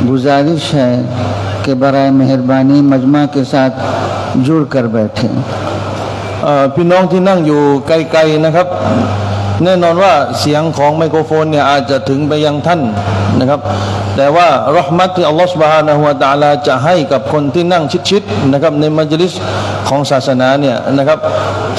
गुजारिश है कि बराए मेहरबानी मजमा के साथ जुड़ कर बैठें। พี่น้องที่นั่งอยู่ไกลๆนะครับแน่นอนว่าเสียงของไมโครโฟนเนี่ยอาจจะถึงไปยังท่านนะครับแต่ว่าเราะห์มัตที่อัลลอฮฺซุบฮานะฮูวะตะอาลาจะให้กับคนที่นั่งชิดๆนะครับในมัจลิสของศาสนาเนี่ยนะครับ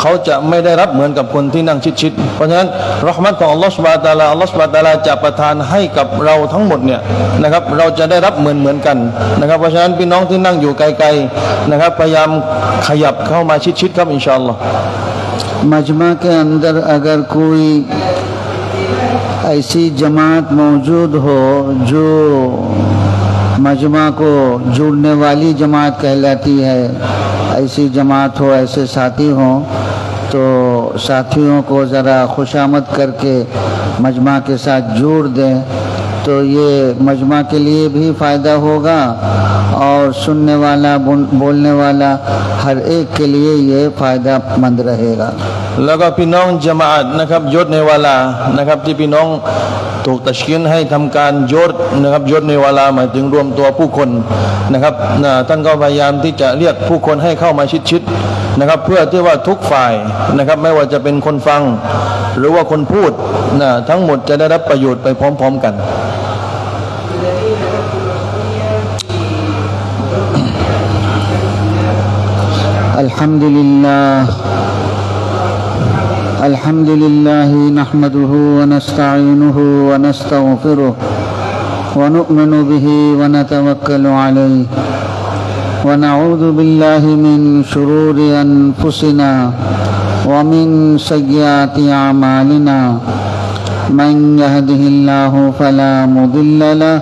เขาจะไม่ได้รับเหมือนกับคนที่นั่งชิดๆเพราะฉะนั้นเราะห์มัตของอัลลอฮฺซุบฮานะฮูวะตะอาลาอัลลอฮฺซุบฮานะฮูวะตะอาลาจะประทานให้กับเราทั้งหมดเนี่ยนะครับเราจะได้รับเหมือนกันนะครับเพราะฉะนั้นพี่น้องที่นั่งอยู่ไกลๆนะครับพยายามขยับเข้ามาชิดๆครับอินชาอัลลอฮฺमजमा के अंदर अगर कोई ऐसी जमात मौजूद हो जो मजमा को जुड़ने वाली जमात कहलाती है, ऐसी जमात हो, ऐसे साथी हों तो साथियों को ज़रा खुशामद करके मजमा के साथ जोड़ दें तो ये मजमा के लिए भी फ़ायदा होगा और सुनने वाला बोलने वाला हर एक के लिए ये फ़ायदा मंद रहेगा। แล้วก็พี่น้องญะมาอะห์นะครับยศในวาลานะครับที่พี่น้องถูกตัชกีนให้ทำการยศนะครับยศในวาลาหมายถึงรวมตัวผู้คนนะครับท่านก็พยายามที่จะเรียกผู้คนให้เข้ามาชิดๆนะครับเพื่อที่ว่าทุกฝ่ายนะครับไม่ว่าจะเป็นคนฟังหรือว่าคนพูดทั้งหมดจะได้รับประโยชน์ไปพร้อมๆกันالحمد لله نحمده ونستعينه ونستغفره ونؤمن به ونتوكل عليه ونعوذ بالله من شرور أنفسنا ومن سيئات أعمالنا من يهده الله فلا مضل له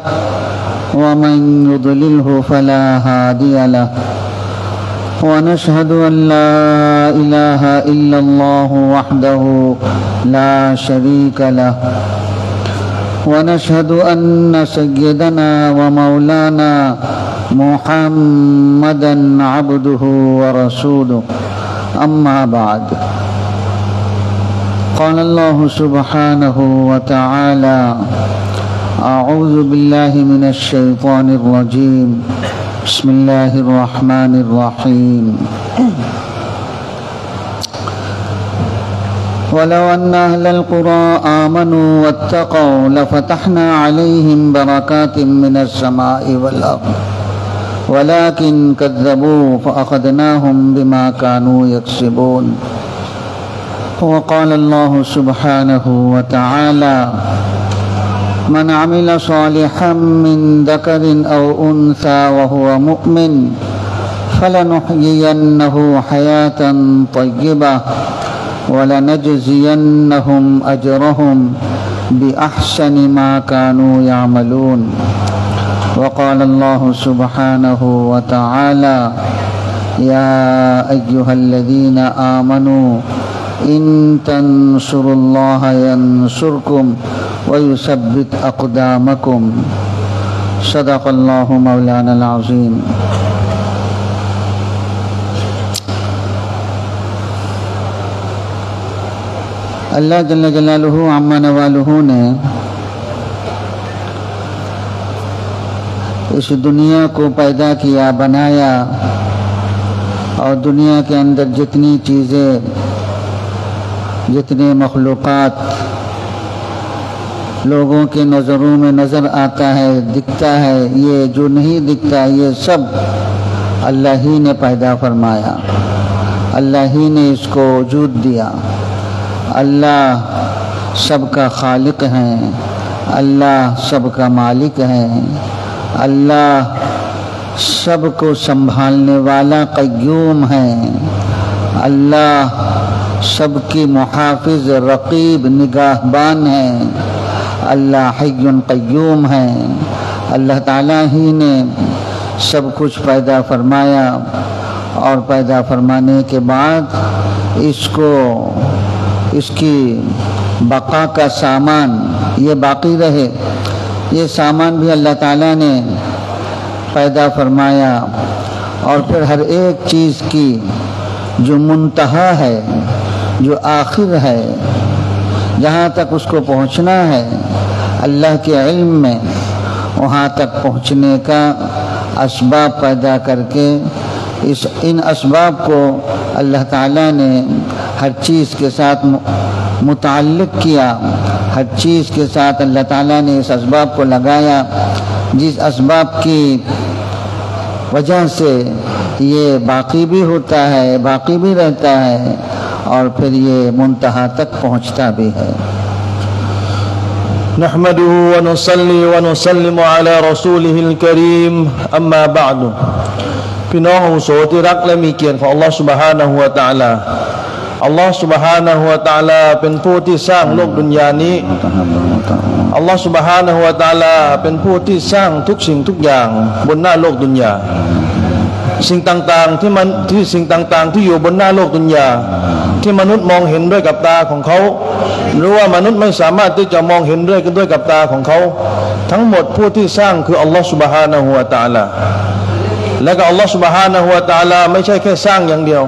ومن يضلله فلا هادي له ونشهد أن لا إله إلا الله وحده لا شريك له ونشهد أن سيدنا ومولانا محمدا عبده ورسوله أما بعد قال الله سبحانه وتعالى أعوذ بالله من الشيطان الرجيم بسم الله الرحمن الرحيم ولو أن أهل القرى آمنوا واتقوا لفتحنا عليهم بركات من السماء والأرض ولكن كذبوا فأخذناهم بما كانوا يكسبون وقال الله سبحانه وتعالى من عمل صالحا من ذكر أو أنثى وهو مؤمن فلنحيينه حياة طيبة ولنجزينهم أجرهم بأحسن ما كانوا يعملون وقال الله سبحانه وتعالى يا أيها الذين آمنوا إن تنصروا الله ينصركم ويثبت أقدامكم صدق الله مولانا العظيم اللہ جل جلالہ عما نوالہ نے اس دنیا کو پیدا کیا بنایا اور دنیا کے اندر جتنی چیزیں جتنے مخلوقات لوگوں کے نظروں میں نظر آتا ہے دکھتا ہے یہ جو نہیں دکھتا یہ سب اللہ ہی نے پیدا فرمایا اللہ ہی نے اس کو وجود دیا اللہ سب کا خالق ہے اللہ سب کا مالک ہے اللہ سب کو سنبھالنے والا قیوم ہے اللہ سب کی محافظ رقیب نگہبان ہے اللہ حی قیوم ہے اللہ تعالیٰ ہی نے سب کچھ پیدا فرمایا اور پیدا فرمانے کے بعد اس کی بقا کا سامان یہ باقی رہے یہ سامان بھی اللہ تعالیٰ نے پیدا فرمایا اور پھر ہر ایک چیز کی جو منتہا ہے جو آخر ہے جہاں تک اس کو پہنچنا ہے اللہ کے علم میں वहाँ तक पहुँचने का असबाब पैदा करके इन असबाब को अल्लाह ताला ने हर चीज़ के साथ मुताल्लिक़ किया, हर चीज़ के साथ अल्लाह ताला ने इस असबाब को लगाया जिस असबाब की वजह से ये बाकी भी होता है, बाकी भी रहता है और फिर ये मुंतहा तक पहुँचता भी है। नहमदुहु व नुसल्ली व नुसल्लिमु अला रसूलिहिल करीम अम्मा बअदुพี่น้องอาวุโสที่รักและมีเกียรติของอัลลอฮฺ سبحانه และ تعالى อัลลอฮฺ سبحانه และ تعالى เป็นผู้ที่สร้างโลกดุนยานี้อัลลอฮฺ سبحانه และ تعالى เป็นผู้ที่สร้างทุกสิ่งทุกอย่างบนหน้าโลกดุนยาสิ่งต่างๆที่อยู่บนหน้าโลกดุนยาที่มนุษย์มองเห็นด้วยกับตาของเขาหรือว่ามนุษย์ไม่สามารถที่จะมองเห็นด้วยกับตาของเขาทั้งหมดผู้ที่สร้างคืออัลลอฮฺ سبحانه และ تعالى และก็อัลลอฮฺ سبحانه และ تعالى ไม่ใช่แค่สร้างอย่างเดียว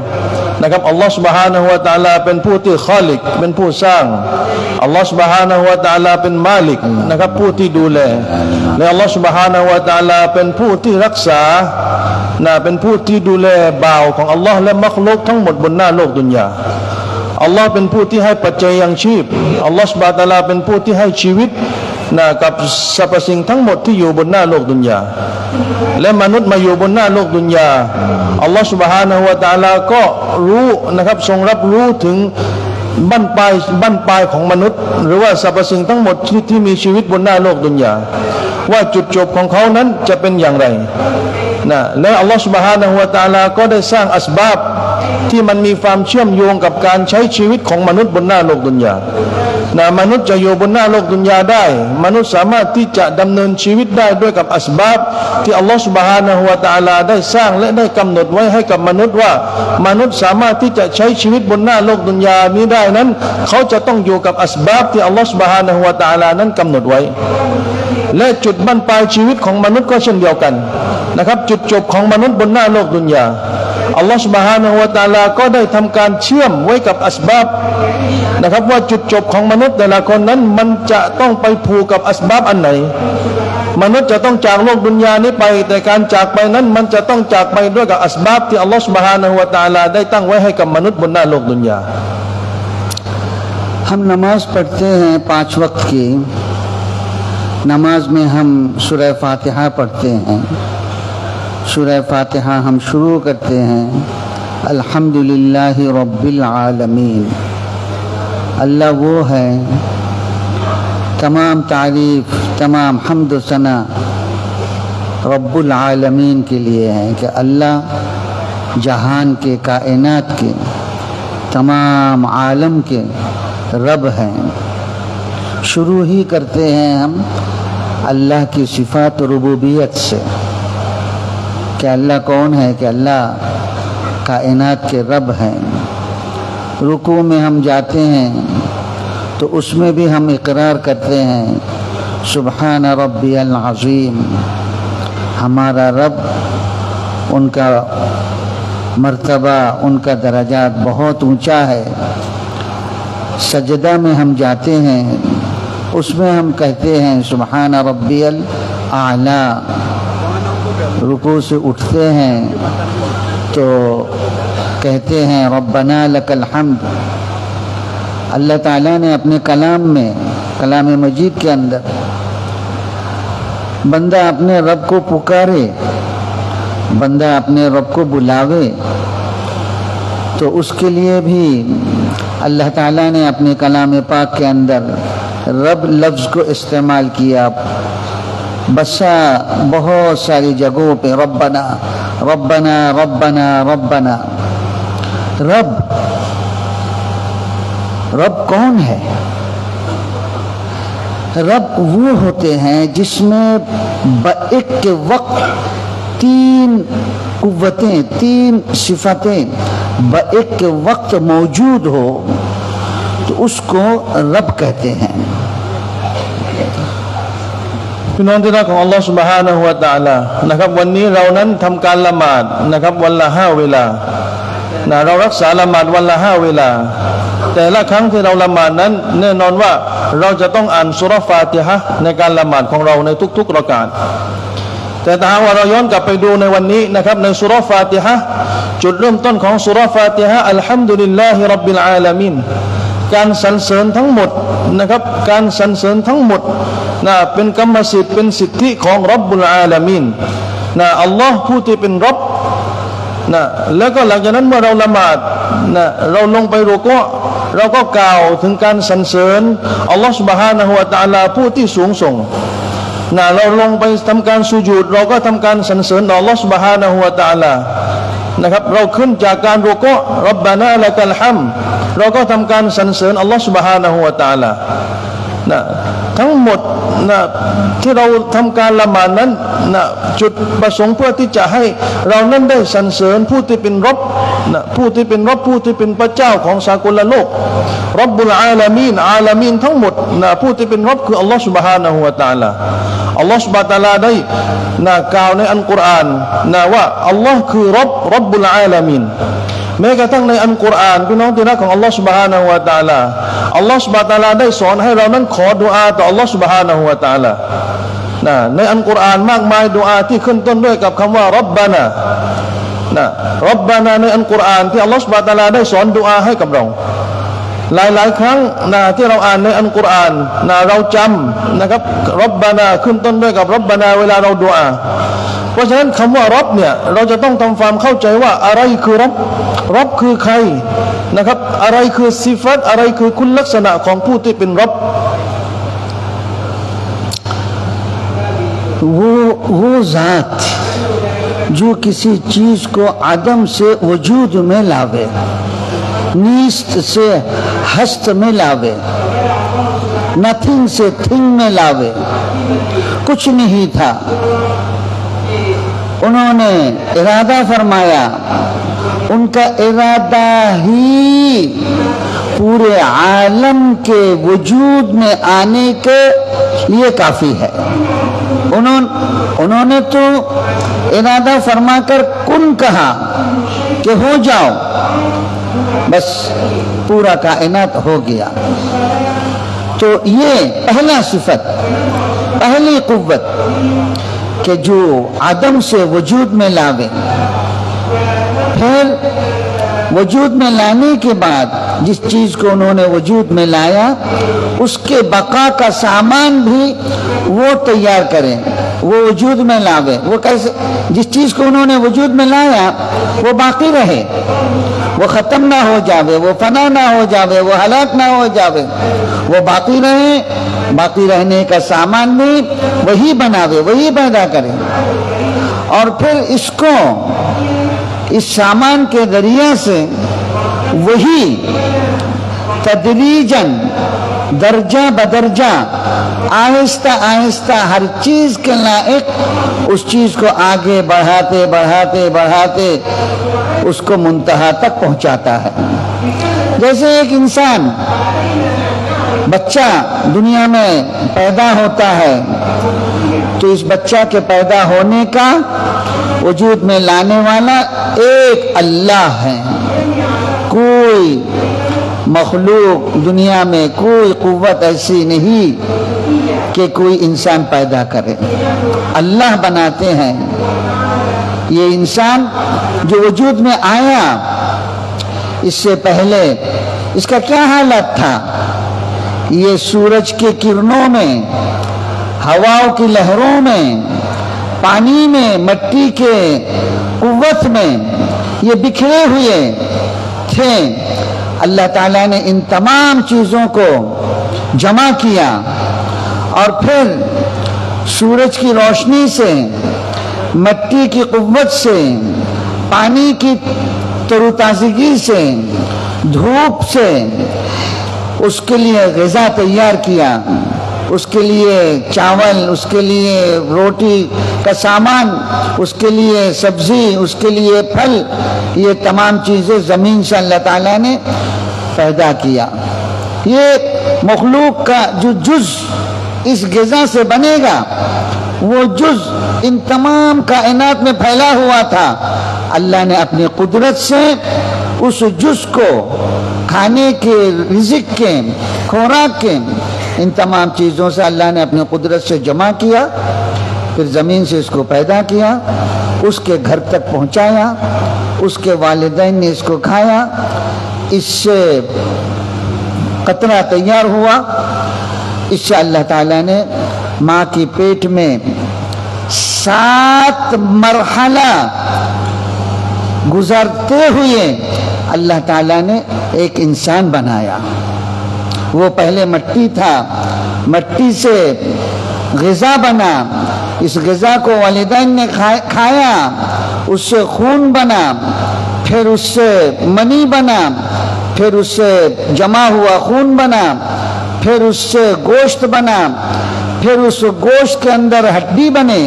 นะครับอัลลอฮฺ سبحانه และ تعالى เป็นผู้ที่คอลิกเป็นผู้สร้างอัลลอฮฺ سبحانه และ تعالى เป็นมาลิกนะครับผู้ที่ดูแลและอัลลอฮฺ سبحانه และ تعالى เป็นผู้ที่รักษาเป็นผู้ที่ดูแลบ่าวของอัลลอฮ์และมักลุกทั้งหมดบนหน้าโลกดุนยาอัลลอฮ์เป็นผู้ที่ให้ปัจจัยยังชีพอัลลอฮ์ซุบฮานะฮูวะตะอาลาเป็นผู้ที่ให้ชีวิตกับสรรพสิ่งทั้งหมดที่อยู่บนหน้าโลกดุนยาและมนุษย์มาอยู่บนหน้าโลกดุนยาอัลลอฮ์ซุบฮานะฮูวะตะอาลาก็รู้นะครับทรงรับรู้ถึงบั้นปลายของมนุษย์หรือว่าสรรพสิ่งทั้งหมดที่มีชีวิตบนหน้าโลกดุนยาว่าจุดจบของเขานั้นจะเป็นอย่างไรและอัลลอฮฺ سبحانه และ تعالى ก็ได้สร้างอัสบาบที่มันมีความเชื่อมโยงกับการใช้ชีวิตของมนุษย์บนหน้าโลกดุนยามนุษย์จะอยู่บนหน้าโลกดุนยาได้มนุษย์สามารถที่จะดำเนินชีวิตได้ด้วยกับอัสบาบที่อัลลอฮฺ سبحانه และ تعالى ได้สร้างและได้กำหนดไว้ให้กับมนุษย์ว่ามนุษย์สามารถที่จะใช้ชีวิตบนหน้าโลกดุนยานี้ได้นั้นเขาจะต้องอยู่กับอัสบาบที่อัลลอฮฺ سبحانه และ تعالى นั้นกำหนดไว้และจุดบั้นปลายชีวิตของมนุษย์ก็เช่นเดียวกันนะครับจุดจบของมนุษย์บนหน้าโลกดุนยาอัลลอฮฺ سبحانه และ تعالى ก็ได้ทำการเชื่อมไว้กับอัสบาบนะครับว่าจุดจบของมนุษย์แต่ละคนนั้นมันจะต้องไปผูกกับอัสบาบอันไหนมนุษย์จะต้องจากโลกดุนยานี้ไปแต่การจากไปนั้นมันจะต้องจากไปด้วยกับอัสบาบที่อัลลอฮฺ سبحانه และ تعالى ได้ตั้งไว้ให้กับมนุษย์บนหน้าโลกดุนยา हम नमाज पढ़ते हैं 5 वक्त की नमाज में हम सूरह फातिहा पढ़ते हैं सूरह फातिहा हम शुरू करते हैं अल्हम्दुलिल्लाहि रब्बिल आलमीन अल्लाह वो है तमाम तारीफ़ तमाम हम्द व सना रब्बुल आलमीन के लिए है कि अल्लाह जहान के कायनात के तमाम आलम के रब हैं शुरू ही करते हैं हम अल्लाह की सिफ़ात रुबूबियत से कि अल्लाह कौन है कि अल्लाह कायनात के रब हैं रुकू में हम जाते हैं तो उसमें भी हम इकरार करते हैं सुब्हान रब्बियल अज़ीम हमारा रब उनका मर्तबा उनका दर्जात बहुत ऊंचा है सजदा में हम जाते हैं उसमें हम कहते हैं सुब्हान रब्बियल आला रुकू से उठते हैं तो कहते हैं रब्बना लकल हम्द अल्लाह ताला ने अपने कलाम में कलाम मजीद के अंदर बंदा अपने रब को पुकारे बंदा अपने रब को बुलावे तो उसके लिए भी अल्लाह ताला ने अपने कलाम पाक के अंदर रब लफ्ज़ को इस्तेमाल किया बसा बहुत सारी जगहों पे रब्बना रब्बना रब्बना रब्बना रब रब कौन है रब वो होते हैं जिसमें एक के वक्त 3 कुव्वतें 3 सिफतें एक के वक्त मौजूद हो तो उसको रब कहते हैंพี่น้องที่รักของอัลลอฮฺ سبحانه และ تعالى นะครับวันนี้เรานั้นทำการละหมาดนะครับวันละ5 เวลาเรารักษาละหมาดวันละ5 เวลา แต่ละครั้งที่เราละหมาดนั้นแน่นอนว่าเราจะต้องอ่านซูเราะห์ฟาติฮะห์ในการละหมาดของเราในทุกๆรอกาตแต่ถ้าว่าเราย้อนกลับไปดูในวันนี้นะครับในซูเราะห์ฟาติฮะห์จุดเริ่มต้นของซูเราะห์ฟาติฮะห์อัลฮัมดุลิลลาฮิร็อบบิลอาลามีนการสรรเสริญทั้งหมดนะครับการสรรเสริญทั้งหมดเป็นกรรมสิทธิ์เป็นสิทธิของร็อบบุลอาลามีนอัลลอฮ์ผู้ที่เป็นร็อบแล้วก็หลังจากนั้นเมื่อเราละหมาดเราลงไปรุกูอ์เราก็กล่าวถึงการสรรเสริญอัลลอฮ์ซุบฮานะฮูวะตะอาลาผู้ที่สูงส่งเราลงไปทำการสุญูดเราก็ทำการสรรเสริญอัลลอฮ์ซุบฮานะฮูวะตะอาลานะครับเราขึ้นจากการรุกูอ์ร็อบบานาละกัลฮัมเราก็ทำการสรรเสริญอัลลอฮ์ซุบฮานะฮูวะตะอาลาทั้งหมดที่เราทำการละหมาดนั้นจุดประสงค์เพื่อที่จะให้เรานั้นได้สรรเสริญผู้ที่เป็นร็อบผู้ที่เป็นร็อบผู้ที่เป็นพระเจ้าของสากลโลกร็อบบุลอาลามีนอาลามีนทั้งหมดผู้ที่เป็นร็อบคืออัลลอฮฺซุบฮานะฮูวะตะอาลาอัลลอฮฺซุบฮานะฮูวะตะอาลาได้กล่าวในอัลกุรอานว่าอัลลอฮ์คือร็อบบุลอาลามีนแม้กระทั่งในอัลกุรอานพี่น้องที่รักของอัลลอฮฺซุบฮานะฮูวะตะอาลาอัลลอฮฺซุบฮานะฮูวะตะอาลาได้สอนให้เรานั้นขอดุอาต่ออัลลอฮฺซุบฮานะฮูวะตะอาลาในอัลกุรอานมากมายดุอาที่ขึ้นต้นด้วยกับคำว่าร็อบบานาร็อบบานาในอัลกุรอานที่อัลลอฮฺซุบฮานะฮูวะตะอาลาได้สอนดุอาให้กับเราหลายๆครั้งที่เราอ่านในอัลกุรอานเราจำนะครับร็อบบานาขึ้นต้นด้วยกับร็อบบานาเวลาเราดุอาเพราะฉะนั้นคำว่าร็อบเนี่ยเราจะต้องทำความเข้าใจว่าอะไรคือร็อบคือใครนะครับอะไรคือซิฟัตอะไรคือคุณลักษณะของผู้ที่เป็นร็อบवो ज़ात जो किसी चीज़ को आदम से वजूद में लावे नीस्त से हस्त में लावे नथिंग से थिंग में लावे कुछ नहीं था उन्होंने इरादा फरमाया उनका इरादा ही पूरे आलम के वजूद में आने के लिए काफ़ी है उन्होंने तो इरादा फरमाकर कुन कहा कि हो जाओ बस पूरा कायनात हो गया तो ये पहला सिफत पहली कुव्वत कि जो आदम से वजूद में लावे फिर वजूद में लाने के बाद जिस चीज़ को उन्होंने वजूद में लाया उसके बका का सामान भी वो तैयार करें वो वजूद में लावे वो कैसे जिस चीज़ को उन्होंने वजूद में लाया वो बाकी रहे वो ख़त्म ना हो जावे वो फना ना हो जावे वो हलाक ना हो जावे वो बाकी रहे बाकी रहने का सामान भी वही बनावे वही पैदा करे और फिर इसको इस सामान के जरिया से वही तदरीजन दर्जा बदर्जा आहिस्ता आहिस्ता हर चीज़ के लायक उस चीज़ को आगे बढ़ाते बढ़ाते बढ़ाते उसको मुंतहा तक पहुंचाता है। जैसे एक इंसान बच्चा दुनिया में पैदा होता है तो इस बच्चा के पैदा होने का वजूद में लाने वाला एक अल्लाह है। कोई मखलूक दुनिया में कोई कुव्वत ऐसी नहीं कि कोई इंसान पैदा करे, अल्लाह बनाते हैं। ये इंसान जो वजूद में आया इससे पहले इसका क्या हालत था? ये सूरज के किरणों में, हवाओं की लहरों में, पानी में, मिट्टी के कुव्वत में ये बिखरे हुए थे। अल्लाह ताला ने इन तमाम चीज़ों को जमा किया और फिर सूरज की रोशनी से, मिट्टी की कुव्वत से, पानी की तरोताज़गी से, धूप से उसके लिए ग़िज़ा तैयार किया, उसके लिए चावल, उसके लिए रोटी का सामान, उसके लिए सब्ज़ी, उसके लिए फल, ये तमाम चीज़ें ज़मीन से अल्लाह ताला ने पैदा किया। ये मखलूक का जो जुज़ इस ग़िज़ा से बनेगा वो जुज़ इन तमाम कायनात में फैला हुआ था। अल्लाह ने अपनी कुदरत से उस जुज़ को खाने के, रिज़्क़ के, खुराक के, इन तमाम चीज़ों से अल्लाह ने अपनी कुदरत से जमा किया, फिर ज़मीन से इसको पैदा किया, उसके घर तक पहुँचाया, उसके वालिदैन ने इसको खाया, इससे कतरा तैयार हुआ, इससे अल्लाह ताला ने माँ की पेट में 7 मरहला गुजरते हुए अल्लाह ताला ने एक इंसान बनाया। वो पहले मट्टी था, मट्टी से ग़िज़ा बना, इस ग़िज़ा को वालिदैन ने खाया, उससे खून बना, फिर उससे मनी बना, फिर उससे जमा हुआ खून बना, फिर उससे गोश्त बना, फिर उस गोश्त के अंदर हड्डी बने,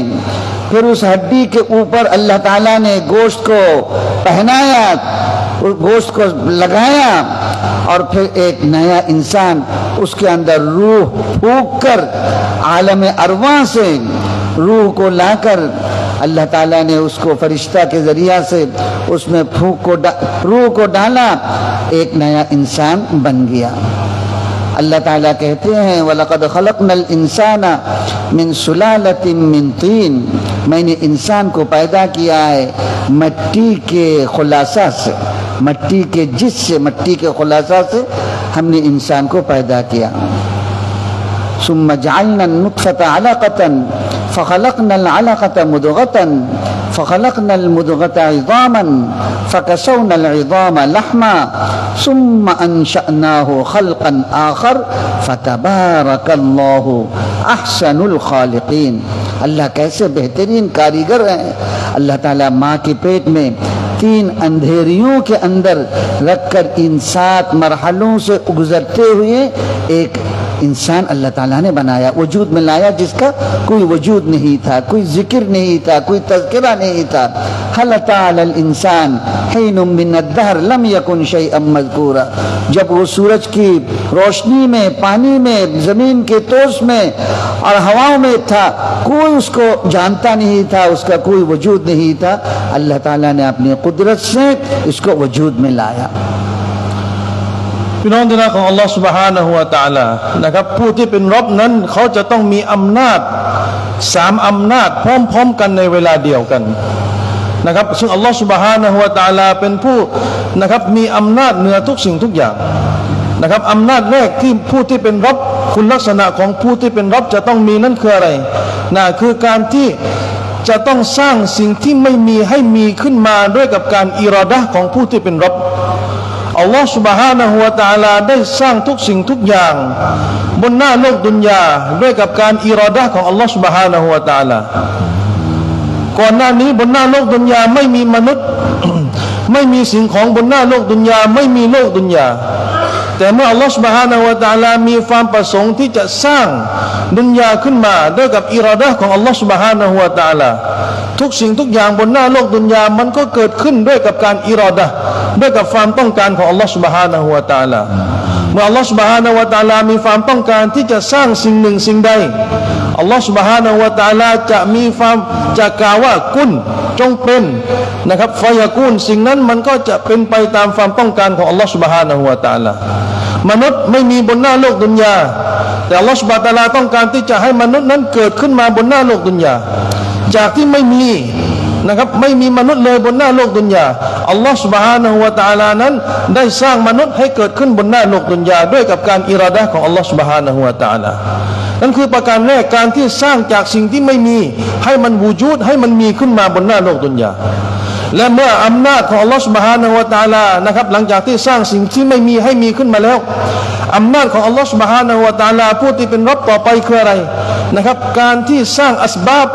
फिर उस हड्डी के ऊपर अल्लाह ताला ने गोश्त को पहनाया, उस गोश्त को लगाया, और फिर एक नया इंसान उसके अंदर रूह फूंक कर आलम अरवा से रूह को लाकर अल्लाह ताला ने उसको फरिश्ता के ज़रिया से उसमें रूह को डाला, एक नया इंसान बन गया। अल्लाह ताला कहते हैं वलक़द ख़लक़नल इंसाना मिन सुलालतिन मिन तीन, मैंने इंसान को पैदा किया है मट्टी के खुलासा से, मट्टी के जिस से, मट्टी के खुलासा से हमने इंसान को पैदा किया। सुम्मा जअलना नुत्फ़ता अलक़तन फ़ख़लक़नल अलक़ता मुदग़तन फ़ख़लक़नल मुदग़ता इज़ामन फ़कसवनल इज़ाम लहमा सुम्मा अंशअनाहु ख़ल्क़न आख़र फ़तबारकल्लाहु अहसनुल ख़ालिक़ीन। अल्लाह कैसे बेहतरीन कारीगर हैं। अल्लाह ताला माँ के पेट में 3 अंधेरियों के अंदर रखकर इन 7 मरहलों से गुजरते हुए एक इंसान अल्लाह ताला ने बनाया, वजूद में लाया, जिसका कोई वजूद नहीं था, कोई जिक्र नहीं था, कोई तज़किरा नहीं था। हल अता अलल इंसान हिनुम मिनद्दहर लम यकुन शैअन मज़कूरा, जब वो सूरज की रोशनी में, पानी में, ज़मीन के तोस में और हवाओं में था, कोई उसको जानता नहीं था, उसका कोई वजूद नहीं था। अल्लाह ताला ने अपनी कुदरत से इसको वजूद में लाया। พี่น้องที่รักของอัลลอฮฺ سبحانه และ تعالى นะครับผู้ที่เป็นรบนั้นเขาจะต้องมีอำนาจ3อำนาจพร้อมๆกันในเวลาเดียวกันนะครับซึ่งอัลลอฮฺ سبحانه และ تعالى เป็นผู้นะครับมีอำนาจเหนือทุกสิ่งทุกอย่างนะครับอำนาจแรกที่ผู้ที่เป็นรบคุณลักษณะของผู้ที่เป็นรบจะต้องมีนั่นคืออะไรนะคือการที่จะต้องสร้างสิ่งที่ไม่มีให้มีขึ้นมาด้วยกับการอิรอดะห์ของผู้ที่เป็นรบอัลลอฮฺ سبحانه และ تعالى ได้สร้างทุกสิ่งทุกอย่างบนหน้าโลกดุนยาด้วยกับการอิรอดะห์ของอัลลอฮฺ سبحانه และ تعالى ก่อนหน้านี้บนหน้าโลกดุนยาไม่มีมนุษย์ ไม่มีสิ่งของบนหน้าโลกดุนยาไม่มีโลกดุนยาแต่เมื่ออัลลอฮฺ سبحانه และ تعالى มีความประสงค์ที่จะสร้างดุนยาขึ้นมาด้วยกับอิรอดะห์ของอัลลอฮฺ سبحانه และ تعالى ทุกสิ่งทุกอย่างบนหน้าโลกดุนยามันก็เกิดขึ้นด้วยกับการอิรอดะห์ด้วยกับความต้องการของอัลลอฮฺ سبحانه และ تعالى เมื่ออัลลอฮฺ سبحانه และ تعالى มีความต้องการที่จะสร้างสิ่งหนึ่งสิ่งใดอัลลอฮฺ سبحانه และ تعالى จะมีความจะกล่าวว่ากุนจงเป็นนะครับฟายากุนสิ่งนั้นมันก็จะเป็นไปตามความต้องการของอัลลอฮฺ سبحانه และ تعالى มนุษย์ไม่มีบนหน้าโลกดุนยาแต่อัลลอฮฺ سبحانه และ تعالى ต้องการที่จะให้มนุษย์นั้นเกิดขึ้นมาบนหน้าโลกดุนยาจากที่ไม่มีนะครับไม่มีมนุษย์เลยบนหน้าโลกดุนยาอัลลอฮฺ سبحانه และ تعالى นั้นได้สร้างมนุษย์ให้เกิดขึ้นบนหน้าโลกดุนยาด้วยกับการอิรอดะห์ของอัลลอฮฺ سبحانه และ تعالى นั่นคือประการแรกการที่สร้างจากสิ่งที่ไม่มีให้มันวูจูดให้มันมีขึ้นมาบนหน้าโลกดุนยาและเมื่ออำนาจของอัลลอฮฺ سبحانه และ تعالى นะครับหลังจากที่สร้างสิ่งที่ไม่มีให้มีขึ้นมาแล้วอำนาจของอัลลอฮฺ سبحانه และ تعالى ผู้ที่เป็นรบต่อไปคืออะไรนะครับการที่สร้างอัสบาบ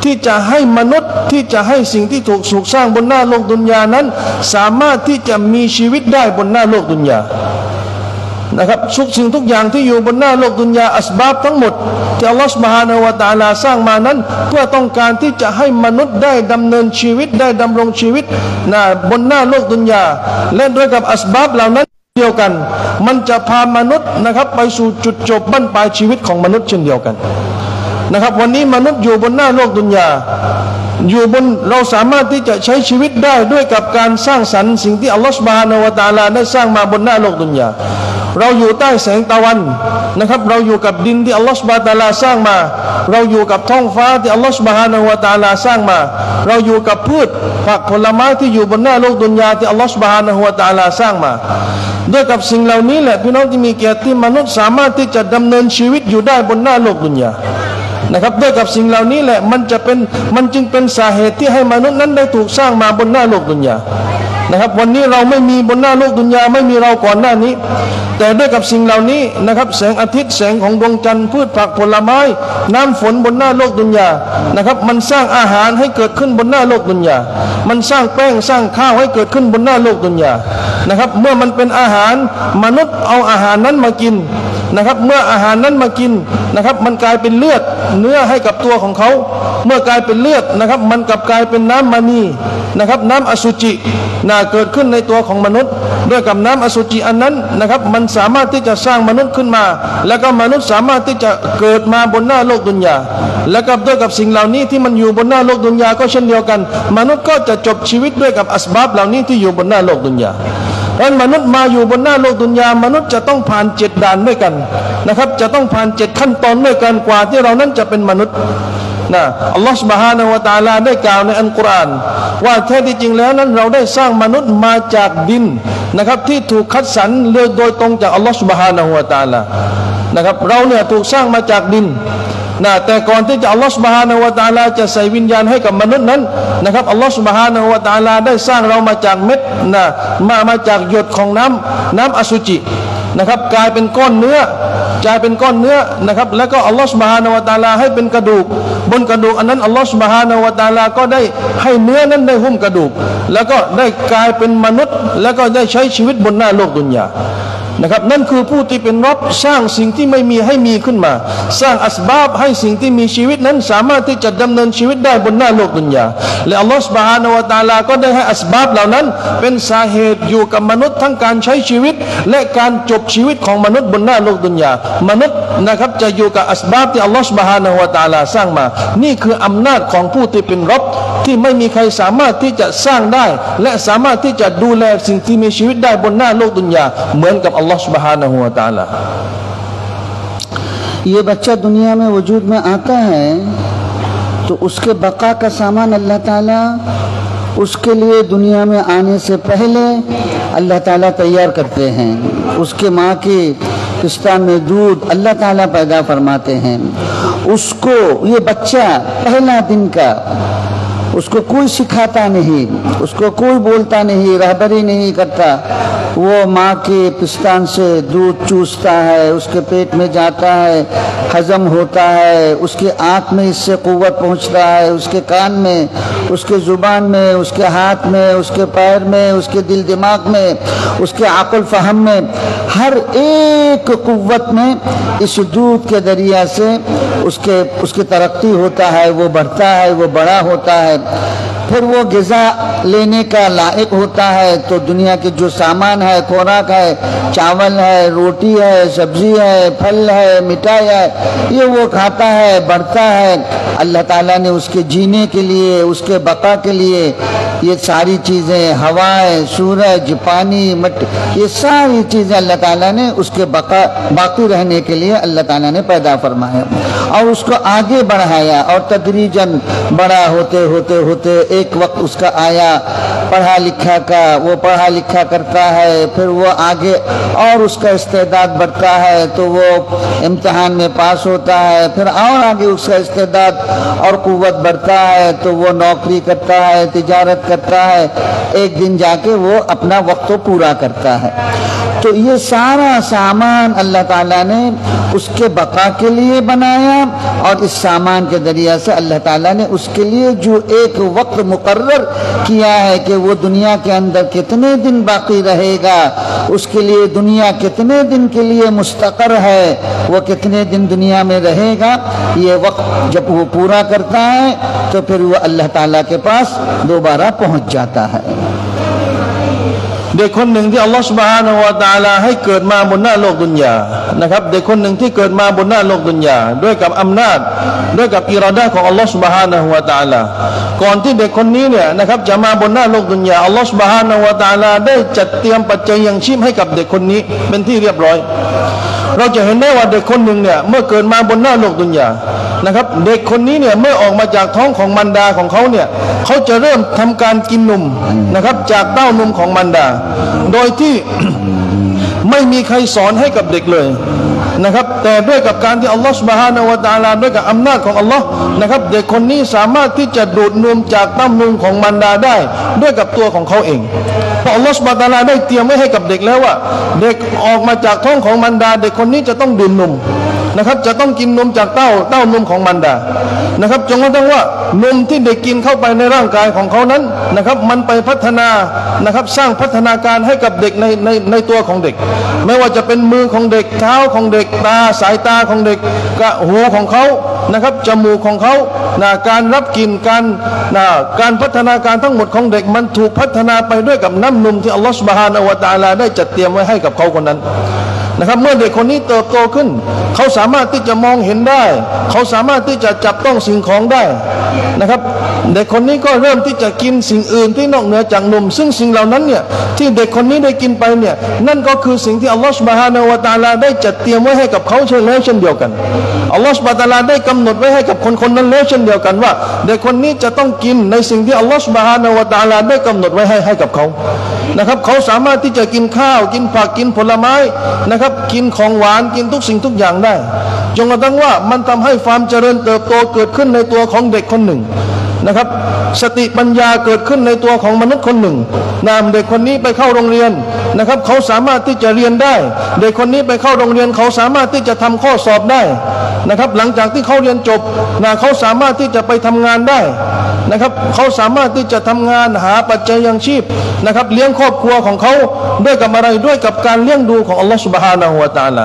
ที่จะให้มนุษย์ที่จะให้สิ่งที่ถูกสร้างบนหน้าโลกดุนยานั้นสามารถที่จะมีชีวิตได้บนหน้าโลกดุนยานะครับทุกสิ่งทุกอย่างที่อยู่บนหน้าโลกดุนยาอัสบาบทั้งหมดที่อัลลอฮฺ سبحانه และ تعالى สร้างมานั้นเพื่อต้องการที่จะให้มนุษย์ได้ดำเนินชีวิตได้ดำรงชีวิตบนหน้าโลกดุนยาและด้วยกับอัสบาบเหล่านั้นเดียวกันมันจะพามนุษย์นะครับไปสู่จุดจบบั้นปลายชีวิตของมนุษย์เช่นเดียวกัน นะครับวันนี้มนุษย์อยู่บนหน้าโลกดุนยาอยู่บนเราสามารถที่จะใช้ชีวิตได้ด้วยกับการสร้างสรรค์สิ่งที่อัลลอฮฺซุบฮานะฮูวะตะอาลาได้สร้างมาบนหน้าโลกดุนยาเราอยู่ใต้แสงตะวันนะครับเราอยู่กับดินที่อัลลอฮฺซุบฮานะฮูวะตะอาลาสร้างมาเราอยู่กับท้องฟ้าที่อัลลอฮฺซุบฮานะฮูวะตะอาลาสร้างมาเราอยู่กับพืชผักผลไม้ที่อยู่บนหน้าโลกดุนยาที่อัลลอฮฺซุบฮานะฮูวะตะอาลาสร้างมาด้วยกับสิ่งเหล่านี้แหละพี่น้องที่มีเกียรติที่มนุษย์สามารถที่จะดำเนินชีวิตอยู่ได้บนหน้าโลกดุนยานะครับด้วยกับสิ่งเหล่านี้แหละมันจึงเป็นสาเหตุที่ให้มนุษย์นั้นได้ถูกสร้างมาบนหน้าโลกดุนยานะครับวันนี้เราไม่มีบนหน้าโลกดุนยาไม่มีเราก่อนหน้านี้แต่ด้วยกับสิ่งเหล่านี้นะครับแสงอาทิตย์แสงของดวงจันทร์พืชผักผลไม้น้ำฝนบนหน้าโลกดุนยานะครับมันสร้างอาหารให้เกิดขึ้นบนหน้าโลกดุนยามันสร้างแป้งสร้างข้าวให้เกิดขึ้นบนหน้าโลกดุนยานะครับเมื่อมันเป็นอาหารมนุษย์เอาอาหารนั้นมากินนะครับเมื่ออาหารนั้นมากินนะครับมันกลายเป็นเลือดเนื้อให้กับตัวของเขาเมื่อกลายเป็นเลือดนะครับมันกลับกลายเป็นน้ำมณีนะครับน้ำอสุจิเกิดขึ้นในตัวของมนุษย์ด้วยกับน้ำอสุจิอันนั้นนะครับมันสามารถที่จะสร้างมนุษย์ขึ้นมาแล้วก็มนุษย์สามารถที่จะเกิดมาบนหน้าโลกดุนยาแล้วก็ด้วยกับสิ่งเหล่านี้ที่มันอยู่บนหน้าโลกดุนยาก็เช่นเดียวกันมนุษย์ก็จะจบชีวิตด้วยกับอัสบาบเหล่านี้ที่อยู่บนหน้าโลกดุนยาเพราะมนุษย์มาอยู่บนหน้าโลกดุนยามนุษย์จะต้องผ่าน7ด่านด้วยกันนะครับจะต้องผ่าน7ขั้นตอนด้วยกันกว่าที่เรานั้นจะเป็นมนุษย์อัลลอฮฺ سبحانه และ تعالى ได้กล่าวในอัลกุรอานว่าแท้ที่จริงแล้วนั้นเราได้สร้างมนุษย์มาจากดินนะครับที่ถูกคัดสรรโดยตรงจากอัลลอฮฺ سبحانه และ تعالى นะครับเราเนี่ยถูกสร้างมาจากดินแต่ก่อนที่จะอัลลอฮฺ سبحانه และ تعالى จะใส่วิญญาณให้กับมนุษย์นั้นนะครับอัลลอฮฺ سبحانه และ تعالى ได้สร้างเรามาจากเม็ดมาจากหยดของน้ำอสุจินะครับกลายเป็นก้อนเนื้นะครับแล้วก็อัลลอฮฺ سبحانه และ تعالى ให้เป็นกระดูกบนกระดูกอันนั้นอัลลอฮฺ سبحانه และ تعالى ก็ได้ให้เนื้อนั้นได้หุ้มกระดูกแล้วก็ได้กลายเป็นมนุษย์แล้วก็ได้ใช้ชีวิตบนหน้าโลกดุนยานะครับนั่นคือผู้ที่เป็นร็อบสร้างสิ่งที่ไม่มีให้มีขึ้นมาสร้างอัสบาบให้สิ่งที่มีชีวิตนั้นสามารถที่จะดำเนินชีวิตได้บนหน้าโลกดุนยาและอัลลอฮฺ سبحانه และ تعالى ก็ได้ให้อัสบาบเหล่านั้นเป็นสาเหตุอยู่กับมนุษย์ทั้งการใช้ชีวิตและการจบชีวิตของมนุษย์บนหน้าโลกดุนยามนุษย์นะครับจะอยู่กับอัสบาบที่อัลลอฮฺ سبحانه และ تعالى สร้างมานี่คืออำนาจของผู้ที่เป็นร็อบที่ไม่มีใครสามารถที่จะสร้างได้และสามารถที่จะดูแลสิ่งที่มีชีวิตได้บนหน้าโลกดุนยาเหมือนกับอัลลอฮฺ سبحانه และ تعالى ये बच्चा दुनिया में वजूद में आता है तो उसके बका का सामान अल्लाह ताला उसके लिए दुनिया में आने से पहले अल्लाह ताला तैयार करते हैं उसके माँ की पिस्ता में दूध अल्लाह ताला पैदा फरमाते हैं उसको ये बच्चा पहला दिन का उसको कोई सिखाता नहीं उसको कोई बोलता नहीं रहबरी नहीं करता वो माँ के पिस्तान से दूध चूसता है उसके पेट में जाता है हजम होता है उसकी आँख में इससे क़ुव्वत पहुँचता है उसके कान में उसके ज़ुबान में उसके हाथ में उसके पैर में उसके दिल दिमाग में उसके अक़ल फ़हम में हर एक क़ुव्वत में इस दूध के ज़रिया से उसकी तरक्की होता है वो बढ़ता है वो बड़ा होता है फिर वो ग़िज़ा लेने का लायक होता है तो दुनिया के जो सामान है खुराक है चावल है रोटी है सब्ज़ी है फल है मिठाई है ये वो खाता है बढ़ता है अल्लाह ताला ने उसके जीने के लिए उसके बका के लिए ये सारी चीज़ें हवाएं सूरज पानी मिट्टी ये सारी चीज़ें अल्लाह ताला ने उसके बाकी रहने के लिए अल्लाह ताला ने पैदा फरमाया और उसको आगे बढ़ाया और तदरीजन बड़ा होते होते होते एक वक्त उसका आया पढ़ा लिखा का वो पढ़ा लिखा करता है फिर वो आगे और उसका इस्तेदाद बढ़ता है तो वो इम्तिहान में पास होता है फिर और आगे उसका इस्तेदाद और क़ुव्वत बढ़ता है तो वो नौकरी करता है तिजारत करता है एक दिन जाके वो अपना वक्त पूरा करता है तो ये सारा सामान अल्लाह ताला ने उसके बका के लिए बनाया और इस सामान के ज़रिया से अल्लाह ताला ने उसके लिए जो एक वक्त मुकर्रर किया है कि वो दुनिया के अंदर कितने दिन बाकी रहेगा उसके लिए दुनिया कितने दिन के लिए मुस्तक़र है वो कितने दिन दुनिया में रहेगा ये वक्त जब वो पूरा करता है तो फिर वो अल्लाह ताला के पास दोबारा पहुंच जाता है เด็กคนหนึ่งที่อัลลอฮฺซุบฮานะฮูวะตะอาลาให้เกิดมาบนหน้าโลกดุนยานะครับเด็กคนหนึ่งที่เกิดมาบนหน้าโลกดุนยาด้วยกับอำนาจด้วยกับอิราดะห์ของอัลลอฮฺซุบฮานะฮูวะตะอาลาก่อนที่เด็กคนนี้เนี่ยนะครับจะมาบนหน้าโลกดุนยาอัลลอฮฺซุบฮานะฮูวะตะอาลาได้จัดเตรียมปัจจัยยังชีพให้กับเด็กคนนี้เป็นที่เรียบร้อยเราจะเห็นได้ว่าเด็กคนหนึ่งเนี่ยเมื่อเกิดมาบนหน้าโลกดุนยานะครับเด็กคนนี้เนี่ยเมื่อออกมาจากท้องของมารดาของเขาเนี่ยเขาจะเริ่มทำการกินนมนะครับจากเต้านมของมารดาโดยที่ ไม่มีใครสอนให้กับเด็กเลยนะครับแต่ด้วยกับการที่อัลลอฮฺ سبحانه และ تعالى ด้วยกับอำนาจของอัลลอฮ์นะครับเด็กคนนี้สามารถที่จะดูดนมจากเต้านมของมารดาได้ด้วยกับตัวของเขาเองเพราะอัลลอฮฺ سبحانه และ تعالى ได้เตรียมไว้ให้กับเด็กแล้วว่าเด็กออกมาจากท้องของมารดาเด็กคนนี้จะต้องดื่มนมนะครับจะต้องกินนมจากเต้านมของมารดานะครับจนกระทั่งว่านมที่เด็กกินเข้าไปในร่างกายของเขานั้นนะครับมันไปพัฒนานะครับสร้างพัฒนาการให้กับเด็กในตัวของเด็กไม่ว่าจะเป็นมือของเด็กเท้าของเด็กตาสายตาของเด็กหูของเขานะครับจมูกของเขาการรับกลิ่นการพัฒนาการทั้งหมดของเด็กมันถูกพัฒนาไปด้วยกับน้ำนมที่อัลลอฮฺ سبحانه และ تعالى ได้จัดเตรียมไว้ให้กับเขาคนนั้นนะครับเมื่อเด็กคนนี้เติบโตขึ้นเขาสามารถที่จะมองเห็นได้เขาสามารถที่จะจับต้องสิ่งของได้นะครับเด็กคนนี้ก็เริ่มที่จะกินสิ่งอื่นที่นอกเหนือจากนมซึ่งสิ่งเหล่านั้นเนี่ยที่เด็กคนนี้ได้กินไปเนี่ยนั่นก็คือสิ่งที่อัลลอฮฺ سبحانه และ تعالى ได้จัดเตรียมไว้ให้กับเขาเช่นเดียวกันอัลลอฮฺ سبحانه และ تعالى ได้กำหนดไว้ให้กับคนนั้นแล้วเช่นเดียวกันว่าเด็กคนนี้จะต้องกินในสิ่งที่อัลลอฮฺ سبحانه และ تعالى ได้กำหนดไว้ให้กับเขานะครับเขาสามารถที่จะกินข้าวกินผักกินผลไม้นะครับกินของหวานกินทุกสิ่งทุกอย่างได้จนกระทั่งว่ามันทำให้ความเจริญเติบโตเกิดขึ้นในตัวของเด็กคนหนึ่งนะครับสติปัญญาเกิดขึ้นในตัวของมนุษย์คนหนึ่งเด็กคนนี้ไปเข้าโรงเรียนนะครับเขาสามารถที่จะเรียนได้เด็กคนนี้ไปเข้าโรงเรียนเขาสามารถที่จะทำข้อสอบได้นะครับหลังจากที่เขาเรียนจบเขาสามารถที่จะไปทำงานได้นะครับเขาสามารถที่จะทำงานหาปัจจัยยังชีพนะครับเลี้ยงครอบครัวของเขาด้วยกับอะไรด้วยกับการเลี้ยงดูของอัลลอฮฺ سبحانه และ تعالى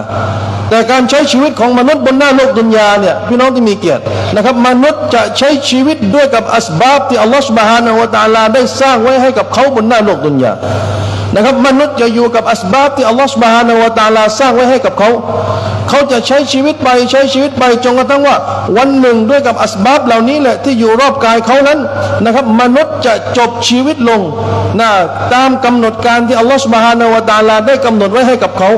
แต่การใช้ชีวิตของมนุษย์บนหน้าโลกดุนยาเนี่ยพี่น้องที่มีเกียรตินะครับมนุษย์จะใช้ชีวิตด้วยกับอัสบาบที่อัลลอฮฺ سبحانه และ تعالى ได้สร้างไว้ให้กับเขาบนหน้าโลกดุนยานะครับมนุษย์จะอยู่กับอัสบาบที่อัลลอฮฺ سبحانه และ تعالى สร้างไว้ให้กับเขาจะใช้ชีวิตไปจนกระทั่งว่าวันหนึ่งด้วยกับอัสบาบเหล่านี้แหละที่อยู่รอบกายเขานั้นนะครับมนุษย์จะจบชีวิตลงตามกำหนดการที่อัลลอฮฺ سبحانه และ تعالى ได้กำหนดไว้ให้กับเขา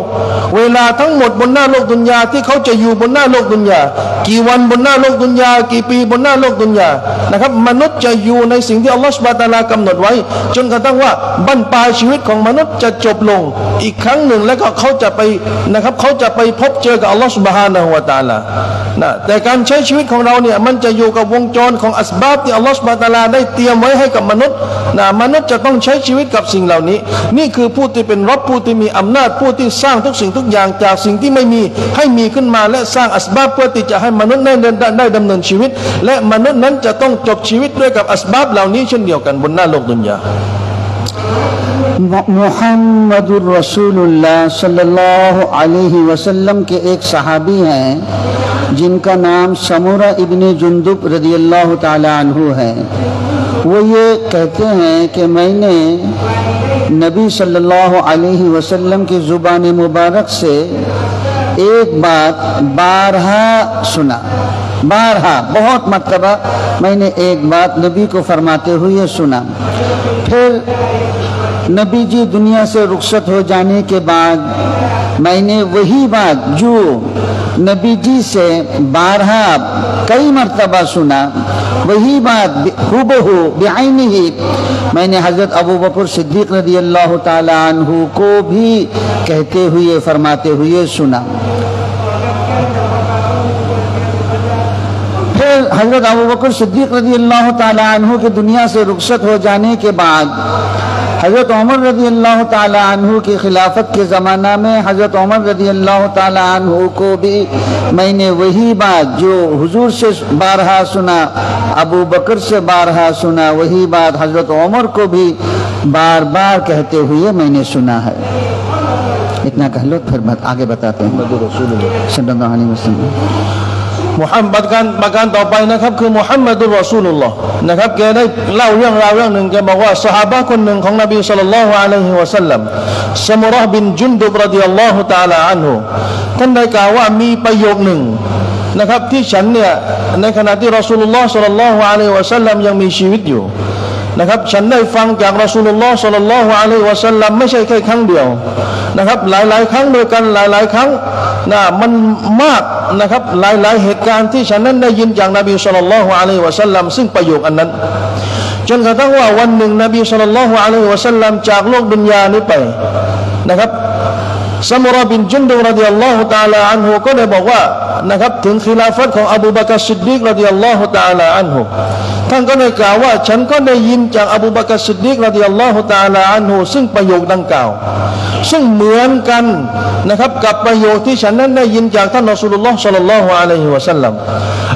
เวลาทั้งหมดบนหน้าโลกดุนยาที่เขาจะอยู่บนหน้าโลกดุนยากี่วันบนหน้าโลกดุนยากี่ปีบนหน้าโลกดุนยานะครับมนุษย์จะอยู่ในสิ่งที่อัลลอฮฺ سبحانه และ تعالى กำหนดไว้จนกระทั่งว่าบั้นปลายชีวิตของมนุษย์จะจบลงอีกครั้งหนึ่งแล้วก็เขาจะไปนะครับเขาจะไปพบเจอกับอัลลอฮฺ سبحانه และ تعالى แต่การใช้ชีวิตของเราเนี่ยมันจะอยู่กับวงจรของอัสบาบที่อัลลอฮฺ سبحانه และ تعالى ได้เตรียมไว้ให้กับมนุษย์มนุษย์จะต้องใช้ชีวิตกับสิ่งเหล่านี้นี่คือผู้ที่เป็นรบผู้ที่มีอำนาจผู้ที่สร้างทุกสิ่งทุกอย่างจากสิ่งที่ไม่มีให้มีขึ้นมาและสร้างอัสบาบเพื่อที่จะให้มนุษย์ได้ดำเนินชีวิตและมนุษย์นั้นจะต้องจบชีวิตด้วยกับอัสบาบเหล่านี้เช่นเดียวกันบนหน้าโลกดุนยาमुहम्मदुर रसूलुल्लाह सल्लल्लाहु अलैहि वसल्लम के एक सहाबी हैं जिनका नाम समूरा इब्ने जुंदुब रदियल्लाहु ताला अन्हु है। वो ये कहते हैं कि मैंने नबी सल्लल्लाहु अलैहि वसल्लम की ज़ुबान मुबारक से एक बात बारहा सुना, बारहा बहुत मर्तबा मैंने एक बात नबी को फरमाते हुए सुना। फिर नबी जी दुनिया से रुखसत हो जाने के बाद मैंने वही बात जो नबी जी से बारहा कई मर्तबा सुना वही बात हुबहू बिआइनिही मैंने हज़रत अबू बकर सिद्दीक़ रज़ियल्लाहु ताला अन्हु को भी कहते हुए फरमाते हुए सुना। फिर हज़रत अबू बकर सिद्दीक़ रज़ियल्लाहु ताला अन्हु के दुनिया से रुखसत हो जाने के बाद हज़रत उमर रज़ियल्लाहु ताला अन्हु की खिलाफत के ज़माना में हज़रत उमर रज़ियल्लाहु ताला अन्हु को भी मैंने वही बात जो हुजूर से बारहा सुना, अबू बकर से बारहा सुना, वही बात हज़रत उमर को भी बार बार कहते हुए मैंने सुना है। इतना कह लो फिर आगे बताते हैं। सल्लल्लाहु अलैहि वसल्लम มุฮัมมัดประการต่อไปนะครับคือมุฮัมมัดุลรอซูลุลลอฮ์นะครับแกได้เล่าเรื่องราวเรื่องหนึ่งแกบอกว่าซอฮาบะห์คนหนึ่งของนบีศ็อลลัลลอฮุอะลัยฮิวะซัลลัมซะมุเราะห์บินจุนดุบรอฎิยัลลอฮุตะอาลาอันฮุท่านได้กล่าวว่ามีประโยคหนึ่งนะครับที่ฉันเนี่ยในขณะที่รอซูลุลลอฮ์ศ็อลลัลลอฮุอะลัยฮิวะซัลลัมยังมีชีวิตอยู่นะครับฉันได้ฟังจากรอซูลุลลอฮ์ศ็อลลัลลอฮุอะลัยฮิวะซัลลัมไม่ใช่แค่ครั้งเดียวนะครับหลายๆครั้งด้วยกันหลายๆครั้งมันมากนะครับหลายๆเหตุการณ์ที่ฉันนั้นได้ยินจากนบีศ็อลลัลลอฮุอะลัยฮิวะซัลลัมซึ่งประโยคอันนั้นจนกระทั่งว่าวันหนึ่งนบีศ็อลลัลลอฮุอะลัยฮิวะซัลลัมจากโลกดุนยานี้ไปนะครับซะมุเราะห์บินจุนดุบรอฎิยัลลอฮุตะอาลาอันฮุก็ได้บอกว่านะครับถึงkhiลาฟัตของอบูบักรซิดดีกรอฎิยัลลอฮุตะอาลาอันฮุท่านก็ได้กล่าวว่าฉันก็ได้ยินจากอบูบักรซิดดีกรอฎิยัลลอฮุตะอาลาอันฮุซึ่งประโยคดังกล่าวซึ่งเหมือนกันนะครับกับประโยคที่ฉันนั้นได้ยินจากท่านรอซูลุลลอฮ์ศ็อลลัลลอฮุอะลัยฮิวะซัลลัม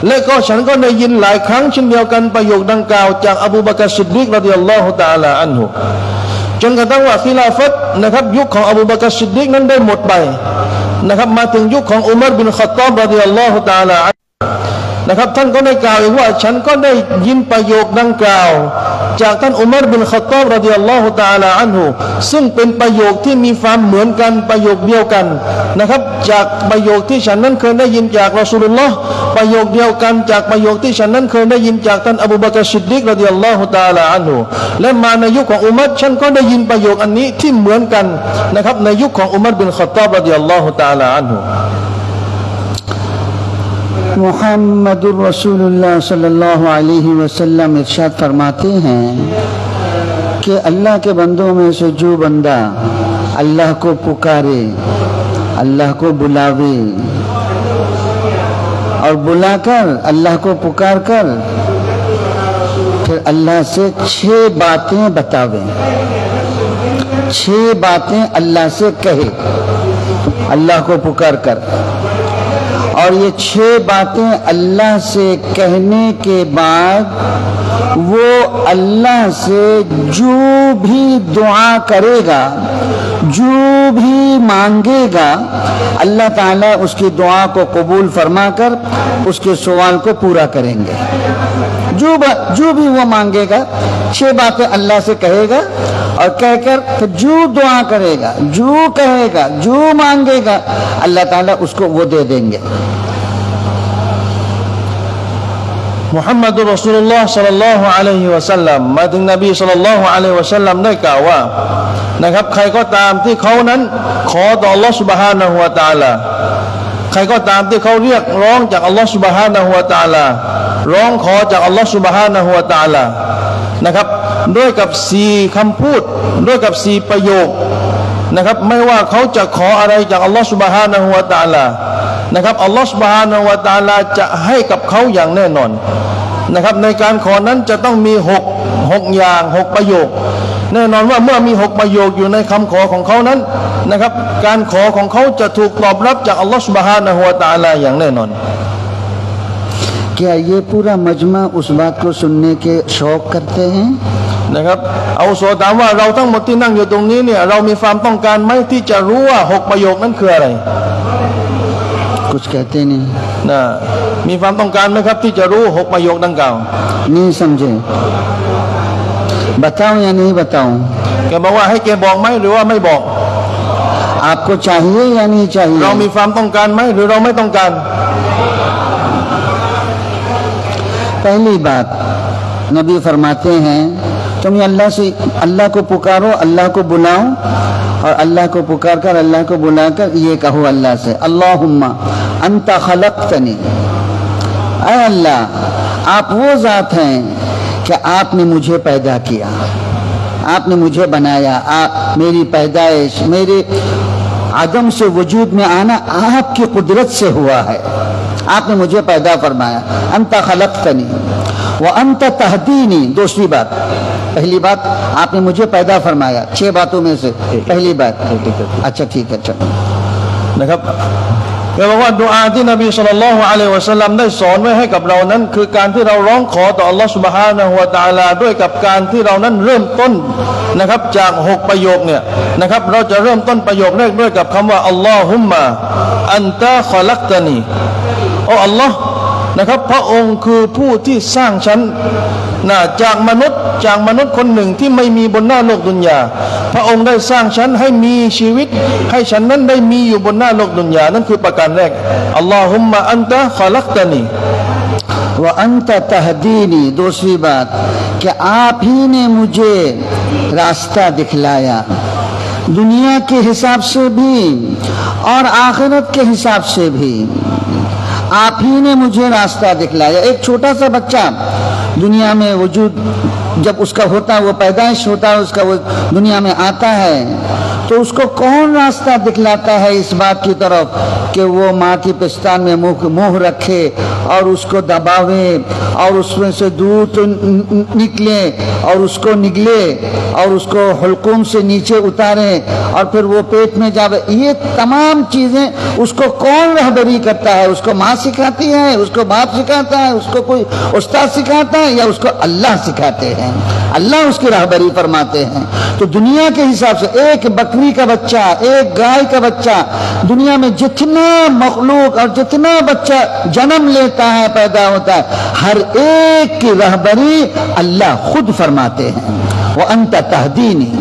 และก็ฉันก็ได้ยินหลายครั้งเช่นเดียวกันประโยคดังกล่าวจากอบูบักรซิดดีกรอฎิยัลลอฮุตะอาลาอันฮุจนกระทั่งว่าkhiลาฟัตนะครับยุคของอบูบักรซิดดีกนั้นได้หมดไปนะครับมาถึงยุคของอุมัรบินค็อฏฏอบรอฎิยัลลอฮุตะอาลานะครับท่านก็ได้กล่าวอีกว่าฉันก็ได้ยินประโยคดังกล่าวจากท่านอุมัรบินค็อฏฏอบรอฎิยัลลอฮุตะอาลาอันฮุซึ่งเป็นประโยคที่มีความเหมือนกันประโยคเดียวกันนะครับจากประโยคที่ฉันนั้นเคยได้ยินจากรอซูลุลลอฮ์ประโยคเดียวกันจากประโยคที่ฉันนั้นเคยได้ยินจากท่านอบูบักรซิดดีกรอฎิยัลลอฮุตะอาลาอันฮุและมาในยุคของอุมัรฉันก็ได้ยินประโยคอันนี้ที่เหมือนกันนะครับในยุคของอุมัรบินค็อฏฏอบรอฎิยัลลอฮุตะอาลาอันฮุमुहम्मदुर रसूलुल्लाह सल्लल्लाहु अलैहि वसल्लम इरशाद फरमाते हैं कि अल्लाह के बंदों में से जो बंदा अल्लाह को पुकारे, अल्लाह को बुलावे और बुलाकर अल्लाह को पुकार कर फिर अल्लाह से 6 बातें बतावे, 6 बातें अल्लाह से कहे अल्लाह को पुकार कर, और ये 6 बातें अल्लाह से कहने के बाद वो अल्लाह से जो भी दुआ करेगा, जो भी मांगेगा, अल्लाह ताला उसकी दुआ को कबूल फरमाकर उसके सवाल को पूरा करेंगे। जो भी वो मांगेगा 6 बातें अल्लाह से कहेगा और कहकर फिर जो दुआ करेगा, जो कहेगा, जो मांगेगा, अल्लाह ताला उसको वो दे देंगे। मुहम्मद रसूलुल्लाह सल्लल्लाहु अलैहि वसल्लमมาถึงนบีศ็อลลัลลอฮุอะลัยฮิวะซัลลัมได้กล่าวว่านะครับใครก็ตามที่เขานั้นขอต่ออัลเลาะห์ซุบฮานะฮูวะตะอาลาใครก็ตามที่เขาเรียกร้องจากอัลเลาะห์ซุบฮานะฮูวะตะอาลาร้องขอจากอัลเลาะห์ซุบฮานะฮูวะตะอาลานะครับด้วยกับ4คำพูดด้วยกับ4ประโยคนะครับไม่ว่าเขาจะขออะไรจากอัลเลาะห์ซุบฮานะฮูวะตะอาลานะครับอัลลอฮฺซุบฮานะฮูวะตะอาลาจะให้กับเขาอย่างแน่นอนนะครับในการขอนั้นจะต้องมี6อย่าง6ประโยคแน่นอนว่าเมื่อมี6ประโยคอยู่ในคำขอของเขานั้นนะครับการขอของเขาจะถูกตอบรับจากอัลลอฮฺซุบฮานะฮูวะตะอาลาอย่างแน่นอน क्या ये पूरा मजमा उस बात को सुनने के शौक करते हैं นะครับเอาโซถามว่าเราทั้งหมดที่นั่งอยู่ตรงนี้เนี่ยเรามีความต้องการไหมที่จะรู้ว่า6ประโยคนั้นคืออะไรकुछ कहते नहीं นะมีความต้องการไหมครับที่จะรู้6ประโยคดังกล่าว नहीं समझे बताऊं या नहीं बताऊं แกบอกว่าให้แกบอกไหมหรือว่าไม่บอก आपको चाहिए या नहीं चाहिए เรามีความต้องการไหมหรือเราไม่ต้องการ पहली बात नबी फरमाते हैं तुम अल्लाह को पुकारो, अल्लाह को बुलाओ और अल्लाह को पुकार कर अल्लाह को बुलाकर ये कहो अल्लाह से अल्लाहुम्मा अंता खलक़तनी, ऐ अल्लाह आप वो ज़ात हैं कि आपने मुझे पैदा किया, आपने मुझे बनाया, मेरी पैदाइश, मेरे आदम से वजूद में आना आपकी कुदरत से हुआ है, आपने मुझे पैदा फरमाया। अंता खलक़तनी व अंता तहदीनी, दूसरी बात, पहली बात आपने मुझे पैदा फरमाया, 6 बातों में से पहली बात। अच्छा ठीक है, चलोนะครับแกบอกว่าดุอาที่นบีศ็อลลัลลอฮุอะลัยฮิวะซัลลัมได้สอนไว้ให้กับเรานั้นคือการที่เราร้องขอต่ออัลลอฮฺซุบฮานะฮูวะตะอาลาด้วยกับการที่เรานั้นเริ่มต้นนะครับจาก6ประโยคเนี่ยนะครับเราจะเริ่มต้นประโยคแรกด้วยกับคำว่าอัลลอฮุมมะอันตะคอลักตานีโอ้อัลลอฮ์ นะครับพระองค์คือผู้ที่สร้างฉันจากมนุษย์คนหนึ่งที่ไม่มีบนหน้าโลกดุนยาพระองค์ได้สร้างฉันให้มีชีวิตให้ฉันนั้นได้มีอยู่บนหน้าโลกดุนยานั่นคือประการแรกอัลลอฮุมมะอันตะขลักตานีوأنت تهدینی دوسری بات کہ آپ ہی نے مجھے راستہ دکھلایا دنیا کے حساب سے بھی اور آخرت کے حساب سے بھی آپ ہی نے مجھے راستہ دکھلایا ایک چھوٹا سا بچہ دنیا میں وجود جب اس کا ہوتا ہے وہ پیدائش ہوتا ہے اس کا وہ دنیا میں آتا ہے تو اس کو کون راستہ دکھلاتا ہے اس بات کی طرف کہ وہ ماں کی پستان میں منہ رکھے اور اس کو دباوے اور اس میں سے دودھ نکلے اور اس کو نگلے اور اس کو حلقوم سے نیچے اتارے اور پھر وہ پیٹ میں جاوے یہ تمام چیزیں اس کو کون رہبری کرتا ہے اس کو ماں سکھاتی ہے اس کو باپ سکھاتا ہے اس کو کوئی استاد سکھاتا ہے یا اس کو اللہ سکھاتے ہیں اللہ اس کی رہبری فرماتے ہیں تو دنیا کے حساب سے ایک بکری کا بچہ ایک گائے کا بچہ دنیا میں جتنا مخلوق اور جتنا بچہ جنم لیتا ہے پیدا ہوتا ہے ہر ایک کی رہبری اللہ خود فرماتے ہیں وَأَنْتَ تَهْدِينِي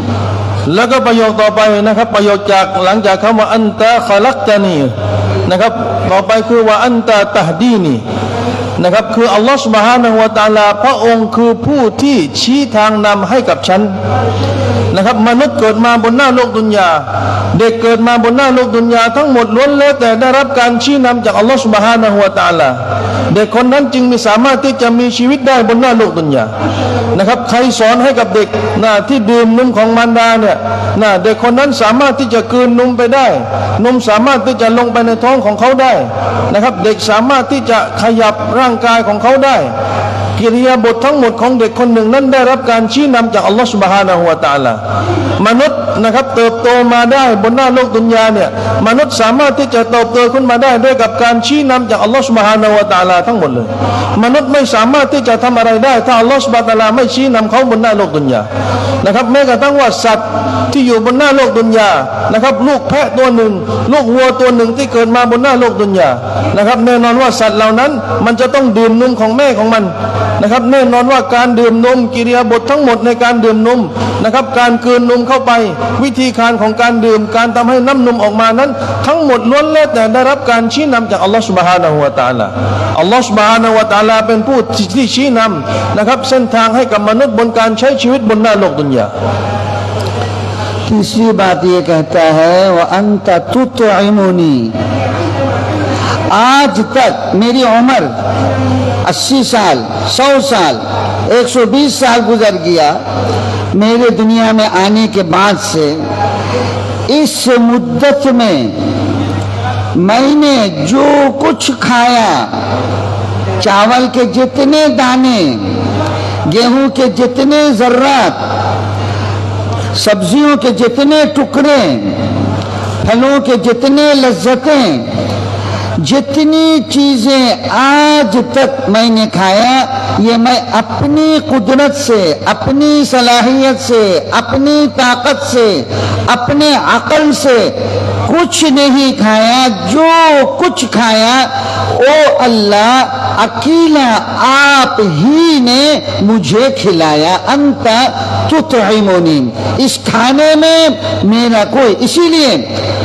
แล้วก็ประโยคต่อไปนะครับประโยคจากหลังจากคำว่าอันตะขลักตานีนะครับต่อไปคือว่าอันตะตะฮดีนีนะครับคืออัลลอฮฺซุบฮานะฮูวะตะอาลาพระองค์คือผู้ที่ชี้ทางนำให้กับฉันนะครับมนุษย์เกิดมาบนหน้าโลกดุนยาเด็กเกิดมาบนหน้าโลกดุนยาทั้งหมดล้วนแล้วแต่ได้รับการชี้นำจากอัลลอฮฺซุบฮานะฮูวะตะอาลาเด็กคนนั้นจึงมีสามารถที่จะมีชีวิตได้บนหน้าโลกดุนยานะครับใครสอนให้กับเด็กที่ดื่มนมของมารดาเนี่ยเด็กคนนั้นสามารถที่จะกลืนนมไปได้นมสามารถที่จะลงไปในท้องของเขาได้นะครับเด็กสามารถที่จะขยับร่างกายของเขาได้กิริยาบททั้งหมดของเด็กคนหนึ่งนั้นได้รับการชี้นำจากอัลลอฮฺซุบฮานะฮูวะตะอาลามนุษย์นะครับเติบโตมาได้บนหน้าโลกดุนยาเนี่ยมนุษย์สามารถที่จะเติบโตขึ้นมาได้ด้วยกับการชี้นำจากอัลลอฮฺซุบฮานะฮูวะตะอาลาทั้งหมดเลยมนุษย์ไม่สามารถที่จะทำอะไรได้ถ้าอัลลอฮฺซุบฮานะฮูวะตะอาลาไม่ชี้นำเขาบนหน้าโลกดุนยานะครับแม้กระทั่งว่าสัตว์ที่อยู่บนหน้าโลกดุนยานะครับลูกแพะตัวหนึ่งลูกวัวตัวหนึ่งที่เกิดมาบนหน้าโลกดุนยานะครับแน่นอนว่าสัตว์เหล่านั้นมันจะต้องดื่มนมของแม่ของมันนะครับแน่นอนว่าการดื่มนมกิริยาบททั้งหมดในการดื่มนมนะครับการกลืนนมเข้าไปวิธีการของการดื่มการทำให้น้ำนมออกมานั้นทั้งหมดล้วนแล้วแต่ได้รับการชี้นำจากอัลลอฮฺซุบฮานะฮูวะตะอาลาอัลลอฮฺซุบฮานะฮูวะตะอาลาเป็นผู้ที่ชี้นำนะครับเส้นทางให้กับมนุษย์บนการใช้ชีวิตบนหน้าโลกดุนยาتیسری بات یہ کہتا ہے وَأَنْتَ تُطْعِمُنِي آج تک میری عمر 80 سال 100 سال 120 سال گزر گیا میرے دنیا میں آنے کے بعد سے اس مدت میں میں نے جو کچھ کھایا چاول کے جتنے دانے گیہوں کے جتنے ذرات سبزیوں کے جتنے ٹکڑے پھلوں کے جتنے لذتیں جتنی چیزیں آج تک میں نے کھایا یہ میں اپنی قدرت سے اپنی صلاحیت سے اپنی طاقت سے اپنے عقل سے کچھ نہیں کھایا جو کچھ کھایا او اللہ اکیلا آپ ہی نے مجھے کھلایا انت تطعمنی اس کھانے میں میرا کوئی اسی لیے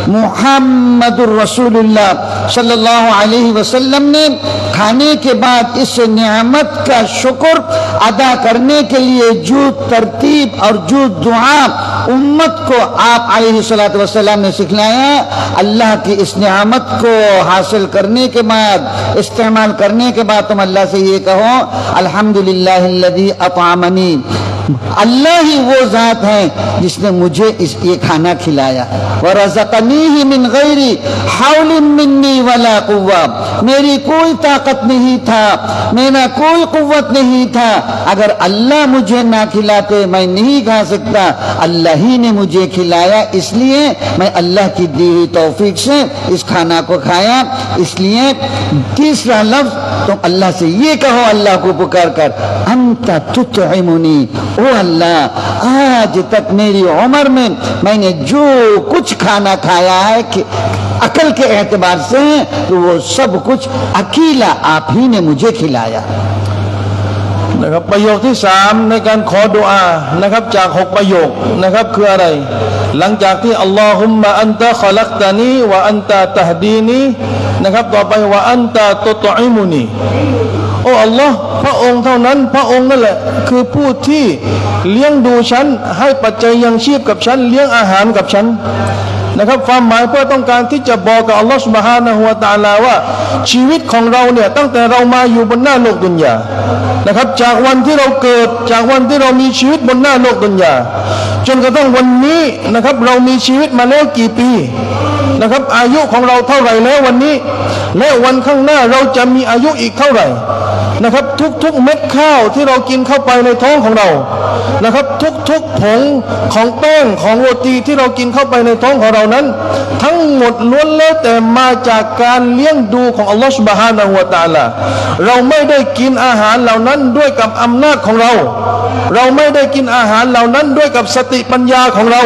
محمد الرسول اللہ صلی اللہ علیہ وسلم نے کھانے کے بعد اس نعمت کا شکر ادا کرنے کے لیے جو ترتیب اور جو دعا امت کو آپ علیہ السلام نے سکھلایا اللہ کی اس نعمت کو حاصل کرنے کے بعد استعمال کرنے کے بعد تم اللہ سے یہ کہو الحمدللہ الذی اطعمنی اللہ ہی وہ ذات ہے جس نے مجھے یہ کھانا کھلایا وَرَزَقَنِيهِ مِنْ غَيْرِ حَوْلٍ مِّنِّي وَلَا قُوَّةٍ میری کوئی طاقت نہیں تھا میرا کوئی قوت نہیں تھا اگر اللہ مجھے نہ کھلاتے میں نہیں کھا سکتا اللہ ہی نے مجھے کھلایا اس لیے میں اللہ کی دی ہوئی توفیق سے اس کھانا کو کھایا اس لیے تیسرا لفظ تم اللہ سے یہ کہو اللہ کو پکار کر انت تطعمنی او اللہ آج تک میری عمر میں نے جو کچھ کھانا کھایا ہے کہ अकल के एतबार से तो वो सब कुछ अकेला आप ही ने मुझे खिलाया นะครับประโยคที่3ในการขอดุอานะครับจาก6ประโยคนะครับคืออะไรหลังจากที่อัลลอฮุมมะอันตะคอลักตานีวะอันตะตะฮดีนีนะครับต่อไปวะอันตะตุตอิมุนีโอ้อัลลอฮ์พระองค์เท่านั้นพระองค์นั่นแหละคือผู้ที่เลี้ยงดูฉันให้ปัจจัยยังชีพกับฉันเลี้ยงอาหารกับฉันนะครับความหมายเพื่อต้องการที่จะบอกกับอัลลอฮฺ سبحانه และ تعالى ว่าชีวิตของเราเนี่ยตั้งแต่เรามาอยู่บนหน้าโลกดุนยานะครับจากวันที่เราเกิดจากวันที่เรามีชีวิตบนหน้าโลกดุนยาจนกระทั่งวันนี้นะครับเรามีชีวิตมาแล้วกี่ปีนะครับอายุของเราเท่าไหร่แล้ววันนี้และวันข้างหน้าเราจะมีอายุอีกเท่าไหร่นะครับทุกๆเม็ดข้าวที่เรากินเข้าไปในท้องของเรานะครับทุกผงของแป้งของโรตีที่เรากินเข้าไปในท้องของเรานั้นทั้งหมดล้วนแล้วแต่มาจากการเลี้ยงดูของอัลลอฮฺ سبحانه และ تعالى เราไม่ได้กินอาหารเหล่านั้นด้วยกับอำนาจของเราเราไม่ได้กินอาหารเหล่านั้นด้วยกับสติปัญญาของเรา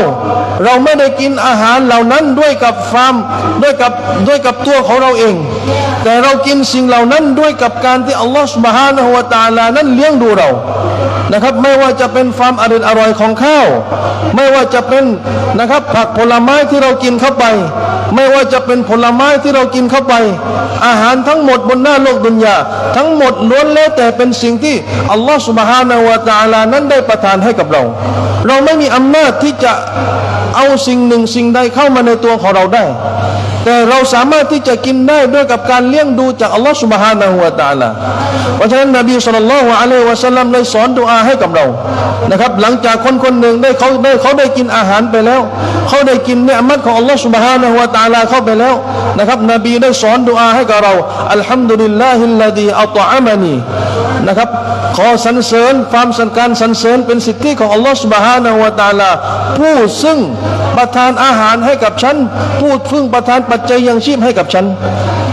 เราไม่ได้กินอาหารเหล่านั้นด้วยกับด้วยกับตัวของเราเองแต่เรากินสิ่งเหล่านั้นด้วยกับการที่อัลลอฮฺ سبحانه และ تعالى นั้นเลี้ยงดูเรานะครับไม่ว่าจะเป็นความอร่อยของข้าวไม่ว่าจะเป็นนะครับผักผลไม้ที่เรากินเข้าไปไม่ว่าจะเป็นผลไม้ที่เรากินเข้าไปอาหารทั้งหมดบนหน้าโลกดุนยาทั้งหมดล้วนแล้วแต่เป็นสิ่งที่อัลลอฮฺ سبحانه และ تعالى นั้นได้ประทานให้กับเราเราไม่มีอำนาจที่จะเอาสิ่งหนึ่งสิ่งใดเข้ามาในตัวของเราได้แต่เราสามารถที่จะกินได้ด้วยกับการเลี้ยงดูจากอัลลอฮฺ سبحانه และ تعالى เพราะฉะนั้นนบีศ็อลลัลลอฮุอะลัยฮิวะซัลลัมได้สอนดุอาให้กับเรานะครับหลังจากคนหนึ่งเขาได้กินอาหารไปแล้วเขาได้กินเนืมัตของอัลลอฮฺ سبحانه และ تعالى เข้าไปแล้วนะครับนบีได้สอนดุอาให้กับเราอัลฮัมดุลิลลาฮิลลดีอัตอะมานีนะครับขอสรรเสริญความสรรเสริญเป็นสิทธิของอัลลอฮฺ سبحانه และ تعالى ผู้ซึ่งประทานอาหารให้กับฉันผู้ซึ่งประทานปัจจัยยังชีพให้กับฉัน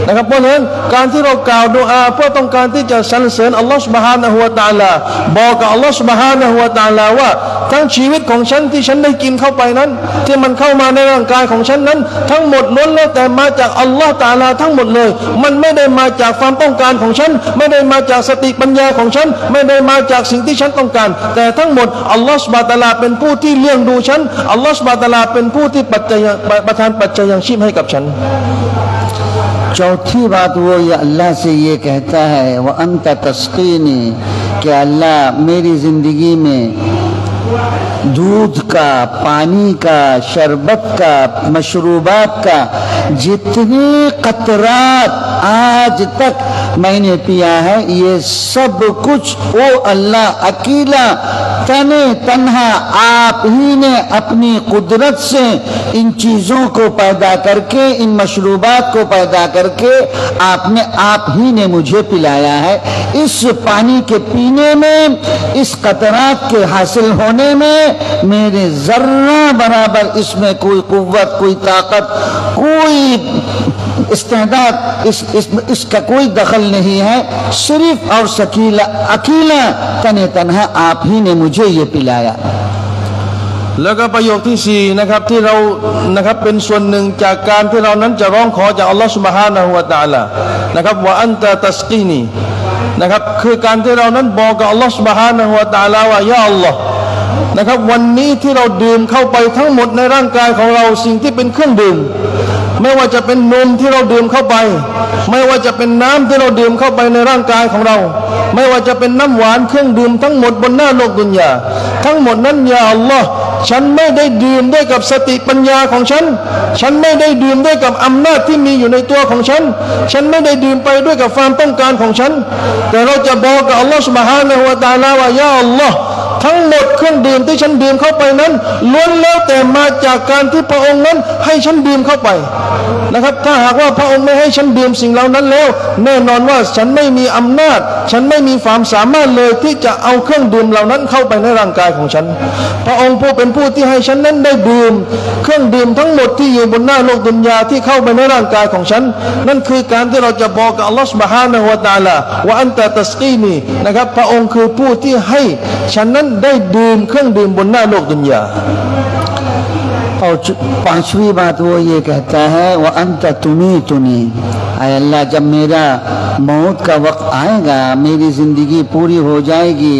นะครับเพราะฉะนั้นการที่เรากล่าวดุอาเพื่อต้องการที่จะสรรเสริญอัลลอฮฺ سبحانه และ تعالى บอกกับอัลลอฮฺ سبحانه และ تعالى ว่าทั้งชีวิตของฉันที่ฉันได้กินเข้าไปนั้นที่มันเข้ามาในร่างกายของฉันนั้นทั้งหมดล้วนแล้วแต่มาจากอัลลอฮฺ تعالى ทั้งหมดเลยมันไม่ได้มาจากความต้องการของฉันไม่ได้มาจากสติปัญญาของฉันไม่ได้มาจากสิ่งที่ฉันต้องการแต่ทั้งหมดอัลลอฮฺ سبحانه และ تعالى เป็นผู้ที่เลี้ยงดูฉันอัลลอฮฺ سبحانه และ تعالى เป็นผู้ที่ประทานปัจจัยยังชีพให้กับฉันचौथी बात वो ये अल्लाह से ये कहता है वह अंत तस्कीनी कि अल्लाह मेरी ज़िंदगी में दूध का पानी का शरबत का मशरूबात का जितने कतरात आज तक मैंने पिया है ये सब कुछ वो अल्लाह अकेला तने तन्हा आप ही ने अपनी कुदरत से इन चीज़ों को पैदा करके इन मशरूबात को पैदा करके आपने आप ही ने मुझे पिलाया है इस पानी के पीने में इस कतरात के हासिल होने में मेरे जर्रा बराबर इसमें कोई कुव्वत कोई ताकत कोई इस्तेदाद इसका कोई दखल नहीं है सिर्फ और अकेला तने तन्हा आप ही ने मुझे ये पिलाया แล้วก็ประโยคที่4นะครับที่เรานะครับเป็นส่วนหนึ่งจากการที่เรานั้นจะร้องขอจากอัลลอฮฺ سبحانه และ تعالى นะครับว่าอันตะตัสกีนีนะครับคือการที่เรานั้นบอกกับอัลลอฮฺ سبحانه และ تعالى ว่ายาอัลลอฮฺนะครับวันนี้ที่เราดื่มเข้าไปทั้งหมดในร่างกายของเราสิ่งที่เป็นเครื่องดื่มไม่ว่าจะเป็นนมที่เราดื่มเข้าไปไม่ว่าจะเป็นน้ำที่เราดื่มเข้าไปในร่างกายของเราไม่ว่าจะเป็นน้ำหวานเครื่องดื่มทั้งหมดบนหน้าโลกดุนยาทั้งหมดนั้นยาอัลลอฮ์ฉันไม่ได้ดื่มด้วยกับสติปัญญาของฉันไม่ได้ดื่มด้วยกับอำนาจที่มีอยู่ในตัวของฉันไม่ได้ดื่มไปด้วยกับความต้องการของฉันแต่เราจะบอกกับอัลลอฮ์ سبحانه และ تعالى ว่ายาอัลลอฮ์ทั้งหมดเครื่องดื่มที่ฉันดื่มเข้าไปนั้นล้วนแล้วแต่มาจากการที่พระองค์นั้นให้ฉันดื่มเข้าไปนะครับถ้าหากว่าพระองค์ไม่ให้ฉันดื่มสิ่งเหล่านั้นแล้วแน่นอนว่าฉันไม่มีอำนาจฉันไม่มีความสามารถเลยที่จะเอาเครื่องดื่มเหล่านั้นเข้าไปในร่างกายของฉันพระองค์ผู้เป็นผู้ที่ให้ฉันนั้นได้ดื่มเครื่องดื่มทั้งหมดที่อยู่บนหน้าโลกดุนยาที่เข้าไปในร่างกายของฉันนั่นคือการที่เราจะบอกกับอัลลอฮฺ سبحانه และ تعالى ว่าอันตะตัสกีนีนะครับพระองค์คือผู้ที่ให้ฉันนั้นได้ดื่มเครื่องดื่มบนหน้าโลกดุนยา اور پانچویں بات وہ یہ کہتا ہے وَأَنْتَ تُمِيتُنِي، اے اللہ جب میرا موت کا وقت آئے گا، میری زندگی پوری ہو جائے گی،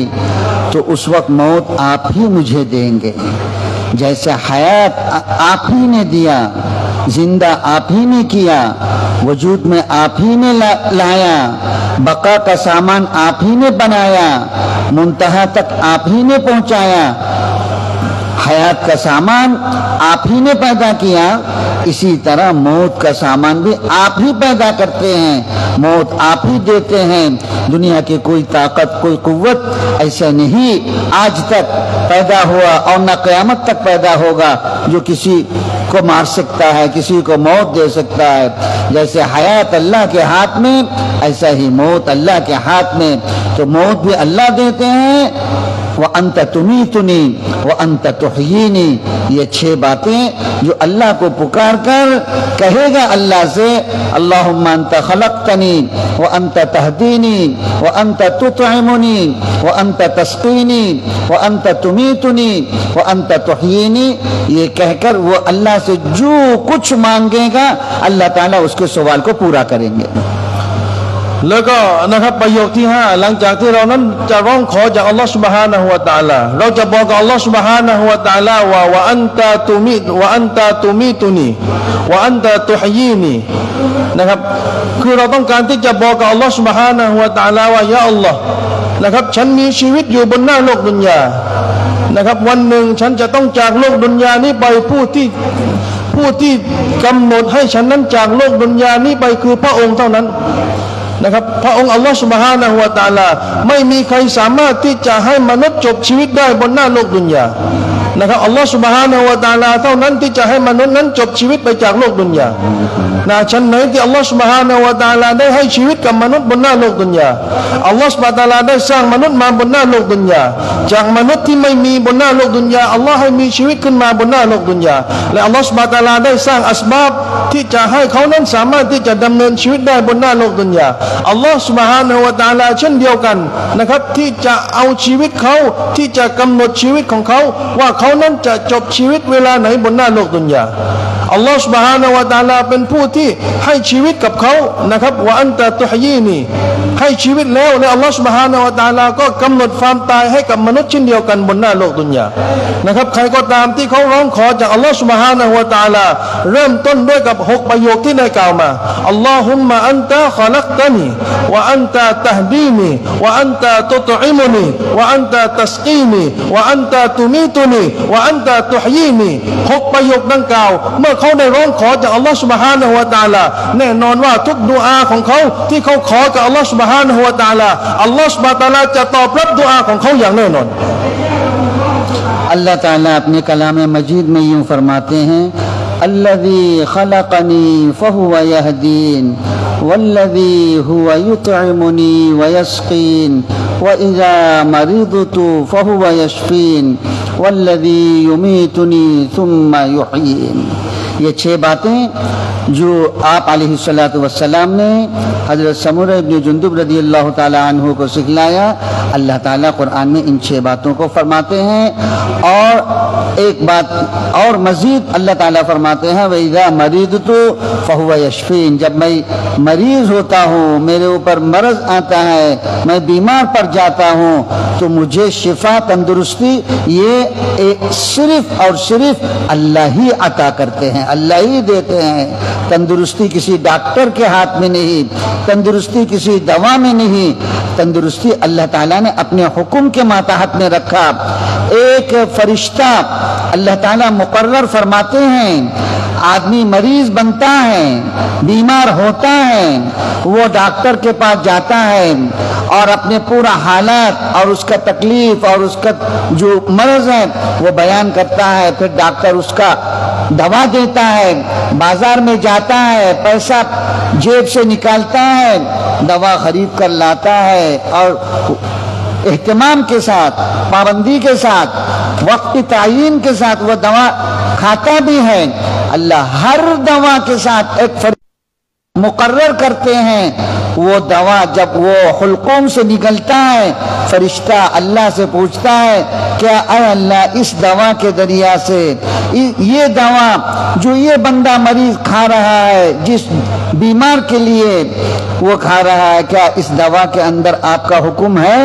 تو اس وقت موت آپ ہی مجھے دیں گے۔ جیسے حیات آپ ہی نے دیا، زندہ آپ ہی نے کیا، وجود میں آپ ہی نے لایا، بقا کا سامان آپ ہی نے بنایا، منتہا تک آپ ہی نے پہنچایا، حیات کا سامان آپ ہی نے پیدا کیا، اسی طرح موت کا سامان بھی آپ ہی پیدا کرتے ہیں، موت آپ ہی دیتے ہیں۔ دنیا کی کوئی طاقت، کوئی قوت ایسا نہیں آج تک پیدا ہوا اور نہ قیامت تک پیدا ہوگا جو کسی کو مار سکتا ہے، کسی کو موت دے سکتا ہے۔ جیسے حیات اللہ کے ہاتھ میں، ایسا ہی موت اللہ کے ہاتھ میں، تو موت بھی اللہ دیتے ہیں۔ وَأَنْتَ تُمِيتُنِي وَأَنْتَ تُحْيِينِي، یہ 6 باتیں جو اللہ کو پکار کر کہے گا اللہ سے، اللہم انت خلقتنی وانت تہدینی وانت تطعمنی وانت تسقینی وانت تمیتنی وانت تحیینی، یہ کہہ کر وہ اللہ سے جو کچھ مانگے گا اللہ تعالیٰ اس کے سوال کو پورا کریں گے۔ แล้วก็นะครับประโยคที่5หลังจากที่เรานั้นจะร้องขอจากอัลลอฮฺ سبحانه และ تعالى เราจะบอกกับอัลลอฮฺ سبحانه และ تعالى ว่าอันตะตุมีตุนีวะอันตะตุฮยีนีนะครับคือเราต้องการที่จะบอกกับอัลลอฮฺ سبحانه และ تعالى ว่ายาอัลลอฮฺนะครับฉันมีชีวิตอยู่บนหน้าโลกดุนยานะครับวันหนึ่งฉันจะต้องจากโลกดุนยานี้ไปผู้ที่กำหนดให้ฉันนั้นจากโลกดุนยานี้ไปคือพระองค์เท่านั้นนะครับพระองค์อัลลอฮฺ سبحانه และ تعالى ไม่มีใครสามารถที่จะให้มนุษย์จบชีวิตได้บนหน้าโลกดุนยานะครับอัลลอฮฺ سبحانه และ تعالى เท่านั้นที่จะให้มนุษย์นั้นจบชีวิตไปจากโลกดุนยาชั้นไหนที่อัลลอฮฺ سبحانه และ تعالى ได้ให้ชีวิตกับมนุษย์บนหน้าโลกดุนยาอัลลอฮฺ سبحانه และ تعالى ได้สร้างมนุษย์มาบนหน้าโลกดุนยาจากมนุษย์ที่ไม่มีบนหน้าโลกดุนยาอัลลอฮฺให้มีชีวิตขึ้นมาบนหน้าโลกดุนยาและอัลลอฮฺ سبحانه และ تعالى ได้สร้างอัสบาบที่จะให้เขานั้นสามารถที่จะดำเนินชีวิตได้บนหน้าโลกดุนยาอัลลอฮฺ سبحانه และ تعالى เช่นเดียวกันนะครับที่จะเอาชีวิตเขาที่จะกำหนดชีวิตของเขาว่าเขานั้นจะจบชีวิตเวลาไหนบนหน้าโลกดุนยาอัลลอฮฺ سبحانه และ تعالى เป็นผู้ที่ให้ชีวิตกับเขานะครับว่าอันตะตุฮยีนีให้ชีวิตแล้วและอัลลอฮฺ سبحانه และ تعالى ก็กำหนดความตายให้กับมนุษย์เช่นเดียวกันบนหน้าโลกดุนยานะครับใครก็ตามที่เขาร้องขอจากอัลลอฮฺ سبحانه และ تعالى เริ่มต้นด้วยกับ6ประโยคที่ได้กล่าวมาอัลลอฮุมมะอันตะขลักตะนีวะอันตะตะฮดีนีวะอันตะตุตอิมุนีวะอันตะตัสกีนีวะอันตะตุมีตุนีวะอันตะตุฮยีนี6ประโยคดังกล่าวเมื่อเขาได้ร้องขอจากอัลลอฮฺ سبحانه และ تعالى แน่นอนว่าทุกดุอาของเขาที่เขาขอกับอัลลอฮฺ سبحانه และ تعالى อัลลอฮฺ سبحانه และ تعالى จะตอบรับดุอาของเขาอย่างแน่นอนاللہ تعالیٰ اپنے کلام مجید میں یوں فرماتے ہیں الذی خلقنی فہو یہدین والذی هو یطعمنی ویسقین وإذا مرضت فهو یشفین والذی یمیتنی ثم یحیین۔ یہ 6 باتیں جو آپ علیہ السلام نے حضرت سمرہ ابن جندب رضی اللہ تعالیٰ عنہ کو سکھلایا، اللہ تعالیٰ قرآن میں ان 6 باتوں کو فرماتے ہیں۔ اور ایک بات اور مزید اللہ تعالیٰ فرماتے ہیں وَإِذَا مَرِضْتُ فَهُوَ يَشْفِينِ، جب میں مریض ہوتا ہوں، میرے اوپر مرض آتا ہے، میں بیمار پڑ جاتا ہوں، تو مجھے شفا، تندرستی یہ صرف اور صرف اللہ ہی عطا کرتے ہیں، اللہ ہی دیتے ہیں۔ تندرستی کسی ڈاکٹر کے ہاتھ میں نہیں، تندرستی کسی دوا میں نہیں، تندرستی اللہ تعالیٰ نے اپنے حکم کے ماتحت میں رکھا۔ ایک فرشتہ اللہ تعالیٰ مقرر فرماتے ہیں، آدمی مریض بنتا ہے، بیمار ہوتا ہے، وہ ڈاکٹر کے پاس جاتا ہے اور اپنے پورا حالات اور اس کا تکلیف اور اس کا جو مرض ہے وہ بیان کرتا ہے، پھر ڈاکٹر اس کا دوا دیتا ہے، بازار میں جاتا ہے، پیسہ جیب سے نکالتا ہے، دوا خرید کر لاتا ہے اور اہتمام کے ساتھ، پابندی کے ساتھ، وقت تعین کے ساتھ وہ دوا کھاتا بھی ہے۔ اللہ ہر دوا کے ساتھ ایک مقرر کرتے ہیں، وہ دوا جب وہ حلقوم سے نکلتا ہے فرشتہ اللہ سے پوچھتا ہے کیا اے اللہ اس دوا کے ذریعہ سے ये दवा जो ये बंदा मरीज खा रहा है, जिस बीमार के लिए वो खा रहा है, क्या इस दवा के अंदर आपका हुक्म है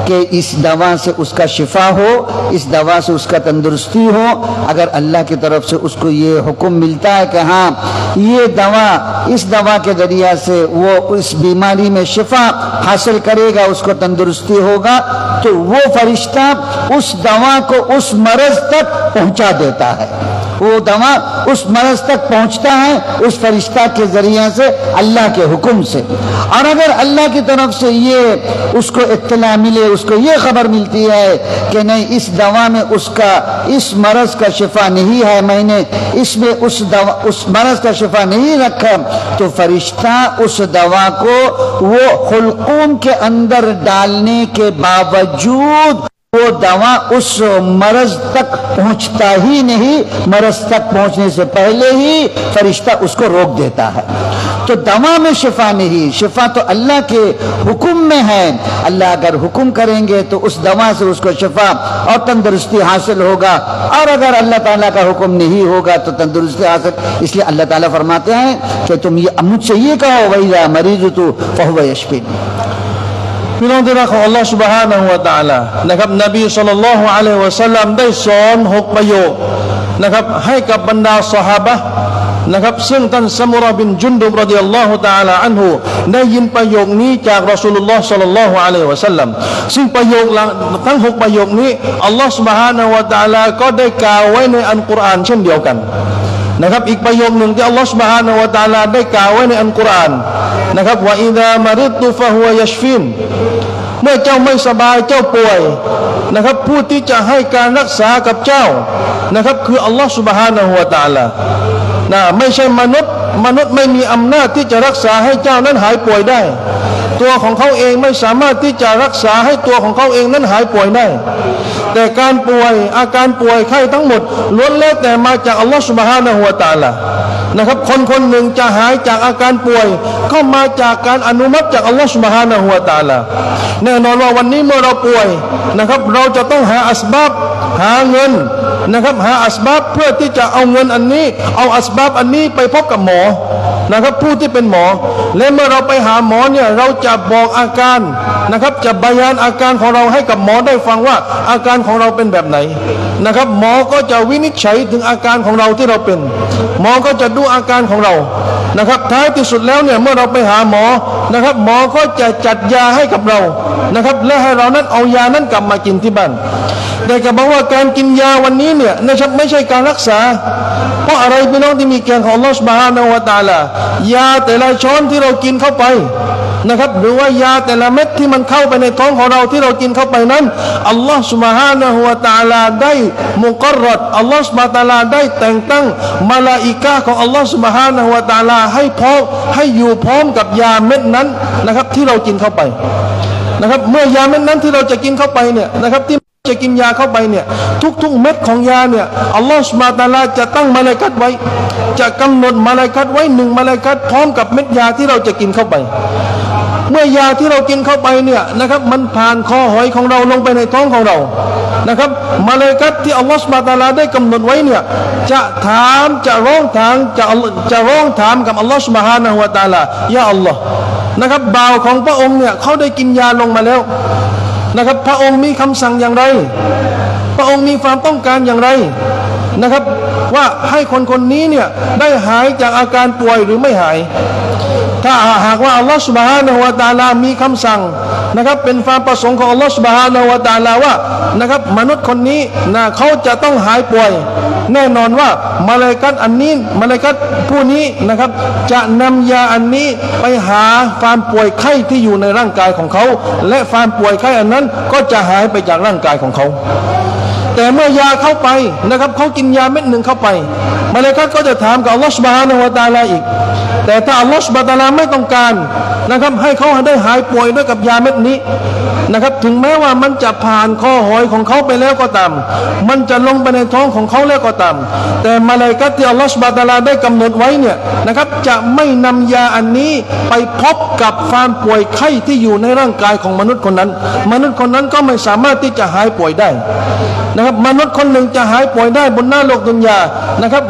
कि इस दवा से उसका शिफा हो, इस दवा से उसका तंदुरुस्ती हो? अगर अल्लाह की तरफ से उसको ये हुक्म मिलता है कि हाँ ये दवा, इस दवा के जरिया से वो इस बीमारी में शिफा हासिल करेगा, उसको तंदुरुस्ती होगा, तो वो फरिश्ता उस दवा को उस मरज तक पहुंचा देता है। वो दवा उस मरज तक पहुंचता है उस फरिश्ता के जरिए से, अल्लाह के हुक्म से। और अगर अल्लाह की तरफ से ये उसको इत्तला मिले, उसको ये खबर मिलती है कि नहीं इस दवा में उसका इस मरज का शिफा नहीं है, मैंने इसमें उस दवा उस मरज का शिफा नहीं रखा, तो फरिश्ता उस दवा को वो हुल्कूम के अंदर डालने के बावजूद वो दवा उस मरज तक पहुंचता ही नहीं, मरज तक पहुंचने से पहले ही फरिश्ता उसको रोक देता है। तो दवा में शिफा नहीं, शिफा तो अल्लाह के हुक्म में है। अल्लाह अगर हुक्म करेंगे तो उस दवा से उसको शिफा और तंदुरुस्ती हासिल होगा, और अगर अल्लाह ताला का हुक्म नहीं होगा तो तंदुरुस्ती हासिल, इसलिए अल्लाह ताला फरमाते हैं कि तुम ये मुझसे ये कहो, वही मरीज तो फहुव यशफीन। พี่น้องที่รักของอัลลอฮฺ سبحانه และ تعالى นะครับนบีศ็อลลัลลอฮุอะลัยฮิวะซัลลัมได้สอน6ประโยคนะครับให้กับบรรดาซอฮาบะห์นะครับซึ่งท่านซะมุเราะห์บินจุนดุบรอฎิยัลลอฮุตะอาลาอันฮุได้ยินประโยคนี้จากรอซูลุลลอฮ์ศ็อลลัลลอฮุอะลัยฮิวะซัลลัมซึ่งประโยคทั้ง6ประโยคนี้อัลลอฮฺ سبحانه และ تعالى ก็ได้กล่าวไว้ในอัลกุรอานเช่นเดียวกันนะครับอีกประโยคหนึ่งที่อัลลอฮฺ سبحانه และ تعالى ได้กล่าวไว้ในอัลกุรอานนะครับวะอิซามะริดตุฟะฮุวะยัชฟีนเมื่อเจ้าไม่สบายเจ้าป่วยนะครับผู้ที่จะให้การรักษากับเจ้านะครับคืออัลลอฮฺ سبحانه และ تعالى นะไม่ใช่มนุษย์ไม่มีอำนาจที่จะรักษาให้เจ้านั้นหายป่วยได้ตัวของเขาเองไม่สามารถที่จะรักษาให้ตัวของเขาเองนั้นหายป่วยได้แต่การป่วยอาการป่วยไข้ทั้งหมดล้วนแล้วแต่มาจากอัลลอฮฺ سبحانه และ تعالى นะครับคนหนึ่งจะหายจากอาการป่วยก็มาจากการอนุมัติจากอัลลอฮฺ سبحانه และ تعالى แน่นอนว่าวันนี้เมื่อเราป่วยนะครับเราจะต้องหาอัสบับหาเงินนะครับหาอัสบับเพื่อที่จะเอาเงินอันนี้เอาอัสบับอันนี้ไปพบกับหมอนะครับผู้ที่เป็นหมอและเมื่อเราไปหาหมอเนี่ยเราจะบอกอาการนะครับจะบรรยายอาการของเราให้กับหมอได้ฟังว่าอาการของเราเป็นแบบไหนนะครับหมอก็จะวินิจฉัยถึงอาการของเราที่เราเป็นหมอก็จะดูอาการของเรานะครับท้ายที่สุดแล้วเนี่ยเมื่อเราไปหาหมอนะครับหมอก็จะจัดยาให้กับเรานะครับและให้เรานั้นเอายานั้นกลับมากินที่บ้านแต่ก็บอกว่าการกินยาวันนี้เนี่ยนะครับไม่ใช่การรักษาเพราะอะไรพี่น้องที่มีเกียรติของอัลลอฮฺ سبحانه และ تعالى ยาแต่ละช้อนที่เรากินเข้าไปนะครับหรือว่ายาแต่ละเม็ดที่มันเข้าไปในท้องของเราที่เรากินเข้าไปนั้นอัลลอฮฺ سبحانه และ تعالى ได้มุกรรดอัลลอฮฺ سبحانه และ تعالى ได้แต่งตั้งมลาอิกะฮ์ของอัลลอฮฺ سبحانه และ تعالى ให้อยู่พร้อมกับยาเม็ดนั้นนะครับที่เรากินเข้าไปนะครับเมื่อยาเม็ดนั้นที่เราจะกินเข้าไปเนี่ยนะครับที่จะกินยาเข้าไปเนี่ยทุกเม็ดของยาเนี่ยอัลลอฮฺ ซุบฮานะฮูวะตะอาลาจะตั้งมลาอิกะฮ์ไว้จะกำหนดมลาอิกะฮ์ไว้1มลาอิกะฮ์พร้อมกับเม็ดยาที่เราจะกินเข้าไปเมื่อยาที่เรากินเข้าไปเนี่ยนะครับมันผ่านคอหอยของเราลงไปในท้องของเรานะครับมลาอิกะฮ์ที่อัลลอฮฺ ซุบฮานะฮูวะตะอาลาได้กำหนดไว้เนี่ยจะร้องถามกับอัลลอฮฺ ซุบฮานะฮูวะตะอาลายาอัลลอฮ์นะครับบ่าวของพระองค์เนี่ยเขาได้กินยาลงมาแล้วนะครับพระองค์มีคำสั่งอย่างไรพระองค์มีความต้องการอย่างไรนะครับว่าให้คนนี้เนี่ยได้หายจากอาการป่วยหรือไม่หายถ้าหากว่าอัลลอฮฺ سبحانه และ تعالى มีคำสั่งนะครับเป็นความประสงค์ของอัลลอฮฺ سبحانه และ تعالى ว่านะครับมนุษย์คนนี้นะเขาจะต้องหายป่วยแน่นอนว่ามลาอิกะฮ์อันนี้มลาอิกะฮ์ผู้นี้นะครับจะนำยาอันนี้ไปหาความป่วยไข้ที่อยู่ในร่างกายของเขาและความป่วยไข้อันนั้นก็จะหายไปจากร่างกายของเขาแต่เมื่อยาเข้าไปนะครับเขากินยาเม็ดหนึ่งเข้าไปมลาอิกะฮ์ก็จะถามกับอัลลอฮฺ سبحانه และ تعالى อีกแต่ถ้าอัลลอฮฺ سبحانه และ تعالى ไม่ต้องการนะครับให้เขาได้หายป่วยด้วยกับยาเม็ดนี้นะครับถึงแม้ว่ามันจะผ่านคอหอยของเขาไปแล้วก็ตามมันจะลงไปในท้องของเขาแล้วก็ตามแต่มลาอิกะฮ์ที่อัลลอฮฺ سبحانه และ تعالى ได้กำหนดไว้เนี่ยนะครับจะไม่นำยาอันนี้ไปพบกับความป่วยไข้ที่อยู่ในร่างกายของมนุษย์คนนั้นก็ไม่สามารถที่จะหายป่วยได้ นะครับมนุษย์คนหนึ่งจะหายป่วยได้บนหน้าโลกดุนยานะครับ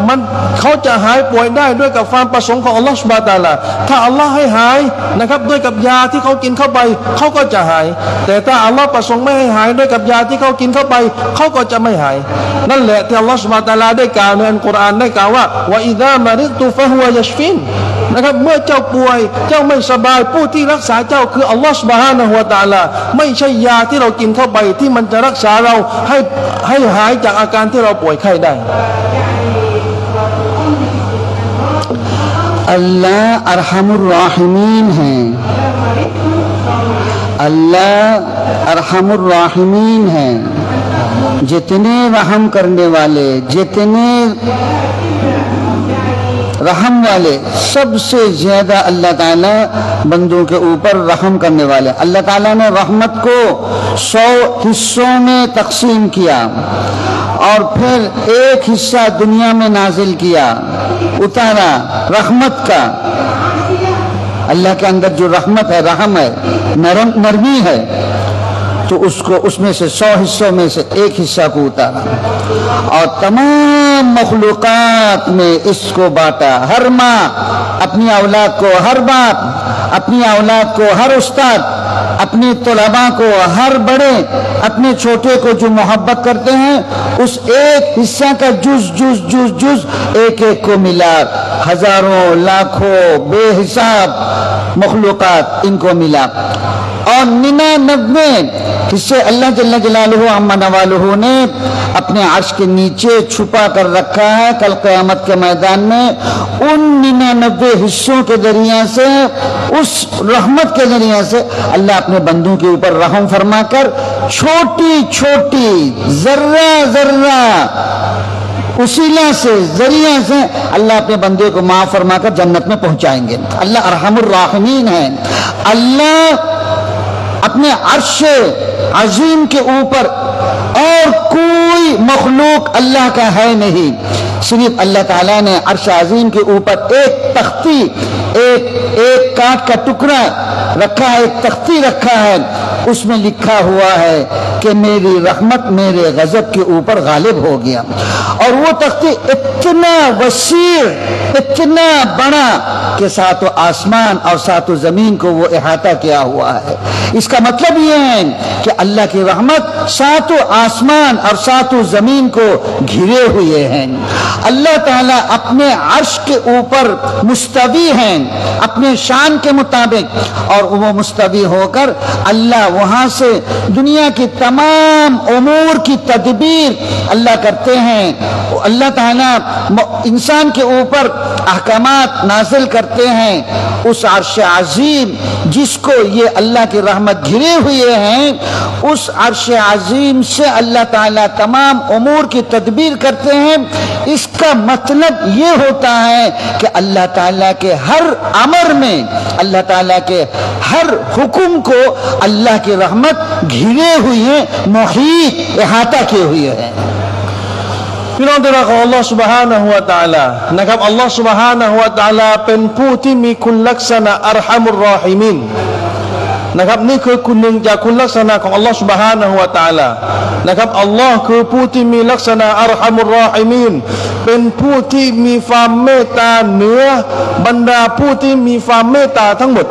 เขาจะหายป่วยได้ด้วยกับความประสงค์ของอัลลอฮฺซุบฮานะฮูวะตะอาลาถ้าอัลลอฮ์ให้หายนะครับด้วยกับยาที่เขากินเข้าไปเขาก็จะหายแต่ถ้าอัลลอฮ์ประสงค์ไม่ให้หายด้วยกับยาที่เขากินเข้าไปเขาก็จะไม่หายนั่นแหละที่อัลลอฮฺซุบฮานะฮูวะตะอาลาได้กล่าวในอัลกุรอานได้กล่าวว่าวะอิซามะริตุฟะฮุวะยัชฟินนะครับเมื่อเจ้าป่วยเจ้าไม่สบายผู้ที่รักษาเจ้าคืออัลลอฮฺซุบฮานะฮูวะตะอาลาไม่ใช่ยาที่เรากินเข้าไปที่มันจะรักษาเราให้หายจากอาการที่เราป่วยไข้ได้अल्लाह अरहमुर राहिमीन है अल्लाह अरहमुर राहिमीन है जितने रहम करने वाले जितने रहम वाले सबसे ज्यादा अल्लाह ताला बंदों के ऊपर रहम करने वाले अल्लाह ताला ने रहमत को 100 हिस्सों में तकसीम किया और फिर एक हिस्सा दुनिया में नाजिल किया उतारा रहमत का अल्लाह के अंदर जो रहमत है रहम है नरमी है तो उसको उसमें से 100 हिस्सों में से एक हिस्सा को उतारा और तमाम मखलूकात में इसको बांटा हर माँ अपनी औलाद को हर बाप अपनी औलाद को हर उस्ताद अपने तलबा को हर बड़े अपने छोटे को जो मोहब्बत करते हैं उस एक हिस्सा का जुज एक एक को मिला हजारों लाखों बेहिसाब मखलूकात इनको मिला और 99 हिस्से अल्लाह जल्ल जलालुहु अम्मा नवालुहु ने अपने अर्श के नीचे छुपा कर रखा है कल क़यामत के मैदान में उन 99 हिस्सों के जरिए से उस रहमत के जरिए से अल्लाह अपने बंदों के ऊपर रहम फरमाकर छोटी छोटी जर्रा जर्रा उसीला से जरिया से अल्लाह अपने बंदे को माफ फरमाकर जन्नत में पहुंचाएंगे अल्लाह अरहमुर राहिमीन है अल्लाह अपने अर्श अजीम के ऊपर और कोई मखलूक अल्लाह का है नहीं सिर्फ अल्लाह ताला ने अर्श अजीम के ऊपर एक तख्ती एक काठ का टुकड़ा रखा है एक तख्ती रखा है उसमें लिखा हुआ है कि मेरी रहमत मेरे गजब के ऊपर गालिब हो गया और वो तख्ती इतना वसीर इतना बड़ा कि सातों आसमान और सातों जमीन को वो इहाता किया हुआ है इसका मतलब ये है कि अल्लाह की रहमत सातों आसमान और सातों जमीन को घिरे हुए हैं अल्लाह ताला अपने अर्श के ऊपर मुस्तवी हैं अपने शान के मुताबिक और वो मुस्तवी होकर अल्लाह वहां से दुनिया की तमाम उमूर की तदबीर अल्लाह करते हैं अल्लाह ताला इंसान के ऊपर अहकामात नाजिल करते हैं उस अर्श अजीम जिसको ये अल्लाह की रहमत घिरे हुए हैं उस अर्श अजीम से अल्लाह ताला तमाम उमूर की तदबीर करते हैं इसका मतलब ये होता है कि अल्लाह ताला के हर अमर में अल्लाह ताला के हर हुक्म को अल्लाह की रहमत घिरे हुए मुहीत इहाता किए हुए हैंพี่น้องที่รักของอัลลอฮฺ سبحانه และ تعالى นะครับอัลลอฮฺ سبحانه และ تعالى เป็นผู้ที่มีคุณลักษณะอัรฮัมุรรอฮิมีนนะครับนี่คือคุณหนึ่งจากคุณลักษณะของอัลลอฮฺ سبحانه และ تعالى นะครับอัลลอฮ์คือผู้ที่มีลักษณะอัรฮัมุรรอฮิมีนเป็นผู้ที่มีความเมตตาเหนือบรรดาผู้ที่มีความเมตตาทั้งหมด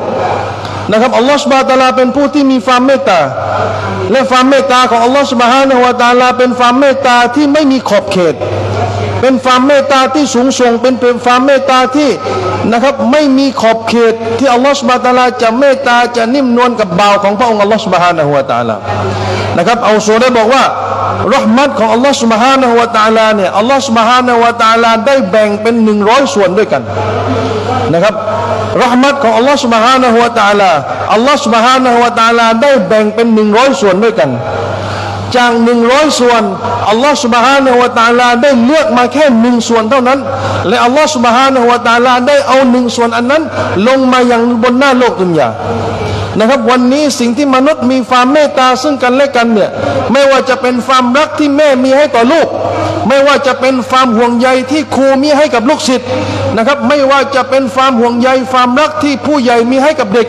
นะครับอัลลอฮฺ سبحانه และ تعالى เป็นผู้ที่มีความเมตตาและความเมตตาของอัลลอฮฺ سبحانه และ تعالى เป็นความเมตตาที่ไม่มีขอบเขตเป็นความเมตตาที่สูงส่งเป็นความเมตตาที่นะครับไม่มีขอบเขตที่อัลลอฮฺ سبحانه และ تعالى จะเมตตาจะนิ่มนวลกับบ่าวของพระองค์อัลลอฮฺ سبحانه และ تعالى นะครับเอาโซได้บอกว่าเราะห์มัตของอัลลอฮฺ سبحانه และ تعالى เนี่ยอัลลอฮฺ سبحانه และ تعالى ได้แบ่งเป็น100ส่วนด้วยกันนะครับเราะห์มัตของอัลลอฮฺ سبحانه และ تعالى อัลลอฮฺ سبحانه และ تعالى ได้แบ่งเป็น100ส่วนด้วยกันจาก100ส่วนอัลลอฮฺ سبحانه และ تعالى ได้เลือกมาแค่1ส่วนเท่านั้นและอัลลอฮฺ سبحانه และ تعالى ได้เอา1ส่วนอันนั้นลงมาอย่างบนหน้าโลกดุนยานะครับวันนี้สิ่งที่มนุษย์มีความเมตตาซึ่งกันและกันเนี่ยไม่ว่าจะเป็นความรักที่แม่มีให้ต่อลูกไม่ว่าจะเป็นความห่วงใยที่ครูมีให้กับลูกศิษย์นะครับไม่ว่าจะเป็นความห่วงใยความรักที่ผู้ใหญ่มีให้กับเด็ก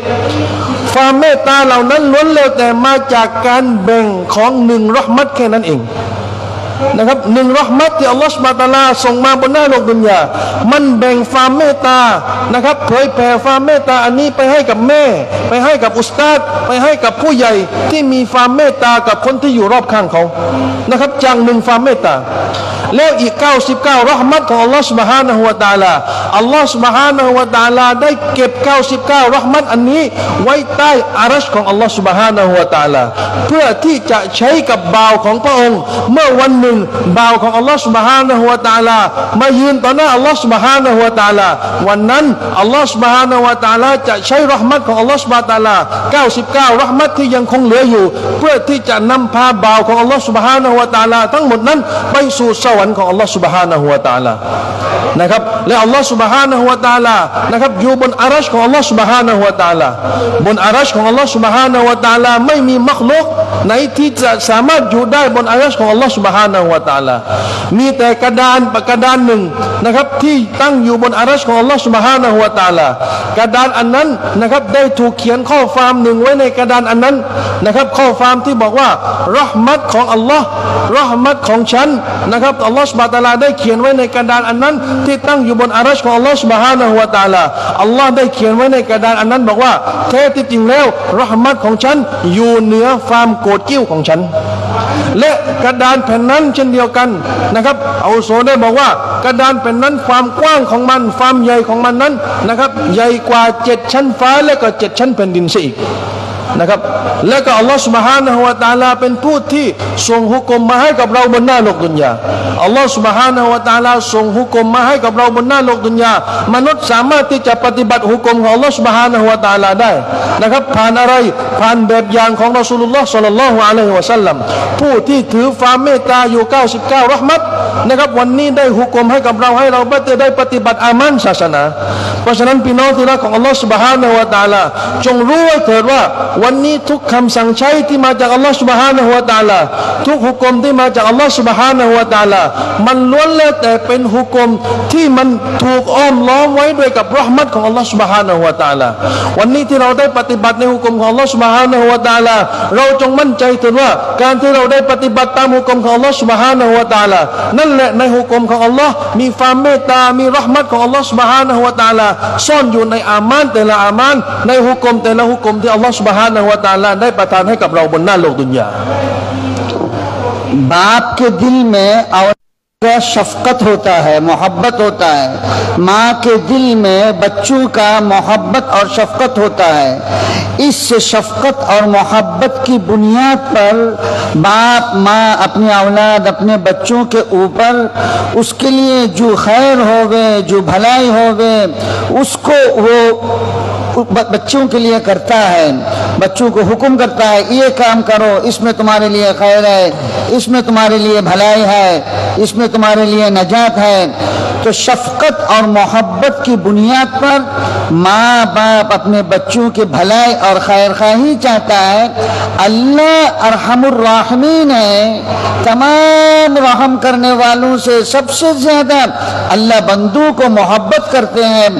ความเมตตาเหล่านั้นล้วนแล้วแต่มาจากการแบ่งของ1เราะห์มัตแค่นั้นเอง นะครับหนึ่งเราะห์มัตที่อัลลอฮฺซุบฮานะฮูวะตะอาลาส่งมาบนหน้าโลกดุนยามันแบ่งความเมตตานะครับเผยแผ่ความเมตตาอันนี้ไปให้กับแม่ไปให้กับอุสตาดไปให้กับผู้ใหญ่ที่มีความเมตตากับคนที่อยู่รอบข้างเขานะครับจากหนึ่งความเมตตาแล้วอีก99เราะห์มัตของอัลลอฮฺซุบฮานะฮูวะตะอาลาอัลลอฮฺซุบฮานะฮูวะตะอาลาได้เก็บ99เราะห์มัตอันนี้ไว้ใต้อารัชของอัลลอฮฺซุบฮานะฮูวะตะอาลาเพื่อที่จะใช้กับบ่าวของพระองค์เมื่อวันหนึ่งบ่าวของอัลลอฮฺซุบฮานะฮูวะตะอาลามายืนต่อหน้าอัลลอฮฺซุบฮานะฮูวะตะอาลาวันนั้นอัลลอฮฺซุบฮานะฮูวะตะอาลาจะใช้เราะห์มัตของอัลลอฮฺซุบฮานะฮูวะตะอาลา99เราะห์มัตที่ยังคงเหลืออยู่เพื่อที่จะนำพาบ่าวของอัลลอฮฺซุบฮานะฮูวะตะอาลาทั้งหมดนั้นไปสู่สวรรค์ของอัลลอฮฺซุบฮานะฮูวะตะอาลานะครับและอัลลอฮฺซุบฮานะฮูวะตะอาลานะครับอยู่บนอารัชของอัลลอฮฺซุบฮานะฮูวะตะอาลาบนอารัชของอัลลอฮฺซุบฮานะฮูวะตะอาลาไม่มีมักลุกไหนที่จะสามารถอยู่ได้บนอารัชของอัลลอฮฺซุบฮานะฮูวะตะอาลามีแต่กระดานหนึ่งนะครับที่ตั้งอยู่บนอารัชของอัลลอฮฺซุบฮานะฮูวะตะอาลากระดานอันนั้นนะครับได้ถูกเขียนข้อความหนึ่งไว้ในกระดานอันนั้นนะครับข้อความที่บอกว่าเราะห์มัตของอัลลอฮ์เราะห์มัตของฉันนะครับอัลลอฮฺซุบฮานะฮูวะตะอาลาได้เขียนไว้ในกระดานอันนั้นที่ตั้งอยู่บนอารัชของอัลลอฮฺซุบฮานะฮูวะตะอาลาอัลลอฮ์ได้เขียนไว้ในกระดานอันนั้นบอกว่าแท้ที่จริงแล้วเราะห์มัตของฉันอยู่เหนือความโกรธกิ้วของฉันและกระดานแผ่นนั้นเช่นเดียวกันนะครับอาวุโสได้บอกว่ากระดานแผ่นนั้นความกว้างของมันความใหญ่ของมันนั้นนะครับใหญ่กว่า7ชั้นฟ้าและก็7ชั้นแผ่นดินซะอีกนะครับและก็อัลลอฮฺ سبحانه และ تعالى เป็นผู้ที่ส่งหุกมมาให้กับเราบนหน้าโลกดุนยาอัลลอฮฺ سبحانه และ تعالى ส่งหุกมมาให้กับเราบนหน้าโลกดุนยามนุษย์สามารถที่จะปฏิบัติหุกมของอัลลอฮฺ سبحانه และ تعالى ได้นะครับผ่านอะไรผ่านแบบอย่างของรอซูลุลลอฮ์ศ็อลลัลลอฮุอะลัยฮิวะซัลลัมผู้ที่ถือความเมตตาอยู่99เราะห์มัตนะครับวันนี้ได้หุกมให้กับเราให้เราได้ปฏิบัติอามันศาสนาเพราะฉะนั้นพี่น้องที่รักของอัลลอฮฺ سبحانه และ تعالى จงรู้ไว้เถิดว่าวันนี้ทุกคำสั่งใช้ที่มาจากอัลลอฮฺ سبحانه และ تعالى ทุกหุกมที่มาจากอัลลอฮฺ سبحانه และ تعالى มันล้วนแล้วแต่เป็นหุกมที่มันถูกอ้อมล้อมไว้ด้วยกับเราะห์มัตของอัลลอฮฺ سبحانه และ تعالى วันนี้ที่เราได้ปฏิบัติในหุกมของอัลลอฮฺ سبحانه และ تعالى เราจงมั่นใจเถิดว่าการที่เราได้ปฏิบัติตามหุกมของอัลลอฮฺ سبحانه และ تعالى นั่นแหละในหุกมของอัลลอฮ์มีความเมตตามีเราะห์มัตของอัลลอฮฺ سبحانه และ تعالى ซ่อนอยู่ในอามานแต่ละอามานในหุกมแต่ละหุกมที่อัลลอฮฺ سبحانه และ تعالى ได้ประทานให้กับเราบนหน้าโลกดุนยา बाप के दिल में और शफकत होता है मोहब्बत होता है माँ के दिल में बच्चों का मोहब्बत और शफकत होता है इस शफकत और मोहब्बत की बुनियाद पर बाप माँ अपनी औलाद अपने बच्चों के ऊपर उसके लिए जो खैर होवे जो भलाई होवे उसको वो बच्चों के लिए करता है बच्चों को हुक्म करता है ये काम करो इसमें तुम्हारे लिए खैर है इसमें तुम्हारे लिए भलाई है इसमें तुम्हारे लिए नजात है तो शफकत और मोहब्बत की बुनियाद पर माँ बाप अपने बच्चों की भलाई और खैर खाही चाहता है अल्लाह अरहमुर राहिमीन है तमाम रहम करने वालों से सबसे ज्यादा अल्लाह बंदों को मोहब्बत करते हैं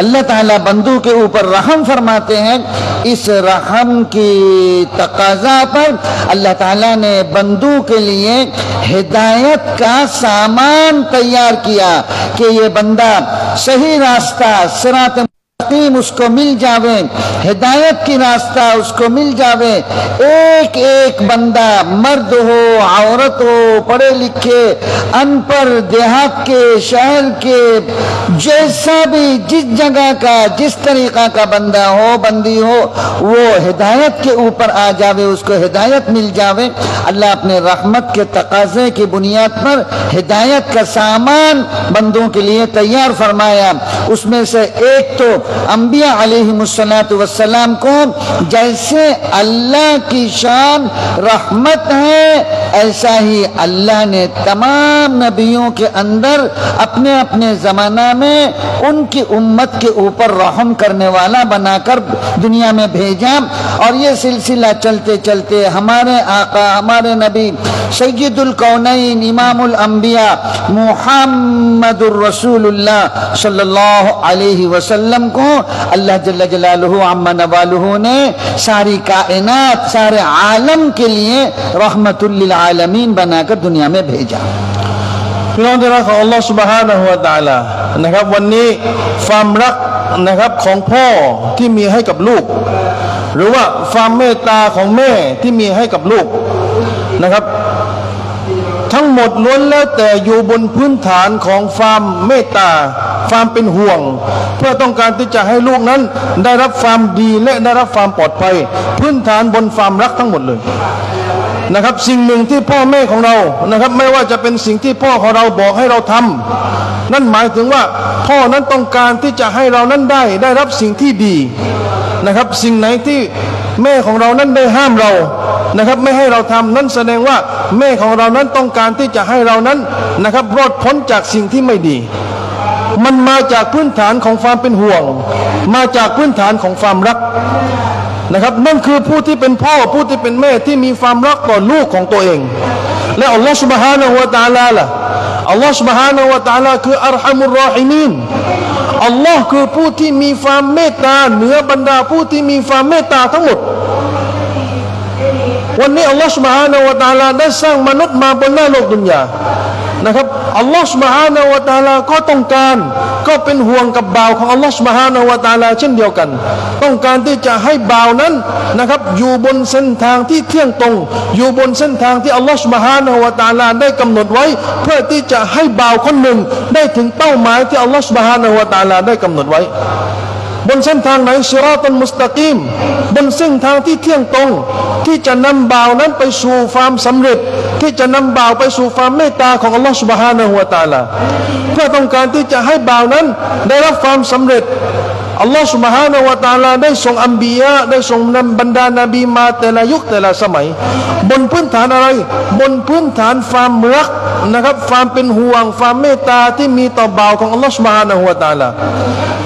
अल्लाह ताला बंदों के ऊपर रहम फरमाते हैं इस रहम की तकाजा पर अल्लाह ताला ने बंदों के लिए हिदायत का सामान तैयार किया कि ये बंदा सही रास्ता सिरात उसको मिल जावे हिदायत की रास्ता उसको मिल जावे एक एक बंदा मर्द हो औरत हो पढ़े लिखे अनपढ़ देहात के शहर के जैसा भी जिस जगह का जिस तरीका का बंदा हो बंदी हो वो हिदायत के ऊपर आ जावे उसको हिदायत मिल जावे अल्लाह अपने रहमत के तकाजे की बुनियाद पर हिदायत का सामान बंदों के लिए तैयार फरमाया उसमें से एक तो अंबिया अलैहिमुस्सलातु वस्सलाम को जैसे अल्लाह की शान रहमत है ऐसा ही अल्लाह ने तमाम नबियों के अंदर अपने अपने ज़माना में उनकी उम्मत के ऊपर रहम करने वाला बनाकर दुनिया में भेजा और ये सिलसिला चलते चलते हमारे आका हमारे नबी सय्यदुल कौनैन इमामुल अंबिया मुहम्मदुर रसूलुल्लाह सल्लल्लाहु अलैहि वसल्लम को अल्लाह जल्ल जलालुहु अम्मा नवालुहु ने सारी कायनात सारे आलम के लिए रहमतुल लिल आलमीन बनाकर दुनिया में भेजा। พี่น้องที่รักของอัลลอฮฺ سبحانه และ تعالى นะครับวันนี้ความรักนะครับของพ่อที่มีให้กับลูกหรือว่าความเมตตาของแม่ที่มีให้กับลูกนะครับทั้งหมดล้วนแล้วแต่อยู่บนพื้นฐานของความเมตตาความเป็นห่วงเพื่อต้องการที่จะให้ลูกนั้นได้รับความดีและได้รับความปลอดภัยพื้นฐานบนความรักทั้งหมดเลยนะครับสิ่งหนึ่งที่พ่อแม่ของเรานะครับไม่ว่าจะเป็นสิ่งที่พ่อของเราบอกให้เราทำนั่นหมายถึงว่าพ่อนั้นต้องการที่จะให้เรานั้นได้รับสิ่งที่ดีนะครับสิ่งไหนที่แม่ของเรานั้นได้ห้ามเรานะครับไม่ให้เราทำนั่นแสดงว่าแม่ของเรานั้นต้องการที่จะให้เรานั้นนะครับรอดพ้นจากสิ่งที่ไม่ดีมันมาจากพื้นฐานของความเป็นห่วงมาจากพื้นฐานของความรักนะครับนั่นคือผู้ที่เป็นพ่อผู้ที่เป็นแม่ที่มีความรักต่อลูกของตัวเองและอัลลอฮฺ سبحانه และ تعالى ล่ะอัลลอฮฺ سبحانه และ تعالى คืออัรฮัมุรรอฮิมีนอัลลอฮ์คือผู้ที่มีความเมตตาเหนือบรรดาผู้ที่มีความเมตตาทั้งหมดวันนี้อัลลอฮฺ سبحانه และ تعالى ได้สร้างมนุษย์มาบนหน้าโลกดุนยานะครับอัลลอฮฺ سبحانه และ تعالى ก็ต้องการก็เป็นห่วงกับบ่าวของอัลลอฮฺ سبحانه และ تعالى เช่นเดียวกันต้องการที่จะให้บ่าวนั้นนะครับอยู่บนเส้นทางที่เที่ยงตรงอยู่บนเส้นทางที่อัลลอฮฺ سبحانه และ تعالى ได้กำหนดไว้เพื่อที่จะให้บ่าวคนหนึ่งได้ถึงเป้าหมายที่อัลลอฮฺ سبحانه และ تعالى ได้กำหนดไว้บนเส้นทางไหนซิรอตัลมุสตะกีมบนเส้นทางที่เที่ยงตรงที่จะนำบ่าวนั้นไปสู่ความสำเร็จที่จะนำบ่าวไปสู่ความเมตตาของอัลลอฮฺ سبحانه และ تعالى เพื่อต้องการที่จะให้บ่าวนั้นได้รับความสำเร็จอัลลอฮฺ سبحانه และ تعالى ได้ส่งอัมบียะได้ส่งนำบรรดานบีมาแต่ละยุคแต่ละสมัยบนพื้นฐานอะไรบนพื้นฐานความรักนะครับความเป็นห่วงความเมตตาที่มีต่อบ่าวของอัลลอฮฺ سبحانه และ تعالى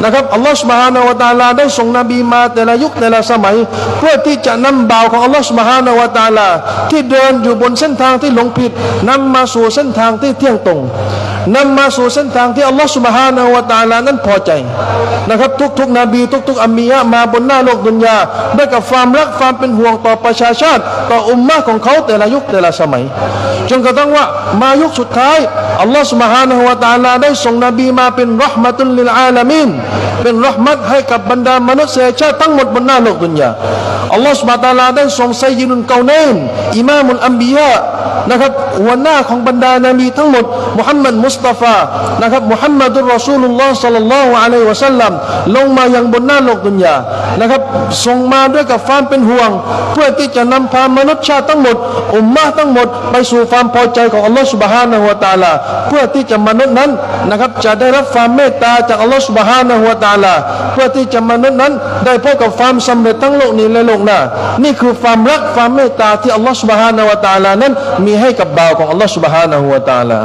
นะครับอัลลอฮฺ سبحانه และ تعالى ได้ส่งนบีมาแต่ละยุคแต่ละสมัยเพื่อที่จะนำบ่าวของอัลลอฮฺ سبحانه และ تعالى ที่เดินอยู่บนเส้นทางที่หลงผิดนำมาสู่เส้นทางที่เที่ยงตรงนำมาสู่เส้นทางที่อัลลอฮฺ سبحانه และ تعالى นั้นพอใจนะครับทุกนบีทุกอัมบียะมาบนหน้าโลกดุนยาด้วยกับความรักความเป็นห่วงต่อประชาชาติต่ออุมมะของเขาแต่ละยุคแต่ละสมัยจนกระทั่งว่ามายุคสุดท้ายอัลลอฮฺ سبحانه และ تعالى ได้ส่งนบีมาเป็นเราะห์มะตุลลิลอาลามีนเป็นเราะห์มะตให้กับบรรดามนุษยชาติทั้งหมดบนหน้าโลกดุนยาอัลลอฮฺ سبحانه และ تعالى ได้ส่งไซยิดุลกาวเนนอิมามุลอัมบียะนะครับหัวหน้าของบรรดานบีทั้งหมดมุฮัมมัดมุสตาฟานะครับมุฮัมมัดุลรอซูลุลลอฮ์ศ็อลลัลลอฮุอะลัยฮิวะซัลลัมลงมายังบนหน้าโลกดุนยานะครับส่งมาด้วยกับความเป็นห่วงเพื่อที่จะนำพามนุษยชาติทั้งหมดอุมมะทั้งหมดไปสู่ความพอใจของอัลลอฮฺ سبحانه และ تعالى เพื่อที่จะมนุษย์นั้นนะครับจะได้รับความเมตตาจากอัลลอฮฺ سبحانه และ تعالى เพื่อที่จะมนุษย์นั้นได้พบกับความสำเร็จทั้งโลกนี้และโลกหน้านี่คือความรักความเมตตาที่อัลลอฮฺ سبحانه และ تعالى นั้นมีให้กับบ่าวของอัลลอฮฺ سبحانه และ تعالى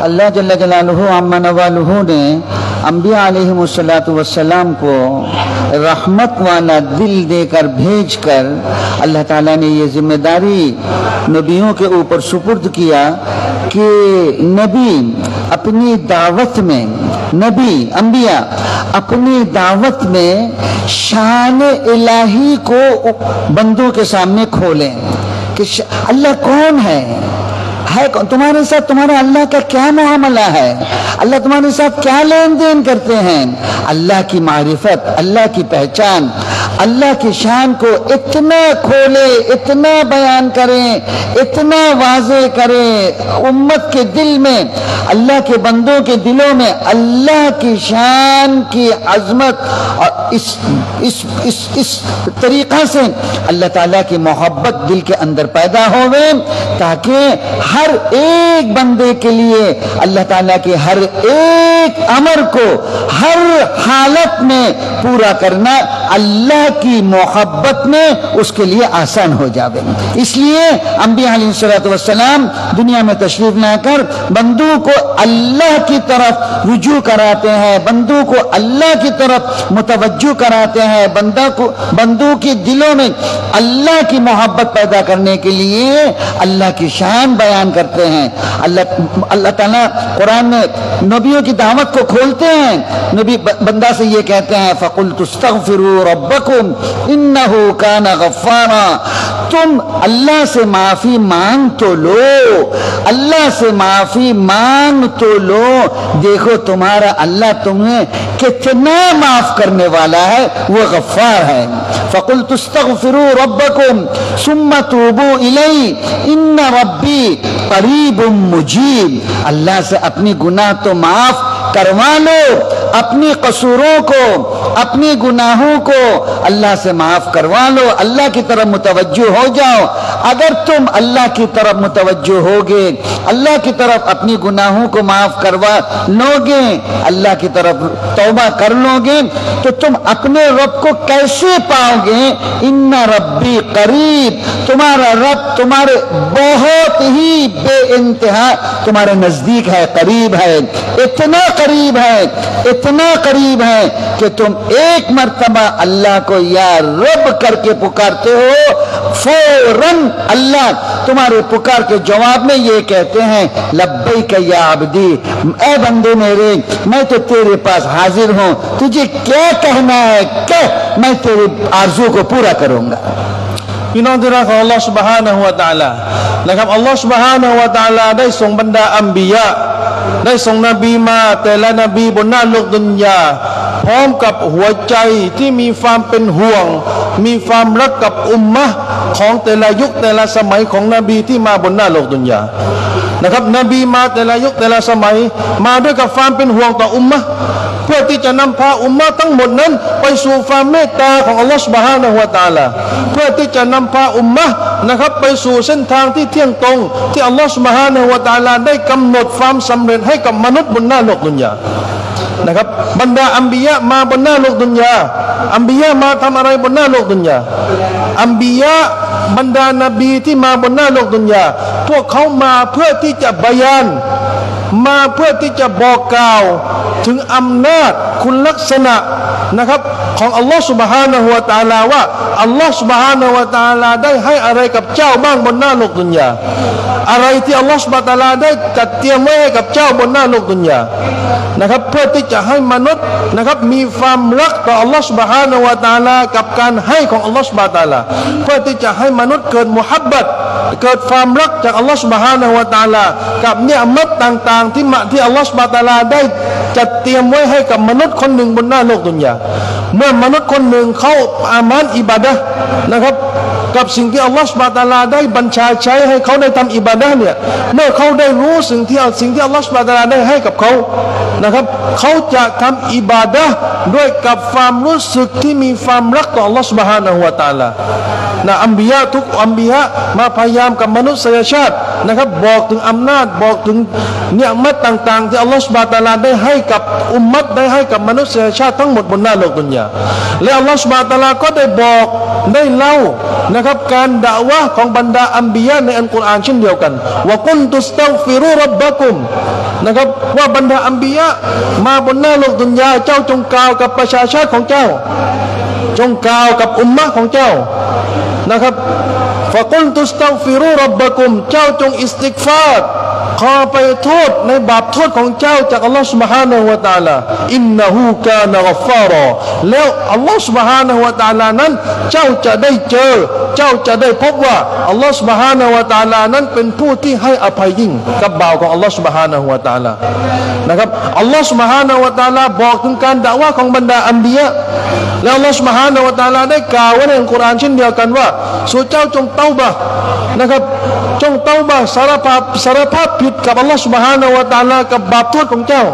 अल्लाह जल्ल जलालुहु अम्मा नवालुहु ने अंबिया अलैहिमुस्सलातु वस्सलाम को रहमत वाला दिल देकर भेजकर अल्लाह ताला ने ये जिम्मेदारी नबियों के ऊपर सुपुर्द किया कि नबी अपनी दावत में नबी अंबिया अपनी दावत में शान इलाही को बंदों के सामने खोलें कि अल्लाह कौन है तुम्हारे साथ तुम्हारा अल्लाह का क्या मामला है अल्लाह तुम्हारे साथ क्या लेन देन करते हैं अल्लाह की मारिफत अल्लाह की पहचान अल्लाह की शान को इतना खोले इतना बयान करें इतना वाजे करें उम्मत के दिल में अल्लाह के बंदों के दिलों में अल्लाह की शान की अजमत और इस तरीक़ा से अल्लाह ताला की मोहब्बत दिल के अंदर पैदा होवे ताकि हर एक बंदे के लिए अल्लाह ताला के हर एक अमर को हर हालत में पूरा करना अल्लाह अल्लाह की मोहब्बत में उसके लिए आसान हो जावे। इसलिए अंबिया अलैहिस्सलाम दुनिया में तशरीफ लाकर बंदू को अल्लाह की तरफ रुजू कराते हैं, बंदू को अल्लाह की तरफ मुतवज्जो कराते हैं, बंदू के दिलों में अल्लाह की मोहब्बत पैदा करने के लिए अल्लाह की शान बयान करते हैं। अल्लाह ताला कुरान में नबियों की दावत को खोलते हैं। नबी बंदा से ये कहते हैं फ़कुल तुस्तग़फिरू रब्बकुम इन्नहु काना गफ़्फ़ारा, तुम अल्लाह से माफी मांग तो लो, अल्लाह से माफी मांग तो लो, देखो तुम्हारा अल्लाह तुम्हें कितना माफ करने वाला है, वो गफ्फार है। फ़कुल तुस्तग़फिरू रब्बकुम सुम्मा तूबू इलैहि इन्न रब्बी क़रीबुम मुजीब, अल्लाह से अपनी गुनाह तो माफ करवा लो, अपनी कसूरों को, अपनी गुनाहों को अल्लाह से माफ करवा लो, अल्लाह की तरफ मुतवज्जो हो जाओ। अगर तुम अल्लाह की तरफ मुतवज्जो होगे, अल्लाह की तरफ अपनी गुनाहों को माफ करवा लोगे, अल्लाह की तरफ तौबा कर लोगे, तो तुम अपने रब को कैसे पाओगे? इन्ना रब्बी करीब, तुम्हारा रब तुम्हारे बहुत ही बेइंतहा तुम्हारे नजदीक है, करीब है, इतना करीब है, इतना करीब है कि तुम एक मर्तबा अल्लाह को या रब करके पुकारते हो, फौरन अल्लाह तुम्हारे पुकार के जवाब में ये कहते हैं लब्बैक या अब्दी, ऐ बंदे मेरे मैं तो तेरे पास हाजिर हूं, तुझे क्या कहना है कह, मैं तेरे आरज़ू को पूरा करूंगा। พี่น้องที่รักของอัลลอฮฺ सुबहानहु และ तआला นะครับอัลลอฮฺ सुबहानहु และ तआला ได้ส่งบรรดาอัมบิยะได้ส่งนบีมาแต่ละนบีบนหน้าโลกดุนยาพร้อมกับหัวใจที่มีความเป็นห่วงมีความรักกับอุมมะห์ของแต่ละยุคแต่ละสมัยของนบีที่มาบนหน้าโลกดุนยานะครับนบีมาแต่ละยุคแต่ละสมัยมาด้วยกับความเป็นห่วงต่ออุมมะห์เพื่อที่จะนำพาอุมมะห์ทั้งหมดนั้นไปสู่ความเมตตาของอัลลอฮฺ سبحانه และ تعالى เพื่อที่จะนำพาอุมมะห์นะครับไปสู่เส้นทางที่เที่ยงตรงที่อัลลอฮฺ سبحانه และ تعالى ได้กำหนดความสำเร็จให้กับมนุษย์บนหน้าโลกดุนยานะครับบรรดาอัมบิยะมาบนหน้าโลกดุนยาอัมบิยะมาทำอะไรบนหน้าโลกดุนยาอัมบิยะบรรดานบีที่มาบนหน้าโลกดุนยาพวกเขามาเพื่อที่จะบยานมาเพื่อที่จะบอกกล่าวถึงอำนาจคุณลักษณะนะครับของอัลลอฮฺ سبحانه และ تعالى ว่าอัลลอฮฺ سبحانه และ تعالى ได้ให้อะไรกับเจ้าบ้างบนหน้าโลกดุนยาอะไรที่อัลลอฮฺ سبحانه และ تعالى ได้จัดเตรียมไว้ให้กับเจ้าบนหน้าโลกดุนยานะครับเพื่อที่จะให้มนุษย์นะครับมีความรักต่ออัลลอฮฺ سبحانه และ تعالى กับการให้ของอัลลอฮฺ سبحانه และ تعالى เพื่อที่จะให้มนุษย์เกิดมุฮับบัตเกิดความรักจากอัลลอฮฺ سبحانه และ تعالى กับเนืมัตต่างๆที่อัลลอฮฺ سبحانه และ تعالى ได้จัดเตรียมไว้ให้กับมนุษย์คนหนึ่งบนหน้าโลกดุนยาเมื่อมนุษย์คนหนึ่งเขาอามานอิบาดะห์นะครับกับสิ่งที่อัลลอฮฺ سبحانه และ تعالى ได้บัญชาใช้ให้เขาได้ทำอิบาดะห์เนี่ยเมื่อเขาได้รู้สิ่งที่อัลลอฮฺ سبحانه และ تعالى ได้ให้กับเขานะครับเขาจะทำอิบาดะห์ด้วยกับความรู้สึกที่มีความรักต่ออัลลอฮฺ سبحانه และ تعالى นะอัมบิยะทุกอัมบิยะมาพยายามกับมนุษยชาตินะครับบอกถึงอำนาจบอกถึงเนืมัตต่างๆที่อัลลอฮฺ سبحانه และ تعالى ได้ให้กับอุมมัตได้ให้กับมนุษยชาติทั้งหมดบนหน้าโลกดุนยาและอัลลอฮฺ سبحانه และ تعالى ก็ได้บอกได้เล่านะครับการดะวะห์ของบรรดาอัมบิยะในอัลกุรอานเช่นเดียวกันวะกุนตุสตัฆฟิรูร็อบบักุมนะครับว่าบรรดาอัมบิยะมาบนหน้าโลกดุนยาเจ้าจงกล่าวกับประชาชาติของเจ้าจงกล่าวกับอุมมะห์ของเจ้านะครับฟะกุนตุสตัฆฟิรูร็อบบักุมเจ้าจงอิสติฆฟารขอไปโทษในบาปโทษของเจ้าจากอัลลอฮฺ سبحانه และ تعالى อินนะฮูกานะกัฟฟารอแล้วอัลลอฮฺ سبحانه และ تعالى นั้นเจ้าจะได้เจอเจ้าจะได้พบว่าอัลลอฮฺ سبحانه และ تعالى นั้นเป็นผู้ที่ให้อภัยยิ่งกับบ่าวของอัลลอฮฺ سبحانه และ تعالى นะครับอัลลอฮฺ سبحانه และ تعالى บอกถึงการดะวะห์ของบรรดาอัมบิยะแล้วอัลลอฮฺ سبحانه และ تعالى ได้กล่าวไว้ในอัลกุรอานเช่นเดียวกันว่าสู่เจ้าจงเตาบะห์นะครับจงเตาบะห์สารภาพผิดกับอัลลอฮฺ سبحانه และ تعالى กับบาปโทษของเจ้า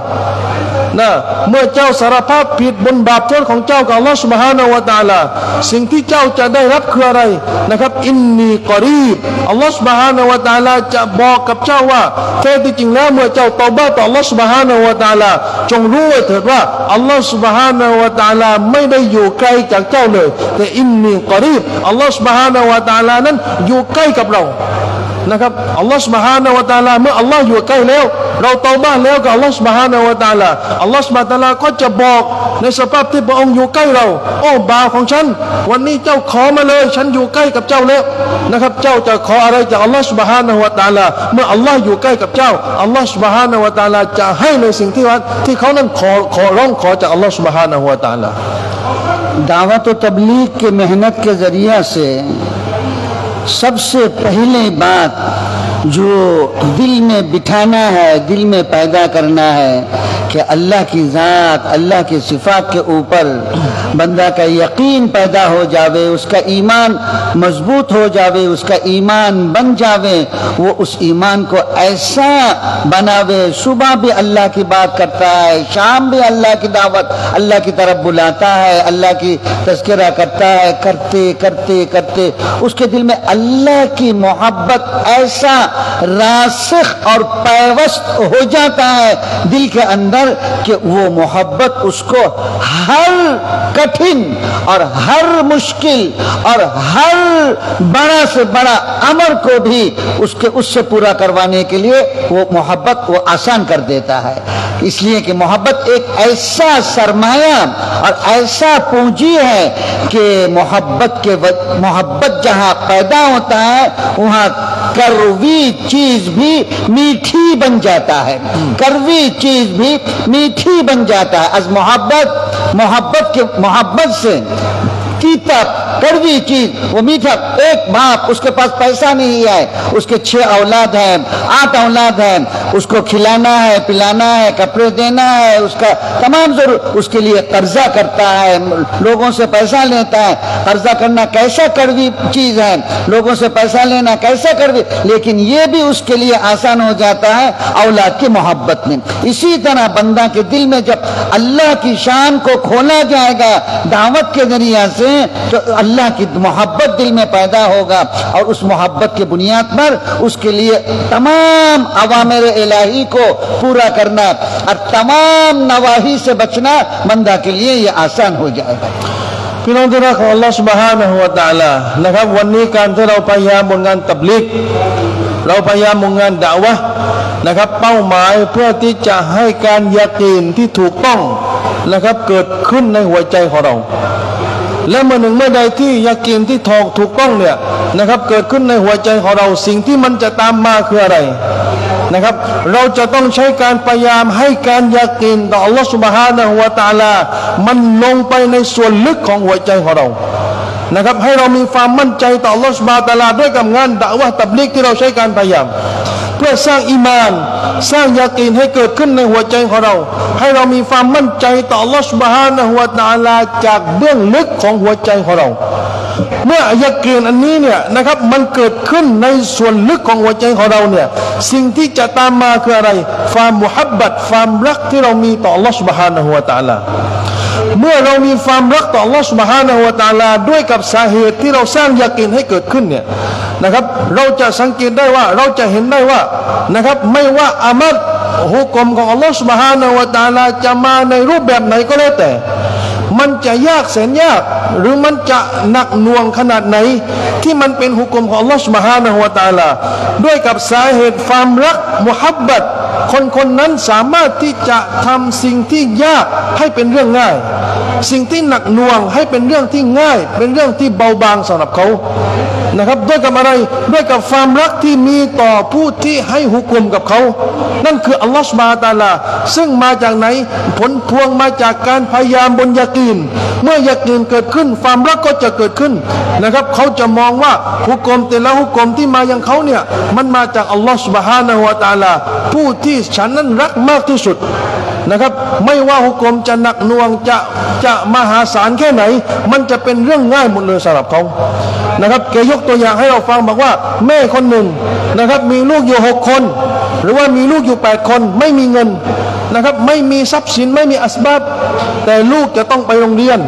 นะเมื่อเจ้าสารภาพผิดบนบาปโทษของเจ้ากับอัลลอฮฺ سبحانه และ تعالى สิ่งที่เจ้าจะได้รับคืออะไรนะครับอินนีกอรีบอัลลอฮฺ سبحانه และ تعالى จะบอกกับเจ้าว่าแท้ที่จริงแล้วเมื่อเจ้าเตาบะห์ต่ออัลลอฮฺ سبحانه และ تعالى จงรู้ไว้เถิดว่าอัลลอฮฺ سبحانه และ تعالى ไม่ได้อยู่ไกลจากเจ้าเลยแต่อินนีกอรีบอัลลอฮฺ سبحانه และ تعالى นั้นอยู่ใกล้กับเรานะครับอัลลอฮฺ سبحانه และ تعالى เมื่ออัลลอฮฺอยู่ใกล้แล้วเราเตาบะห์แล้วกับอัลลอฮฺ سبحانه และ تعالى อัลลอฮฺ سبحانه และ تعالى ก็จะบอกในสภาพที่พระองค์อยู่ใกล้เราโอ้บ่าวของฉันวันนี้เจ้าขอมาเลยฉันอยู่ใกล้กับเจ้าแล้วนะครับเจ้าจะขออะไรจากอัลลอฮฺ سبحانه และ تعالى เมื่ออัลลอฮฺอยู่ใกล้กับเจ้าอัลลอฮฺ سبحانه และ تعالى จะให้ในสิ่งที่เขานั้นขอร้องขอจากอัลลอฮฺ سبحانه และ تعالى दावत व तबलीग के मेहनत के ज़रिया से सबसे पहले बात जो दिल में बिठाना है, दिल में पैदा करना है कि अल्लाह की ज़ात, अल्लाह की सिफ़ात के ऊपर बंदा का यकीन पैदा हो जावे, उसका ईमान मजबूत हो जावे, उसका ईमान बन जावे, वो उस ईमान को ऐसा बनावे सुबह भी अल्लाह की बात करता है, शाम भी अल्लाह की दावत अल्लाह की तरफ बुलाता है, अल्लाह की तज़किरा करता है, करते करते करते उसके दिल में अल्लाह की मोहब्बत ऐसा रासिख और पैवस्त हो जाता है दिल के अंदर कि वो मोहब्बत उसको हर कठिन और हर मुश्किल और हर बड़ा से बड़ा अमर को भी उससे पूरा करवाने के लिए वो मोहब्बत वो आसान कर देता है। इसलिए कि मोहब्बत एक ऐसा सरमाया और ऐसा पूंजी है कि मोहब्बत जहाँ पैदा होता है वहाँ कड़वी चीज भी मीठी बन जाता है, कड़वी चीज भी मीठी बन जाता है। अज मोहब्बत से तीता कड़वी चीज वो मीठा। एक बाप उसके पास पैसा नहीं है, उसके 6 औलाद हैं, 8 औलाद हैं, उसको खिलाना है, पिलाना है, कपड़े देना है, उसका तमाम जरूरत, उसके लिए कर्जा करता है, लोगों से पैसा लेता है। कर्जा करना कैसा कड़वी चीज है, लोगों से पैसा लेना कैसा कड़वी, लेकिन ये भी उसके लिए आसान हो जाता है औलाद की मोहब्बत में। इसी तरह बंदा के दिल में जब अल्लाह की शान को खोला जाएगा दावत के जरिया से तो अल्लाह की मोहब्बत दिल में पैदा होगा और उस मोहब्बत के बुनियाद पर उसके लिए तमाम अवामिर इलाही को पूरा करना और तमाम नवाही से बचना बंदा के लिए ये आसान हो जाएगा। พี่น้องที่รักของอัลลอฮฺ سبحانه และ تعالى นะครับวันนี้การที่เราพยายามบนงานตับลิกเราพยายามบนงานดะวะห์นะครับเป้าหมายเพื่อที่จะให้การยะกีนที่ถูกต้องนะครับเกิดขึ้นในหัวใจของเราและเมื่อใดที่ยากีนที่ถูกต้องเนี่ยนะครับเกิดขึ้นในหัวใจของเราสิ่งที่มันจะตามมาคืออะไรนะครับเราจะต้องใช้การพยายามให้การยากีนต่ออัลลอฮฺ سبحانه และ تعالى มันลงไปในส่วนลึกของหัวใจของเรานะครับให้เรามีความมั่นใจต่ออัลลอฮฺ سبحانه และ تعالى ด้วยกับงานดะวะห์ตับลีกที่เราใช้การพยายามเพื่อสร้างอีมานสร้างยากีนให้เกิดขึ้นในหัวใจของเราให้เรามีความมั่นใจต่ออัลลอฮฺ سبحانه และ تعالى จากเบื้องลึกของหัวใจของเราเมื่อยากีนอันนี้เนี่ยนะครับมันเกิดขึ้นในส่วนลึกของหัวใจของเราเนี่ยสิ่งที่จะตามมาคืออะไรความมุฮับบัตความรักที่เรามีต่ออัลลอฮฺ سبحانه และ تعالى เมื่อเรามีความรักต่ออัลลอฮฺ سبحانه และ تعالى ด้วยกับสาเหตุที่เราสร้างยากีนให้เกิดขึ้นเนี่ยนะครับเราจะสังเกตได้ว่าเราจะเห็นได้ว่านะครับไม่ว่าอามัดฮุกมของอัลลอฮฺ سبحانه และ تعالى จะมาในรูปแบบไหนก็แล้วแต่มันจะยากแสนยากหรือมันจะหนักหน่วงขนาดไหนที่มันเป็นฮุกมของอัลลอฮฺ سبحانه และ تعالى ด้วยกับสาเหตุความรักมุฮับบัตคนนั้นสามารถที่จะทำสิ่งที่ยากให้เป็นเรื่องง่ายสิ่งที่หนักหน่วงให้เป็นเรื่องที่ง่ายเป็นเรื่องที่เบาบางสำหรับเขานะครับด้วยกับอะไรด้วยกับความรักที่มีต่อผู้ที่ให้ฮุกมกับเขานั่นคืออัลลอฮฺ ซุบฮานะฮูวะตะอาลาซึ่งมาจากไหนผลพวงมาจากการพยายามบนยากีนเมื่อยากีนเกิดขึ้นความรักก็จะเกิดขึ้นนะครับเขาจะมองว่าฮุกมแต่ละฮุกมที่มาอย่างเขาเนี่ยมันมาจากอัลลอฮฺ ซุบฮานะฮูวะตะอาลาผู้ที่ฉันนั้นรักมากที่สุดนะครับไม่ว่าฮุกมจะหนักหน่วงจะมหาศาลแค่ไหนมันจะเป็นเรื่องง่ายหมดเลยสำหรับเขานะครับแกยกตัวอย่างให้เราฟังบอกว่าแม่คนหนึ่งนะครับมีลูกอยู่6 คนหรือว่ามีลูกอยู่8 คนไม่มีเงิน นะครับไม่มีทรัพย์สินไม่มีอัสบับแต่ลูกจะต้องไปโรงเรียน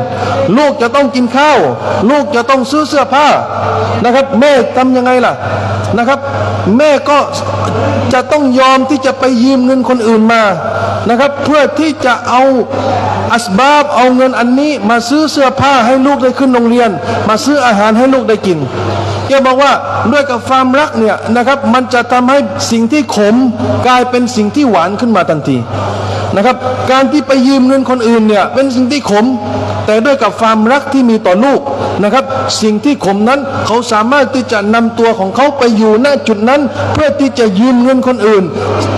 ลูกจะต้องกินข้าวลูกจะต้องซื้อเสื้อผ้านะครับแม่ทำยังไงล่ะนะครับแม่ก็จะต้องยอมที่จะไปยืมเงินคนอื่นมานะครับเพื่อที่จะเอาอัสบับเอาเงินอันนี้มาซื้อเสื้อผ้าให้ลูกได้ขึ้นโรงเรียนมาซื้ออาหารให้ลูกได้กินแกบอกว่าด้วยกับความรักเนี่ยนะครับมันจะทำให้สิ่งที่ขมกลายเป็นสิ่งที่หวานขึ้นมาทันทีนะครับการที่ไปยืมเงินคนอื่นเนี่ยเป็นสิ่งที่ขมแต่ด้วยกับความรักที่มีต่อลูกนะครับสิ่งที่ขมนั้นเขาสามารถที่จะนำตัวของเขาไปอยู่ณจุดนั้นเพื่อที่จะยืมเงินคนอื่น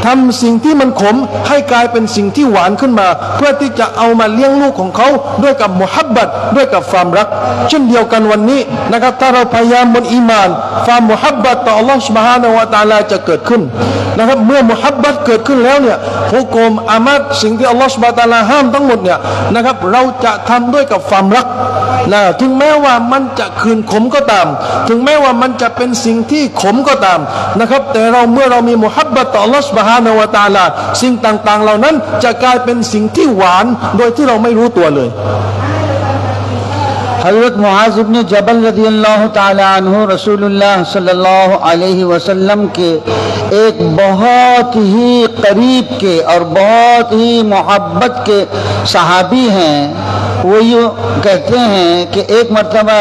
ทำสิ่งที่มันขมให้กลายเป็นสิ่งที่หวานขึ้นมาเพื่อที่จะเอามาเลี้ยงลูกของเขาด้วยกับมุฮับบัตด้วยกับความรักเช่นเดียวกันวันนี้นะครับถ้าเราพยายามบนอีมานความมุฮับบัตต่อ Allah Subhanahu Wa Taala จะเกิดขึ้นนะครับเมื่อมุฮับบัตเกิดขึ้นแล้วเนี่ยฮุกมอามัดสิ่งที่ Allah Subhanahu Wa Taala ห้ามทั้งหมดเนี่ยนะครับเราจะทำด้วยกับความรักนะถึงแม้ว่ามันจะคืนขมก็ตามถึงแม้ว่ามันจะเป็นสิ่งที่ขมก็ตามนะครับแต่เราเมื่อเรามีมุฮับบัตต่อ Allah Subhanahu Wa Taala สิ่งต่างๆเหล่านั้นจะกลายเป็นสิ่งที่หวานโดยที่เราไม่รู้ตัวเลยحضرت معاذ ابن جبل رضی اللہ تعالی عنہ رسول اللہ صلی اللہ علیہ وسلم کے ایک بہت ہی قریب کے اور بہت ہی محبت کے صحابی ہیں وہ یہ کہتے ہیں کہ ایک مرتبہ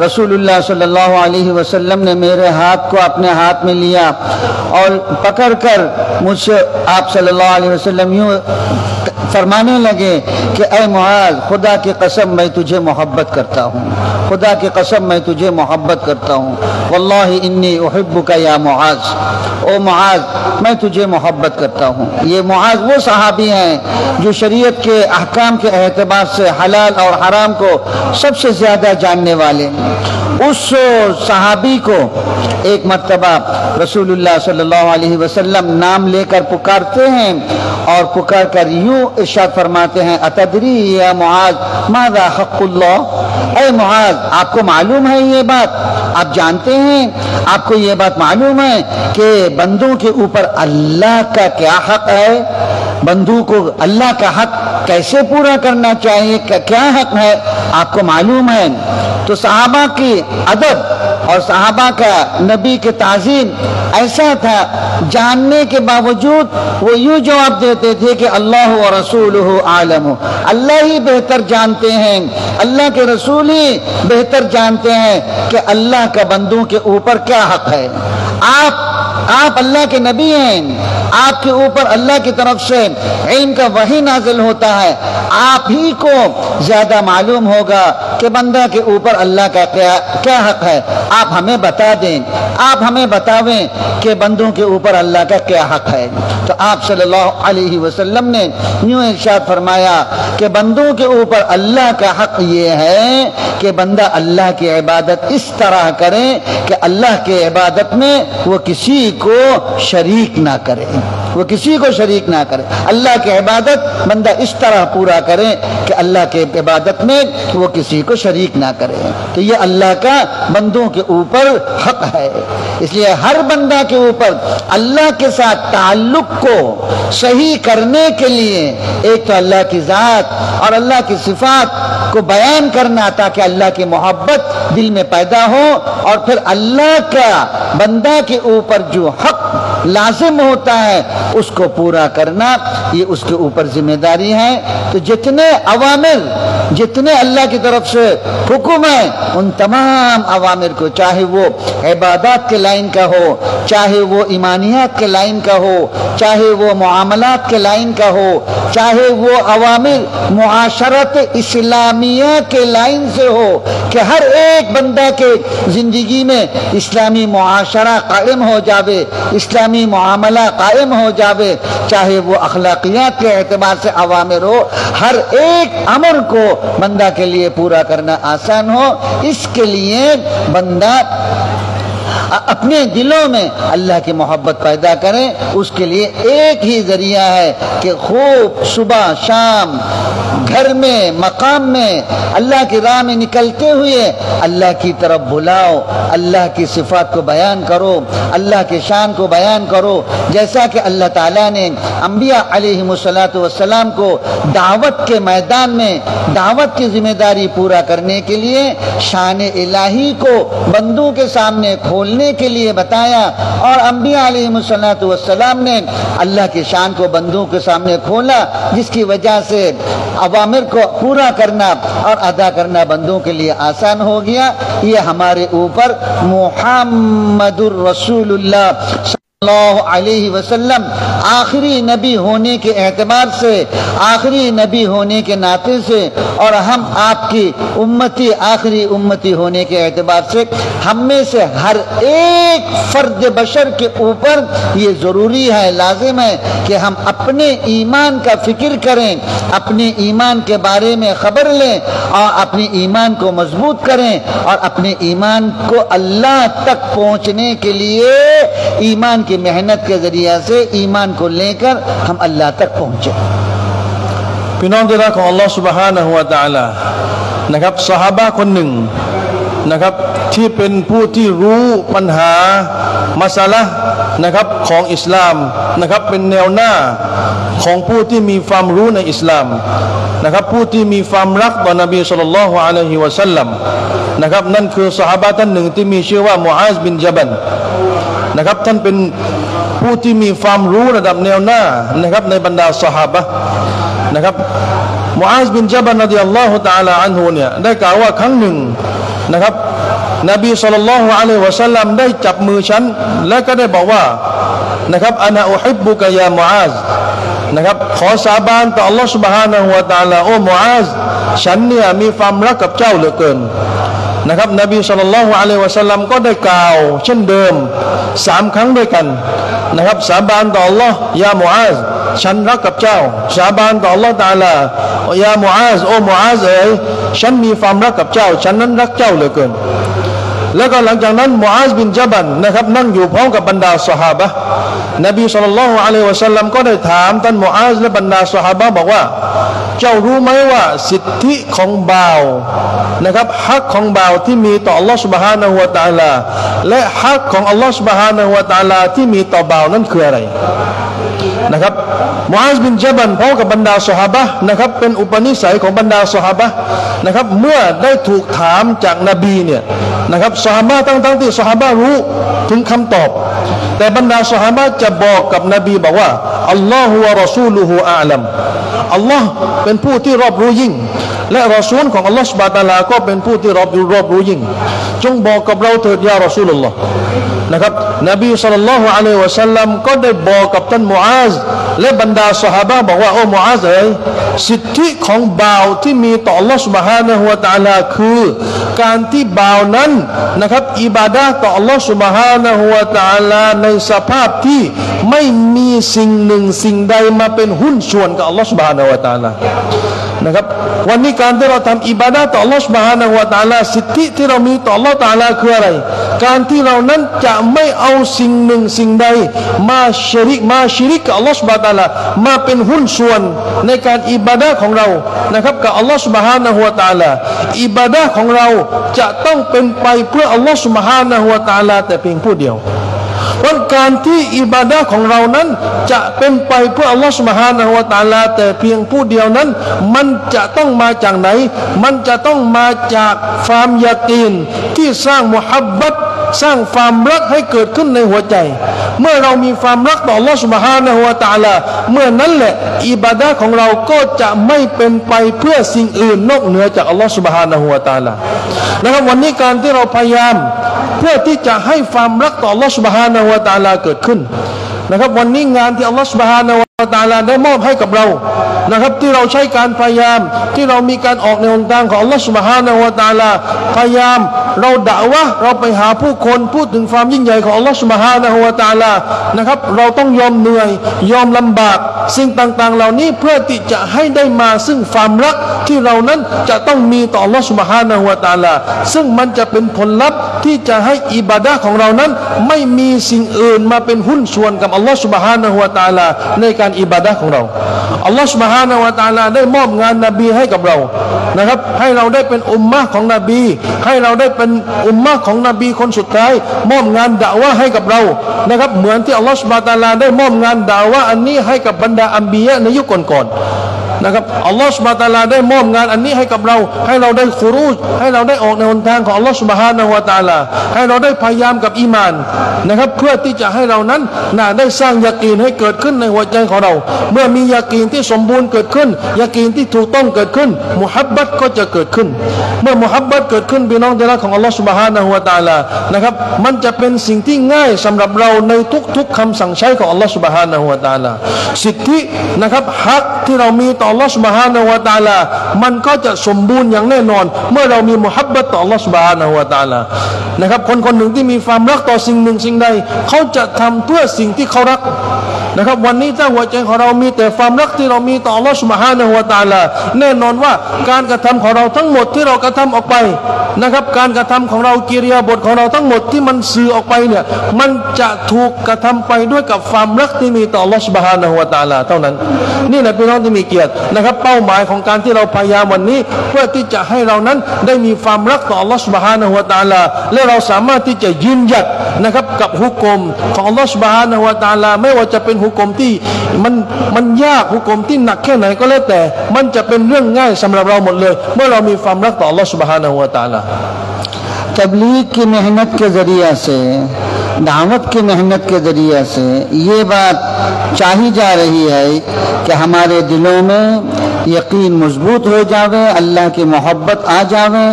رسول اللہ صلی اللہ علیہ وسلم نے میرے ہاتھ کو اپنے ہاتھ میں لیا اور پکڑ کر مجھ سے آپ صلی اللہ علیہ وسلم یوں فرمانے لگے کہ اے معاذ خدا کی قسم میں تجھے محبت کرتا ہوں خدا کی قسم میں تجھے محبت کرتا ہوں واللہ انی احبک یا معاذ او معاذ میں تجھے محبت کرتا ہوں یہ معاذ وہ صحابی ہیں جو شریعت کے احکام کے اعتبار سے حلال اور حرام کو سب سے زیادہ جاننے والے اس صحابی کو ایک مرتبہ رسول اللہ صلی اللہ علیہ وسلم نام لے کر پکارتے ہیں اور پکار کر یوں ارشاد فرماتے ہیں اتدری یا معاذ ماذا حق اللہ اے معاذ آپ کو معلوم ہے یہ بات آپ جانتے ہیں آپ کو یہ بات معلوم ہے کہ بندوں کے اوپر اللہ کا کیا حق ہے بندوں کو اللہ کا حق کیسے پورا کرنا چاہیے کیا حق ہے آپ کو معلوم ہے تو صحابہ کی ادب اور صحابہ کا نبی کے تعظیم ایسا تھا جاننے کے باوجود وہ یوں جواب دیتے تھے کہ اللہ و رسولہ عالم اللہ ہی بہتر جانتے ہیں اللہ کے رسول ہی بہتر جانتے ہیں کہ اللہ کا بندوں کے اوپر کیا حق ہے آپ اللہ کے نبی ہیں آپ کے اوپر اللہ کی طرف سے علم کا وحی نازل ہوتا ہے آپ ہی کو زیادہ معلوم ہوگا کہ بندہ کے اوپر اللہ کا کیا حق ہے آپ ہمیں بتا دیں آپ ہمیں بتاویں کہ بندوں کے اوپر اللہ کا کیا حق ہے تو آپ صلی اللہ علیہ وسلم نے یوں ارشاد فرمایا کہ بندوں کے اوپر اللہ کا حق یہ ہے کہ بندہ اللہ کی عبادت اس طرح کرے کہ اللہ کی عبادت میں وہ کسی کو شریک نہ کرے وہ کسی کو شریک نہ کرے اللہ کی عبادت بندہ اس طرح پورا کرے کہ اللہ کے عبادت میں وہ کسی کو شریک نہ کرے تو یہ اللہ کا بندوں کے اوپر حق ہے اس لیے ہر بندہ کے اوپر اللہ کے ساتھ تعلق کو صحیح کرنے کے لیے ایک تو اللہ کی ذات اور اللہ کی صفات کو بیان کرنا تاکہ اللہ کی محبت دل میں پیدا ہو اور پھر اللہ کا بندہ کے اوپر جو حق لازم ہوتا ہے اس کو پورا کرنا یہ اس کے اوپر ذمہ داری ہے تو جتنے اوامر جتنے اللہ کی طرف سے حکم ہے ان تمام اوامر کو چاہے وہ عبادات کے لائن کا ہو چاہے وہ ایمانیات کے لائن کا ہو چاہے وہ معاملات کے لائن کا ہو چاہے وہ اوامر معاشرت اسلامیہ کے لائن سے ہو کہ ہر ایک بندہ کے زندگی میں اسلامی معاشرہ قائم ہو جاوے اسلامی معاملہ قائم ہو جاوے چاہے وہ اخلاقیات کے اعتبار سے اوامر ہو ہر ایک امر کو بندہ کے لیے پورا کرنا آسان ہو اس کے لیے بندہ अपने दिलों में अल्लाह की मोहब्बत पैदा करें। उसके लिए एक ही जरिया है कि खूब सुबह शाम घर में मकाम में अल्लाह की राह में निकलते हुए अल्लाह की तरफ बुलाओ, अल्लाह की सिफात को बयान करो, अल्लाह के शान को बयान करो। जैसा कि अल्लाह ताला ने अंबिया अलैहिमुस्सलातु वस्सलाम को दावत के मैदान में दावत की जिम्मेदारी पूरा करने के लिए शान इलाही को बंदों के सामने खोलने के लिए बताया, और अंबिया अलैहिमुस्सलातु वस्सलाम ने अल्लाह की शान को बंदों के सामने खोला, जिसकी वजह से अवामिर को पूरा करना और अदा करना बंदों के लिए आसान हो गया। ये हमारे ऊपर मुहम्मदुर रसूलुल्लाह सल्लल्लाहु अलैहि वसल्लम आखिरी नबी होने के एतबार से, आखिरी नबी होने के नाते से, और हम आपकी उम्मती आखिरी उम्मती होने के एतबार से हम में से हर एक फर्द बशर के ऊपर ये ज़रूरी है, लाजिम है कि हम अपने ईमान का फिक्र करें, अपने ईमान के बारे में खबर लें और अपने ईमान को मजबूत करें, और अपने ईमान को अल्लाह तक पहुँचने के लिए ईमान की मेहनत के जरिए से ईमान को लेकर हम अल्लाह तक पहुँचे। พี่น้องที่รักของอัลลอฮฺ سبحانه และ تعالى นะครับซอฮาบะห์คนหนึ่งนะครับที่เป็นผู้ที่รู้ปัญหามัสละห์นะครับของอิสลามนะครับเป็นแนวหน้าของผู้ที่มีความรู้ในอิสลามนะครับผู้ที่มีความรักต่อนบีศ็อลลัลลอฮุอะลัยฮิวะซัลลัมนะครับนั่นคือซอฮาบะห์ท่านหนึ่งที่มีชื่อว่ามุอาซบินญะบัลนะครับท่านเป็นผู้ที่มีความรู้ระดับแนวหน้านะครับในบรรดาซอฮาบะห์นะครับมุอาซบินญะบัลรอฎิยัลลอฮุตะอาลาอันฮุเนี่ยได้กล่าวว่าครั้งหนึ่งนะครับนบีศ็อลลัลลอฮุอะลัยฮิวะซัลลัมได้จับมือฉันและก็ได้บอกว่านะครับอานะอุฮิบบุกะยามุอาซนะครับขอสาบานต่ออัลลอฮฺ سبحانه และ تعالى โอ้มุอาซฉันเนี่ยมีความรักกับเจ้าเหลือเกินนะครับนบีศ็อลลัลลอฮุอะลัยฮิวะซัลลัมก็ได้กล่าวเช่นเดิม3ครั้งด้วยกันนะครับสาบานต่ออัลลอฮ์ยามุอาซฉันรักกับเจ้าสาบานต่ออัลลอฮ์ตะอาลายามุอาซโอ้มุอาซเอ๋ยฉันมีความรักกับเจ้าฉันนั้นรักเจ้าเหลือเกินแล้วก็หลังจากนั้นมุอาซบินญะบัลนะครับนั่งอยู่พร้อมกับบรรดาซอฮาบะห์นบีศ็อลลัลลอฮุอะลัยฮิวะซัลลัมก็ได้ถามท่านมุอาซและบรรดาซอฮาบะห์บอกว่าเจ้ารู้ไหมว่าสิทธิของบ่าวนะครับฮักของบ่าวที่มีต่ออัลลอฮฺ سبحانه และ تعالى และฮักของอัลลอฮฺ سبحانه และ تعالى ที่มีต่อบ่าวนั้นคืออะไรนะครับมุอาซบินญะบัลพร้อมกับบรรดาซอฮาบะห์นะครับเป็นอุปนิสัยของบรรดาซอฮาบะห์นะครับเมื่อได้ถูกถามจากนบีเนี่ยนะครับซอฮาบะห์ทั้งที่ซอฮาบะห์รู้ถึงคำตอบแต่บรรดาซอฮาบะห์จะบอกกับนบีบอกว่าอัลลอฮฺวะรอซูลุฮุอาลัมอัลลอฮ์เป็นผู้ที่รอบรู้ยิ่งและรอซูลของอัลลอฮ์ซุบฮานะฮูวะตะอาลาก็เป็นผู้ที่รอบรู้ยิ่งจงบอกกับเราเถิดยารอซูลุลลอฮ์นะครับนบีศ็อลลัลลอฮุอะลัยฮิวะซัลลัมก็ได้บอกกับท่านมุอาซและบรรดาซอฮาบะห์บอกว่าโอ้มุอาซเอ๋ยสิทธิของบ่าวที่มีต่ออัลลอฮ์ซุบฮานะฮูวะตะอาลาคือการที่บ่าวนั้นนะครับอิบาดะห์ต่ออัลลอฮ์ซุบฮานะฮูวะตะอาลาในสภาพที่ไม่มีสิ่งหนึ่งสิ่งใดมาเป็นหุ้นส่วนกับอัลลอฮ์ซุบฮานะฮูวะตะอาลานะครับวันนี้การที่เราทำอิบาดะห์ต่ออัลลอฮ์ซุบฮานะฮูวะตะอาลาสิทธิที่เรามีต่ออัลลอฮ์ตะอาลาคืออะไรการที่เรานั้นจะไม่เอาสิ่งหนึ่งสิ่งใดมาชิริกกับอัลลอฮ์ซุบฮานะฮูวะตะอาลามาเป็นหุ้นส่วนในการอิบาดะห์ของเรานะครับกับอัลลอฮ์ซุบฮานะฮูวะตะอาลาอิบาดะห์ของเราจะต้องเป็นไปเพื่ออัลลอฮ์ซุบฮานะฮูวะตะอาลาแต่เพียงผู้เดียวเพราะการที่อิบาดะห์ของเรานั้นจะเป็นไปเพื่ออัลลอฮฺ سبحانه และ تعالى แต่เพียงผู้เดียวนั้นมันจะต้องมาจากไหนมันจะต้องมาจากความยากีนที่สร้างมุฮับบัตสร้างความรักให้เกิดขึ้นในหัวใจเมื่อเรามีความรักต่ออัลลอฮฺ سبحانه และ تعالى เมื่อนั้นแหละอิบาดะห์ของเราก็จะไม่เป็นไปเพื่อสิ่งอื่นนอกเหนือจากอัลลอฮฺ سبحانه และ تعالى นะครับวันนี้การที่เราพยายามเพื่อที่จะให้ความรักต่ออัลลอฮฺ سبحانه และ تعالى เกิดขึ้นนะครับวันนี้งานที่อัลลอฮฺ سبحانه และ تعالى ได้มอบให้กับเรานะครับที่เราใช้การพยายามที่เรามีการออกในหนทางของอัลลอฮฺ سبحانه และ تعالى พยายามเราด่าวะเราไปหาผู้คนพูดถึงความยิ่งใหญ่ของอัลลอฮฺ سبحانه และ تعالى นะครับเราต้องยอมเหนื่อยยอมลำบากสิ่งต่างๆเหล่านี้เพื่อที่จะให้ได้มาซึ่งความรักที่เรานั้นจะต้องมีต่ออัลลอฮฺ سبحانه และ تعالى ซึ่งมันจะเป็นผลลัพธ์ที่ ที่จะให้อิบาดะห์ของเรานั้นไม่มีสิ่งอื่นมาเป็นหุ้นส่วนกับอัลลอฮฺซุบฮานะฮูวะตะอาลาในการอิบาดะห์ของเราอัลลอฮฺซุบฮานะฮูวะตะอาลาได้มอบงานนบีให้กับเรานะครับให้เราได้เป็นอุมมะห์ของนบีให้เราได้เป็นอุมมะห์ของนบีคนสุดท้ายมอบงานดะวะห์ให้กับเรานะครับเหมือนที่อัลลอฮฺซุบฮานะฮูวะตะอาลาได้มอบงานดะวะห์อันนี้ให้กับบรรดาอัมบียะห์ในยุคก่อนๆนะครับอัลลอฮฺซุบฮานะฮูวะตะอาลาได้มอบงานอันนี้ให้กับเราให้เราได้คุรูจให้เราได้ออกในหนทางของอัลลอฮฺซุบฮานะฮูวะตะอาลาให้เราได้พยายามกับอีมานนะครับเพื่อที่จะให้เรานั้นได้สร้างยากีนให้เกิดขึ้นในหัวใจของเราเมื่อมียากีนที่สมบูรณ์เกิดขึ้นยากีนที่ถูกต้องเกิดขึ้นมุฮับบัตก็จะเกิดขึ้นเมื่อมุฮับบัตเกิดขึ้นพี่น้องที่รักของอัลลอฮฺซุบฮานะฮูวะตะอาลานะครับมันจะเป็นสิ่งที่ง่ายสำหรับเราในทุกๆคำสั่งใช้ของอัลลอฮฺซุบฮานะฮูวะตะอาลาสิทธินะครับฮักที่เรามีต่ออัลลอฮฺซุบฮานะฮูวะตะอาลามันก็จะสมบูรณ์อย่างแน่นอนเมื่อเรามีมุฮับบัตต่ออัลลอฮฺซุบฮานะฮูวะตะอาลานะครับคนหนึ่งที่มีความรักต่อสิ่งหนึ่งสิ่งใดเขาจะทำเพื่อสิ่งที่เขารักนะครับวันนี้ถ้าหัวใจของเรามีแต่ความรักที่เรามีต่ออัลลอฮฺซุบฮานะฮูวะตะอาลาแน่นอนว่าการกระทำของเราทั้งหมดที่เรากระทำออกไปนะครับการกระทำของเรากิริยาบทของเราทั้งหมดที่มันสื่อออกไปเนี่ยมันจะถูกกระทำไปด้วยกับความรักที่มีต่ออัลลอฮฺซุบฮานะฮูวะตะอาลาเท่านั้นนี่แหละพี่น้องที่มีเกียรตินะครับเป้าหมายของการที่เราพยายามวันนี้เพื่อที่จะให้เรานั้นได้มีความรักต่ออัลลอฮฺซุบฮานะฮูวะตะอาลาและเราสามารถที่จะยืนหยัดนะครับกับฮุกมของอัลลอฮฺซุบฮานะฮูวะตะอาลาไม่ว่าจะเป็นฮุกมที่มันยากฮุกมที่หนักแค่ไหนก็แล้วแต่มันจะเป็นเรื่องง่ายสำหรับเราหมดเลยเมื่อเรามีความรักต่ออัลลอฮฺซุบฮานะฮูวะตะอาลาतबलीग की मेहनत के ज़रिया से दावत की मेहनत के ज़रिया से ये बात चाही जा रही है कि हमारे दिलों में यकीन मजबूत हो जावे अल्लाह की मोहब्बत आ जावे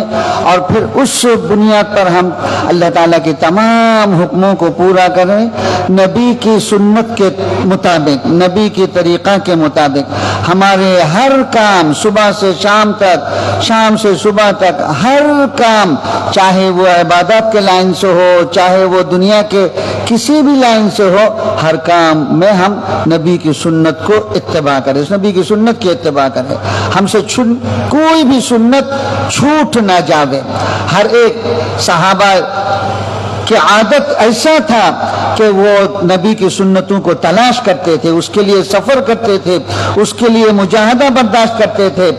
और फिर उस बुनियाद पर हम अल्लाह ताला के तमाम हुक्मों को पूरा करें नबी की सुन्नत के मुताबिक नबी की तरीक़ा के मुताबिक हमारे हर काम सुबह से शाम तक शाम से सुबह तक हर काम चाहे वो इबादत के लाइन से हो चाहे वो दुनिया के किसी भी लाइन से हो हर काम में हम नबी की सुन्नत को इत्तिबा करें नबी की सुन्नत की इत्तिबा करें हमसे कोई भी सुन्नत छूट ना जावे हर एक सहाबा की आदत ऐसा था कि वो नबी की सुन्नतों को तलाश करते थे उसके लिए सफ़र करते थे उसके लिए मुजाहदा बर्दाश्त करते थे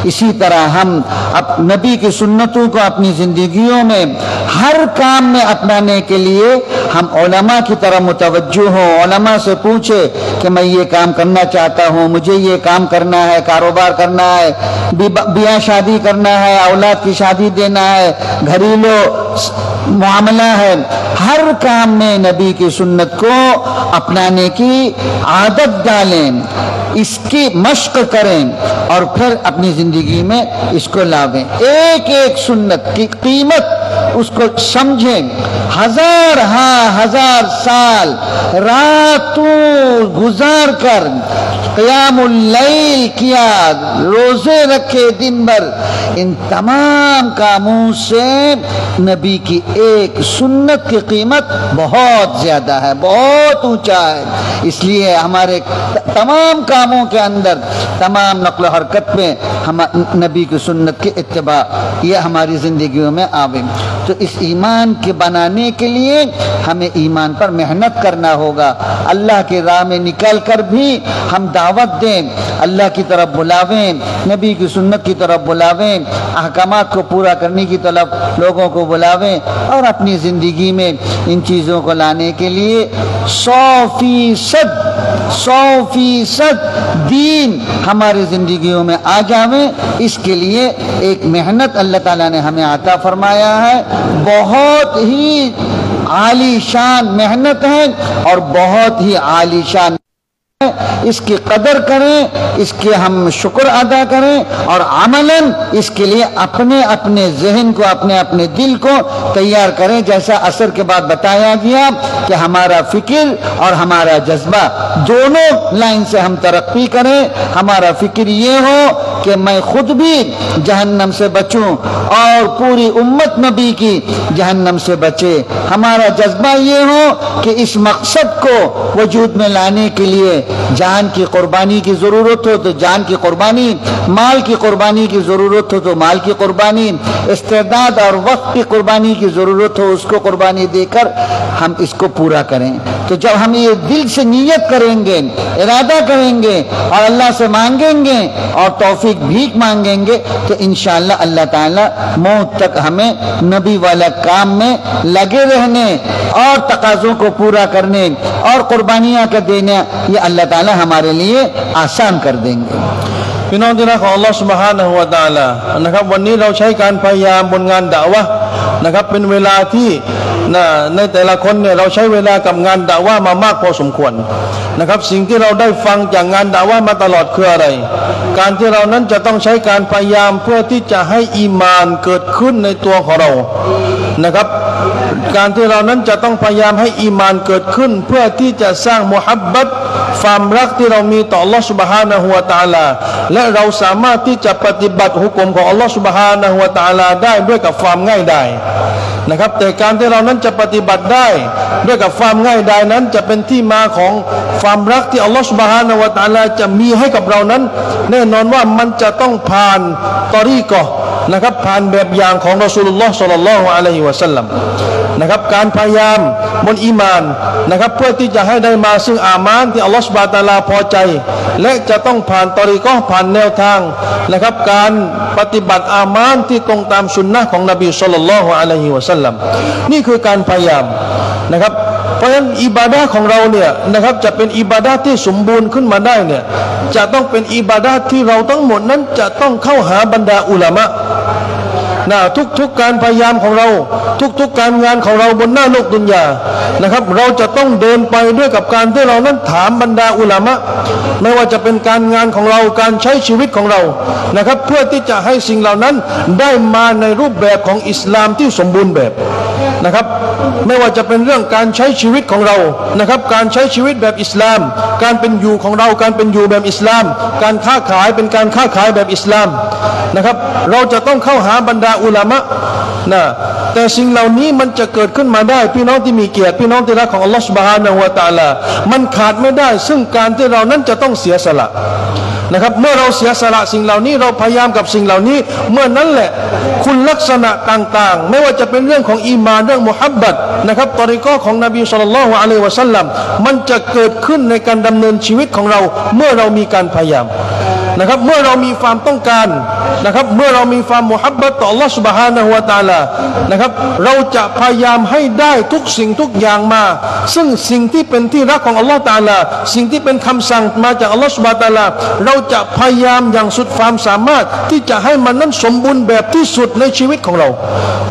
इसी तरह हम अब नबी की सुन्नतों को अपनी ज़िंदगियों में हर काम में अपनाने के लिए हम उलमा की तरह मुतवज्जो हों उलमा से पूछे कि मैं ये काम करना चाहता हूँ मुझे ये काम करना है कारोबार करना है ब्याह शादी करना है औलाद की शादी देना है घरेलू मामला है हर काम में नबी की सुन्नत को अपनाने की आदत डालें इसकी मश्क करें और फिर अपनी ज़िंदगी में इसको लावें एक एक सुन्नत की कीमत उसको समझें हजार साल रातों गुजार कर क़ियामुल लैल किया रोज़े रखे दिन भर इन तमाम कामों से नबी की एक सुन्नत की कीमत बहुत ज़्यादा है बहुत ऊंचा है इसलिए हमारे तमाम कामों के अंदर तमाम नक़्ल हरकत में हम नबी की सुन्नत की इत्तिबा ये हमारी ज़िंदगियों में आवे तो इस ईमान के बनाने के लिए हमें ईमान पर मेहनत करना होगा अल्लाह की राह में निकल कर भी हम दावत दें अल्लाह की तरफ बुलावें नबी की सुन्नत की तरफ बुलावें अहकामात को पूरा करने की तरफ लोगों को बुलावें और अपनी ज़िंदगी में इन चीज़ों को लाने के लिए 100% दीन हमारी ज़िंदगियों में आ जावे इसके लिए एक मेहनत अल्लाह ताला ने हमें अता फरमाया है बहुत ही आलीशान मेहनत है और बहुत ही आलीशान इसकी कदर करें इसके हम शुक्र अदा करें और अमलन इसके लिए अपने अपने जहन को अपने अपने दिल को तैयार करें जैसा असर के बाद बताया गया कि हमारा फिक्र और हमारा जज्बा दोनों लाइन से हम तरक्की करें हमारा फिक्र ये हो कि मैं खुद भी जहन्नम से बचूं और पूरी उम्मत नबी की जहन्नम से बचे। हमारा जज्बा ये हो कि इस मकसद को वजूद में लाने के लिए जान की कुर्बानी की ज़रूरत हो तो जान की कुर्बानी, माल की कुर्बानी की ज़रूरत हो तो माल की कुर्बानी, इस्तेदाद और वक्त की कुर्बानी की ज़रूरत हो उसको कुर्बानी देकर हम इसको पूरा करें। तो जब हम ये दिल से नीयत करेंगे, इरादा करेंगे और अल्लाह से मांगेंगे और तौफीक भीख मांगेंगे तो इंशाअल्लाह अल्लाह ताला मौत तक हमें नबी वाला काम में लगे रहने और तकाज़ों को पूरा करने और कुर्बानियाँ कर देने ये अल्लाह ताला हमारे लिए आसान कर देंगे। พี่น้องที่รักของอัลลอฮฺซุบฮานะฮูวะตะอาลานะครับวันนี้เราใช้การพยายามบนงานดะวะห์นะครับเป็นเวลาที่ในแต่ละคนเนี่ยเราใช้เวลากับงานดะวะห์มามากพอสมควรนะครับสิ่งที่เราได้ฟังจากงานดะวะห์มาตลอดคืออะไรการที่เรานั้นจะต้องใช้การพยายามเพื่อที่จะให้อีมานเกิดขึ้นในตัวของเรานะครับการที่เรานั้นจะต้องพยายามให้อีมานเกิดขึ้นเพื่อที่จะสร้างมุฮับบัตความรักที่เรามีต่ออัลลอฮฺซุบฮานะฮูวะตะอาลาและเราสามารถที่จะปฏิบัติหุกมของอัลลอฮฺซุบฮานะฮูวะตะอาลาได้ด้วยกับความง่ายดายนะครับแต่การที่เรานั้นจะปฏิบัติได้ด้วยกับความง่ายดายนั้นจะเป็นที่มาของความรักที่อัลลอฮฺซุบฮานะฮูวะตะอาลาจะมีให้กับเรานั้นแน่นอนว่ามันจะต้องผ่านตอรีกะห์นะครับผ่านแบบอย่างของรอซูลุลลอฮ์ศ็อลลัลลอฮุอะลัยฮิวะซัลลัมนะครับการพยายามบนอีมานนะครับเพื่อที่จะให้ได้มาซึ่งอามานที่อัลลอฮฺซุบฮานะฮูวะตะอาลาพอใจและจะต้องผ่านตอรีกะห์ผ่านแนวทางนะครับการปฏิบัติอามานที่ตรงตามสุนนะของนบีศ็อลลัลลอฮุอะลัยฮิวะซัลลัมนี่คือการพยายามนะครับเพราะฉะนั้นอิบาดะห์ของเราเนี่ยนะครับจะเป็นอิบาดะห์ที่สมบูรณ์ขึ้นมาได้เนี่ยจะต้องเป็นอิบาดะห์ที่เราทั้งหมดนั้นจะต้องเข้าหาบรรดาอุลามะทุกการพยายามของเราทุกการงานของเราบนหน้าโลกดุนยานะครับเราจะต้องเดินไปด้วยกับการที่เรานั้นถามบรรดาอุลามะไม่ว่าจะเป็นการงานของเราการใช้ชีวิตของเรานะครับเพื่อที่จะให้สิ่งเหล่านั้นได้มาในรูปแบบของอิสลามที่สมบูรณ์แบบนะครับไม่ว่าจะเป็นเรื่องการใช้ชีวิตของเรานะครับการใช้ชีวิตแบบอิสลามการเป็นอยู่ของเราการเป็นอยู่แบบอิสลามการค้าขายเป็นการค้าขายแบบอิสลามนะครับเราจะต้องเข้าหาบรรดาอุลามะแต่สิ่งเหล่านี้มันจะเกิดขึ้นมาได้พี่น้องที่มีเกียรติพี่น้องที่รักของอัลลอฮฺซุบฮานะฮูวะตะอาลามันขาดไม่ได้ซึ่งการที่เรานั้นจะต้องเสียสละนะครับเมื่อเราเสียสละสิ่งเหล่านี้เราพยายามกับสิ่งเหล่านี้เมื่อนั้นแหละคุณลักษณะต่างๆไม่ว่าจะเป็นเรื่องของอีมานเรื่องมุฮับบัตนะครับตอรีกะห์ของนบีศ็อลลัลลอฮุอะลัยฮิวะซัลลัมมันจะเกิดขึ้นในการดำเนินชีวิตของเราเมื่อเรามีการพยายามนะครับเมื่อเรามีความต้องการนะครับเมื่อเรามีความมุฮับบัตต่อ Allah Subhanahu Wa Taala นะครับเราจะพยายามให้ได้ทุกสิ่งทุกอย่างมาซึ่งสิ่งที่เป็นที่รักของ Allah Taala สิ่งที่เป็นคำสั่งมาจาก Allah Subhanahu Wa Taala เราจะพยายามอย่างสุดความสามารถที่จะให้มันนั้นสมบูรณ์แบบที่สุดในชีวิตของเรา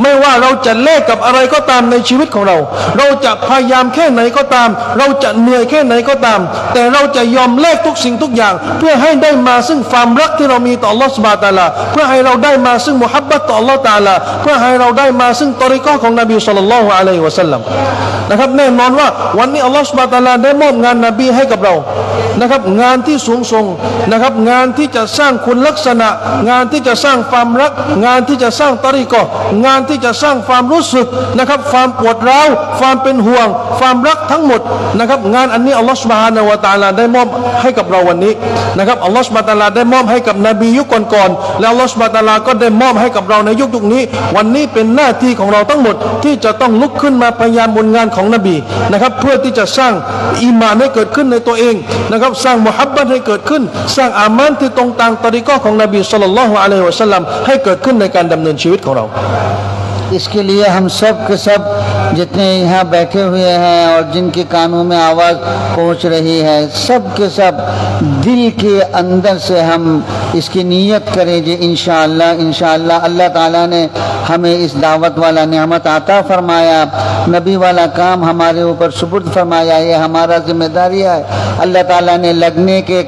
ไม่ว่าเราจะแลกกับอะไรก็ตามในชีวิตของเราเราจะพยายามแค่ไหนก็ตามเราจะเหนื่อยแค่ไหนก็ตามแต่เราจะยอมแลกทุกสิ่งทุกอย่างเพื่อให้ได้มาซึ่งความรักที่เรามีต่อ Allah Subhanahu Wa Taala เพื่อให้เราได้มาซึ่งมุฮับบัตต่อ Allah Taala เพื่อให้เราได้มาซึ่งตอรีกะห์ของนบีศ็อลลัลลอฮุอะลัยฮิวะซัลลัมนะครับแน่นอนว่าวันนี้ Allah Subhanahu Wa Taala ได้มอบงานนบีให้กับเรานะครับงานที่สูงส่งนะครับงานที่จะสร้างคุณลักษณะงานที่จะสร้างความรักงานที่จะสร้างตอรีกะห์งานที่จะสร้างความรู้สึกนะครับความปวดร้าวความเป็นห่วงความรักทั้งหมดนะครับงานอันนี้ Allah Subhanahu Wa Taala ได้มอบให้กับเราวันนี้นะครับ Allah Subhanahu Wa Taala ได้มอบให้กับนบียุคก่อนๆแล้ว Allah Subhanahu Wa Taala ก็ได้มอบให้กับเราในยุคนี้วันนี้เป็นหน้าที่ของเราทั้งหมดที่จะต้องลุกขึ้นมาพยายามบนงานของนบีนะครับเพื่อที่จะสร้างอีหม่านให้เกิดขึ้นในตัวเองนะครับสร้างมุฮับบัตให้เกิดขึ้นสร้างอามานที่ตรงตามตอรีกะห์ของนบีศ็อลลัลลอฮุอะลัยฮิวะซัลลัมให้เกิดขึ้นในการดำเนินชีวิตของเรา इसके लिए हम सब के सब जितने यहाँ बैठे हुए हैं और जिनके कानों में आवाज़ पहुँच रही है सब के सब दिल के अंदर से हम इसकी नीयत करें कि इंशाअल्लाह अल्लाह ताला ने हमें इस दावत वाला नेमत आता फरमाया नबी वाला काम हमारे ऊपर सुपुर्द फरमाया ये हमारा जिम्मेदारी है अल्लाह ताला ने लगने के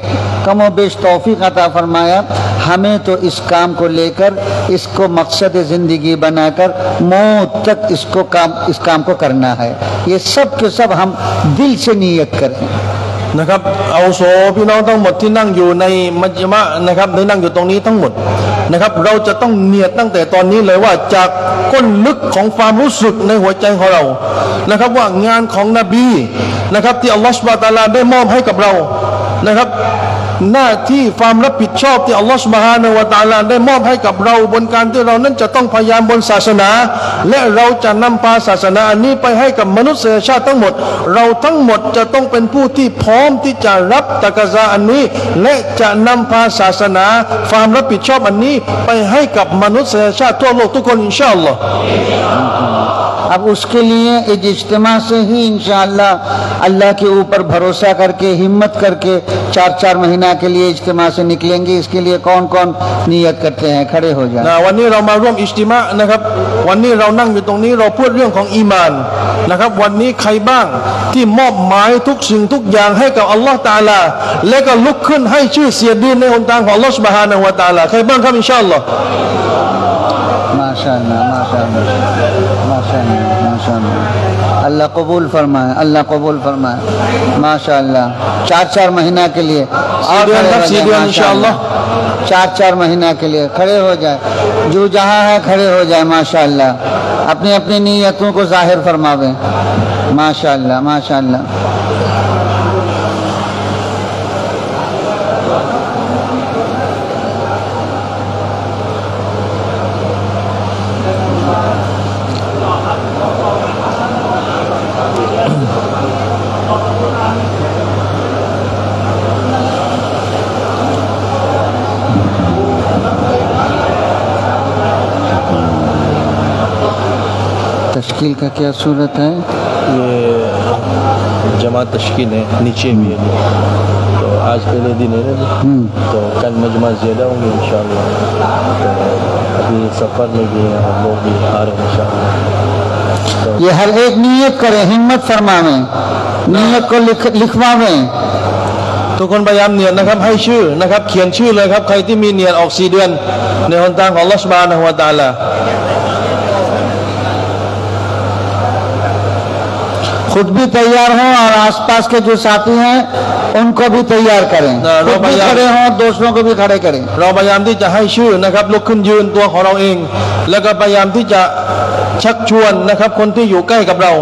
कम व बेश तौफीक अता फरमाया हमें तो इस काम को लेकर इसको मकसद ज़िंदगी बनाकर मौत तक इस काम को करना है ये सब के सब हम दिल से नीयत करें นะครับเอาโสพี่น้องทั้งหมดที่นั่งอยู่ในมัจมะนะครับได้นั่งอยู่ตรงนี้ทั้งหมดนะครับเราจะต้องเนียดตั้งแต่ตอนนี้เลยว่าจากก้นลึกของความรู้สึกในหัวใจของเรานะครับว่างานของนบีนะครับที่อัลลอฮฺซุบฮานะฮูวะตะอาลาได้มอบให้กับเรานะครับหน้าที่ความรับผิดชอบที่อัลลอฮฺซุบฮานะฮูวะตะอาลาได้มอบให้กับเราบนการที่เรานั้นจะต้องพยายามบนศาสนาและเราจะนำพาศาสนาอันนี้ไปให้กับมนุษยชาติทั้งหมดเราทั้งหมดจะต้องเป็นผู้ที่พร้อมที่จะรับตะกะซาอันนี้และจะนำพาศาสนาความรับผิดชอบอันนี้ไปให้กับมนุษยชาติทั่วโลกทุกคนอินชาอัลลอฮ์अब उसके लिए इस इज्तिमा से ही इंशाअल्लाह अल्लाह के ऊपर भरोसा करके हिम्मत करके 4-4 महीना के लिए इज्तिमा से निकलेंगे इसके लिए कौन कौन नियत करते हैं खड़े हो जाए วันนี้เรามาร่วมอิจติมะนะครับวันนี้เรานั่งอยู่ตรงนี้เราพูดเรื่องของอีมานนะครับวันนี้ใครบ้างที่มอบหมายทุกสิ่งทุกอย่างให้กับอัลลอฮ์ตะอาลาและก็ลุกขึ้นให้ชื่อเสียดีในหนทางของอัลลอฮ์ซุบฮานะฮูวะตะอาลาใครบ้างครับอินชาอัลลอฮ์माशाअल्लाह माशाअल्लाह माशाअल्लाह माशाअल्लाह अल्लाह कबूल फरमाए अल्लाह कबूल फरमाए माशाअल्लाह 4-4 महीना के लिए और इंशाअल्लाह 4-4 महीना के लिए खड़े हो जाए जो जहाँ है खड़े हो जाए माशाअल्लाह अपनी अपनी नीयतों को जाहिर फरमावे माशाअल्लाह माशाअल्लाह तश्कील का क्या सूरत है ये जमात तश्कील है नीचे भी है तो आज पहले दिन है ना तो कल मजमा ज़्यादा होंगे इंशाअल्लाह तो अभी सफ़र में भी हम लोग भी आ रहे हैं इंशाअल्लाह तो ये हर एक नियत करे हिम्मत फरमावें नियत को लिखवावें ทุกคนพยายามเนียดนะครับให้ชื่อนะครับเขียนชื่อเลยครับใครที่มีเนียดออก4 เดือนในหนทางของอัลเลาะห์ซุบฮานะฮูวะตะอาลาखुद भी तैयार हों और आसपास के जो साथी हैं उनको भी तैयार करें खुद भी खड़े हों दूसरों को भी खड़े करें เราพยายามที่จะให้ชื่อนะครับลุกขึ้นยืนตัวของเราเองแล้วก็พยายามที่จะชักชวนนะครับคนที่อยู่ใกล้กับเรา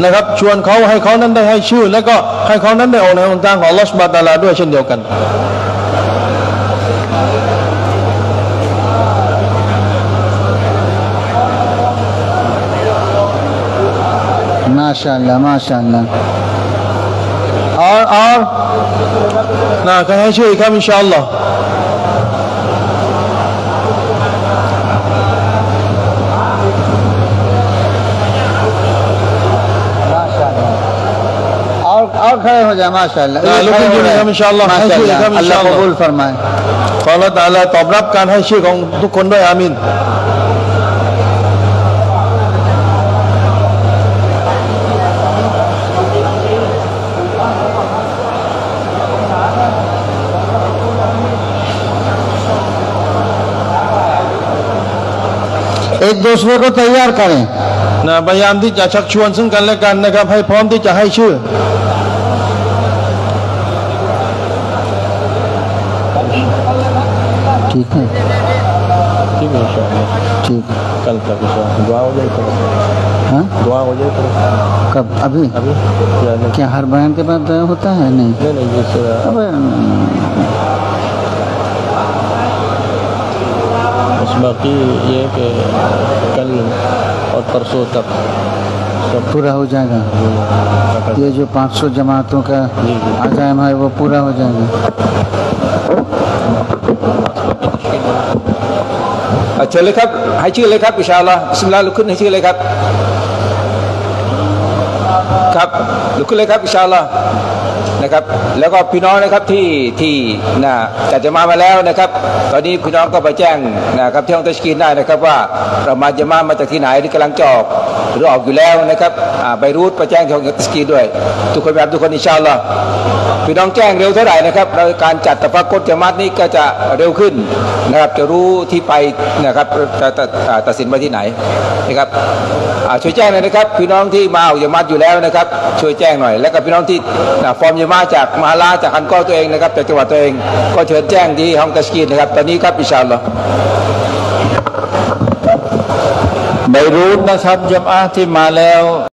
นะครับชวนเขาให้เขานั้นได้ให้ชื่อแล้วก็ให้เขานั้นได้ออกในหนทางของอัลเลาะห์ซุบฮานะฮูวะตะอาลาด้วยเช่นเดียวกัน माशाअल्लाह माशाअल्लाह और น่าใครให้ชื่ออีกครับอินชาอัลลอฮ์और खड़े हो जाए माशाअल्लाह ลุกขึ้นยืนครับอินชาอัลลอฮ์ให้ชื่ออีกครับอินชาอัลลอฮ์ कबूल फरमाए ขออัลเลาะห์ตะอาลาตอบรับการให้ชื่อของทุกคนด้วยอามีนएक दूसरे को तैयार करें นะพยายามที่จะชักชวนซึ่งกันและกันนะครับให้พร้อมที่จะให้ชื่อठीक है ठीक है इंशाअल्लाह ठीक कल तक इंशाअल्लाह दुआ हो जाए हाँ दुआ हो जाए कब अभी अभी क्या हर बयान के बाद होता है नहीं नहीं जैसे अब बस बाकी ये कि कल और परसों तक सब पूरा हो जाएगा ये जो 500 जमातों का आज़ाम है वो पूरा हो जाएगा เชิญเลยครับให้ชื่อเลยครับอินชาอัลลอฮ์บิสมิลลาห์ลุกขึ้นให้ชื่อเลยครับครับลุกขึ้นเลยครับอินชาอัลลอฮ์นะครับแล้วก็พี่น้องนะครับที่จัดจะมาแล้วนะครับตอนนี้พี่น้องก็ไปแจ้งนะครับที่ห้องตัชกีนได้นะครับว่าเราจะมาจากที่ไหนที่กำลังจะออกหรือออกอยู่แล้วนะครับไปรูทไปแจ้งที่ห้องตัชกีนด้วยทุกคนแบบทุกคนอินชาอัลลอฮ์พี่น้องแจ้งเร็วเท่าไหร่นะครับการจัดตะฟักกุฎจะมัดนี้ก็จะเร็วขึ้นนะครับจะรู้ที่ไปนะครับจะตัดสินไปที่ไหนนะครับช่วยแจ้งหน่อยนะครับพี่น้องที่มาออกจะมัดอยู่แล้วนะครับช่วยแจ้งหน่อยแล้วก็พี่น้องที่ฟอร์มจะมัด มาจากมหาลาจากคันก้อตัวเองนะครับจากจังหวัดตัวเองก็เชิญแจ้งที่ห้องตัชกีนนะครับตอนนี้ครับอินชาอัลลอฮ์ไบรูทนะครับญะมาอะห์ที่มาแล้ว